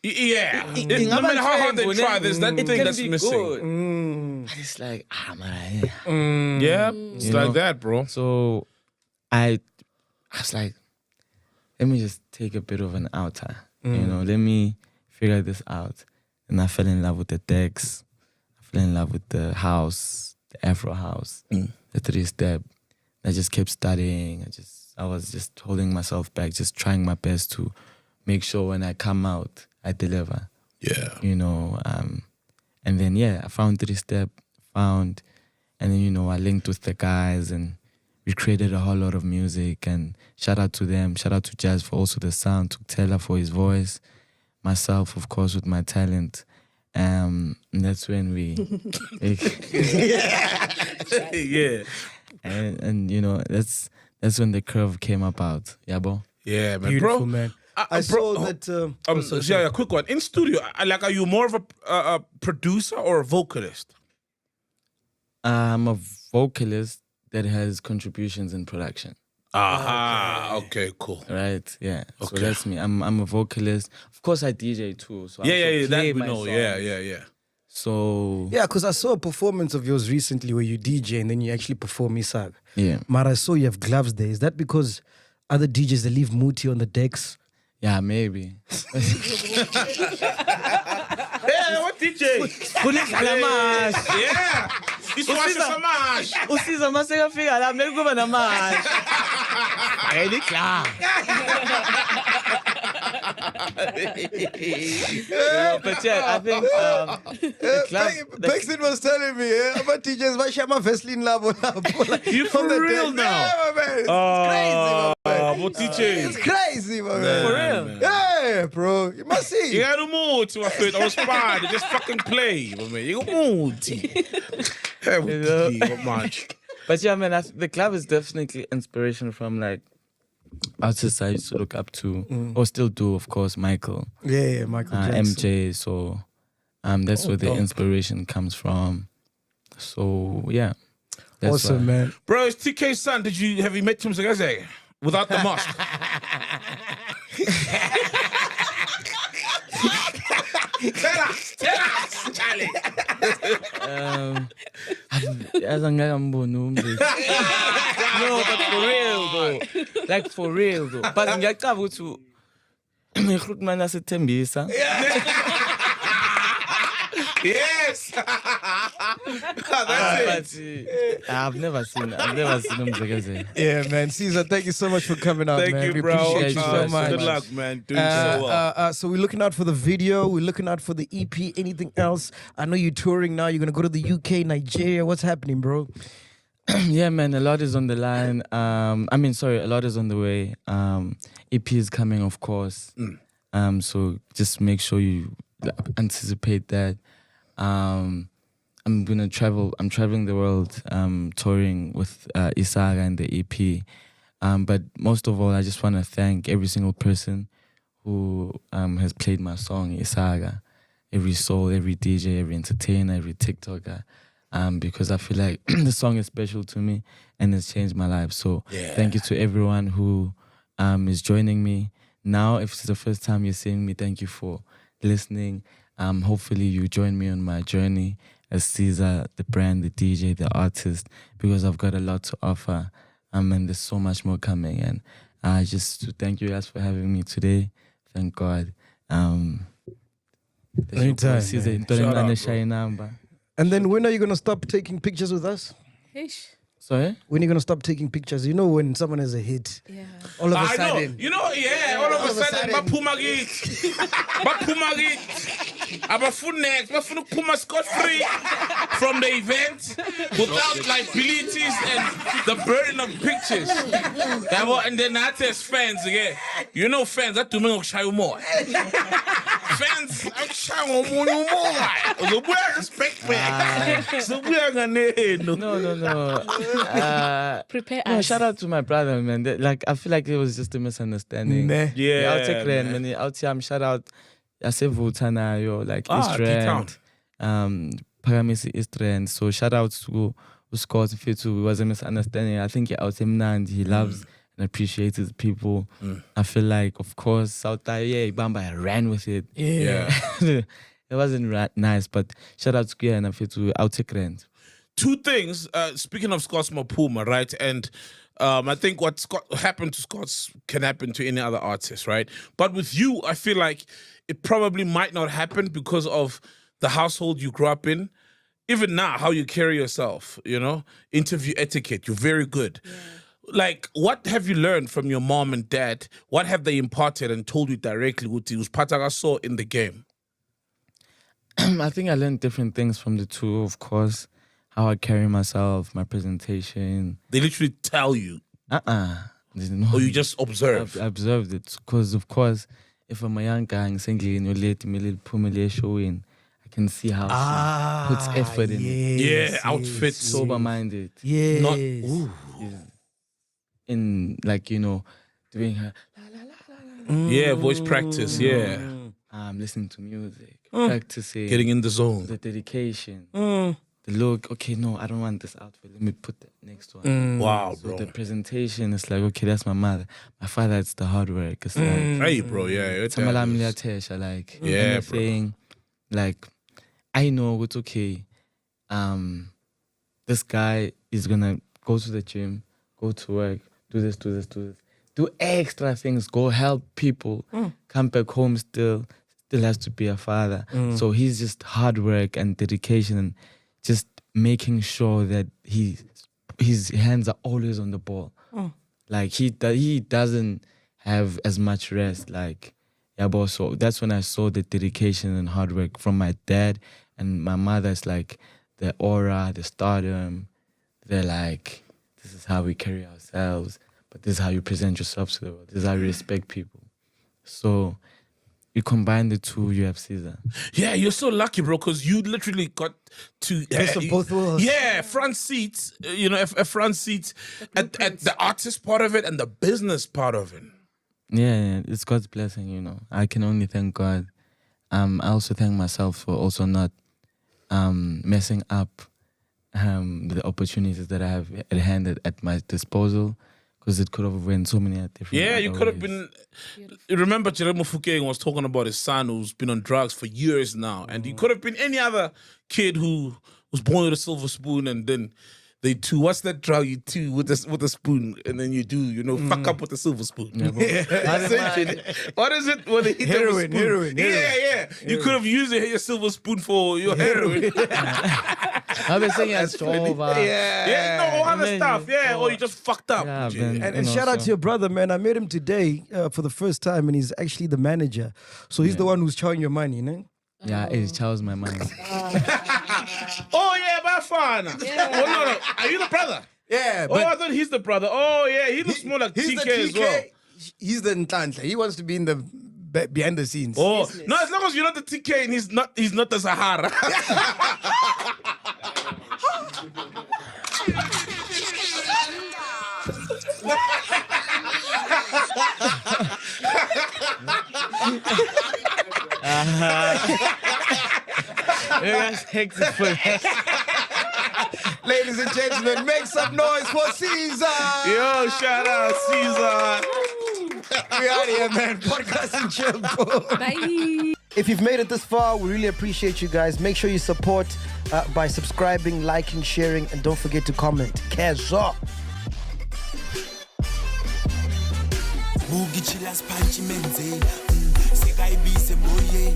Yeah. No matter how hard they try, there's that thing that's missing. But it's like, man. Yeah, it's You like know? that, bro. So I was like, let me just take a bit of an outer. You know, let me figure this out. And I fell in love with the decks. I fell in love with the house, the Afro house, the 3-step. I just kept studying. I was just holding myself back, just trying my best to make sure when I come out, I deliver. Yeah. You know, and then, I found 3-step, and then, you know, I linked with the guys and we created a whole lot of music, and shout out to them. Shout out to Jazz for also the sound, to Taylor for his voice, myself, of course, with my talent. And that's when we... Yeah. And you know, that's when the curve came about. Yeah, bro? Yeah, man. Beautiful, bro. man. I saw that... Yeah, quick one. In studio, like, are you more of a producer or a vocalist? I'm a vocalist that has contributions in production. Aha. Okay, cool. Right? Yeah. So Okay. that's me. I'm a vocalist. Of course, I DJ too. So I Yeah, also that play we my know. songs. Yeah. So Yeah, because I saw a performance of yours recently where you DJ and then you actually perform Isag. yeah, But I saw you have gloves there. Is that because other DJs, they leave Muti on the decks? yeah, maybe. Yeah, what DJ? Yeah. Iswashe samash. Usiza masekafika la mele kuba namanje. Ready klar. But yeah, I think the club. Pexit was telling me, about DJs, why Shama Veslin Labo? You for real now? Yeah, my man. It's crazy, my man. What DJ? It's crazy, my man. For real? Yeah, bro. You must see. You got to move to my foot. I was fine. Just fucking play, my man. You got to move, T. What much? But yeah, man, the club is definitely inspiration from like artists I used to look up to, or still do, of course, Michael. Yeah, Michael Jackson. MJ. So that's where the inspiration comes from. So yeah, that's Awesome, why. man. Bro, it's TK's son. Have you met him without the mask? Tell us, Charlie. No, but for real though. Like for real though. But ngiyacaba ukuthi ngikhuluma nasethembisa. Yes. That's it. I've never seen him. Yeah, man. Caesar, thank you so much for coming out, Thank man. you, We bro. appreciate you so much. Good luck, man. Doing so well. So we're looking out for the video. We're looking out for the EP. Anything else? I know you're touring now. You're going to go to the UK, Nigeria. What's happening, bro? Yeah, man, a lot is on the line. A lot is on the way. EP is coming, of course. So just make sure you anticipate that. I'm gonna travel. I'm traveling the world, touring with Isaga and the EP. But most of all, I just want to thank every single person who has played my song, Isaga. Every soul, every DJ, every entertainer, every TikToker. Because I feel like the song is special to me and it's changed my life. So thank you to everyone who is joining me. Now, if it's the first time you're seeing me, thank you for listening. Hopefully you join me on my journey as Caesar, the brand, the DJ, the artist, because I've got a lot to offer. And there's so much more coming. And just to thank you guys for having me today. Thank God. Anytime, Caesar, man. And then when are you going to stop taking pictures with us? Ish. Sorry? When are you going to stop taking pictures? You know when someone has a hit. Yeah. All of a I know. sudden. You know, all of a sudden, Bapumagit. Abafun next, Bafun Puma scot free from the event without liabilities and the burden of pictures. And then I test fans again. You know, fans, that do me shy more. Fans, I'm shy more. So we respect back. So we are gonna No. Prepare No, us. shout out to my brother, man. I feel like it was just a misunderstanding. Yeah, I'll take credit, man. man. I'll shout out. I say Vutana, yo, like Cape Town. East Paramisi East Rand. So shout out to Scott Fitu. It was a misunderstanding. I think out him and he loves and appreciates his people. I feel like, of course, South Bamba, I ran with it. Yeah. It wasn't nice, but shout out to Kia and Fitu. I'll take credit. Two things. Speaking of Scott's Mapuma, right? And I think what happened to Scott's can happen to any other artist, right? But with you, I feel like it probably might not happen because of the household you grew up in. Even now, how you carry yourself, you know? Interview etiquette, you're very good. Yeah. Like, what have you learned from your mom and dad? What have they imparted and told you directly what was Pataga saw in the game? I think I learned different things from the two, of course. How I carry myself, my presentation. They literally tell you? Or you just observe? I observed it. Because, of course, if I'm a young guy and singing in your late showing, I can see how she puts effort in it. Yeah, outfits. Sober-minded. Yes. Not, in, like, you know, doing her... Yeah, voice practice, yeah. Listening to music, practicing. Getting in the zone. The dedication. The look, okay, no, I don't want this outfit. Let me put the next one. Wow, so bro. the presentation is like, okay, that's my mother. My father, it's the hard work. It's like, hey, bro, yeah. Like, yeah, anything. Like, I know it's okay. This guy is gonna go to the gym, go to work, do this. Do extra things, go help people, come back home still has to be a father. So he's just hard work and dedication and just making sure that his hands are always on the ball. Like he doesn't have as much rest. Like Yeah, but so that's when I saw the dedication and hard work from my dad and my mother. It's like the aura, the stardom. They're like, this is how we carry ourselves, but this is how you present yourself to the world. This is how you respect people. So you combine the two, you have Caesar. Yeah, you're so lucky, bro, because you literally got to Best of both worlds. Yeah, front seats. A front seat at the artist part of it and the business part of it. Yeah, it's God's blessing, I can only thank God. I also thank myself for also not messing up the opportunities that I have at hand at my disposal, because it could have went so many different You could have ways. been. Remember, Jeremy Fukeng was talking about his son who's been on drugs for years now, and he could have been any other kid who was born with a silver spoon, and then they do what's that drug you do with a spoon, and then you do fuck up with a silver spoon. Essentially. What is it? When they hit them with a spoon? Heroin. Yeah. You could have used your silver spoon for your heroin. I've been saying it's over. All other stuff. Or you just fucked up. Yeah, man, And shout out to your brother, man. I met him today for the first time, and he's actually the manager. So he's the one who's chowing your money, no? Yeah, it chows my mind. Oh yeah, by far. Yeah. Oh no. Are you the brother? Yeah, Oh, I thought he's the brother. Oh yeah, he looks more like he's TK, the as well. He's the Ntlanhla. He wants to be in the behind the scenes. Oh no, as long as you're not the TK and he's not the Sahara. Ladies and gentlemen, make some noise for Caesar. Yo, shout out Caesar. We out here, man. Podcast and chill. Bye. If you've made it this far, we really appreciate you guys. Make sure you support by subscribing, liking, sharing, and don't forget to comment. Kezo. Mugi chilas panchi menze, sekayibise moye,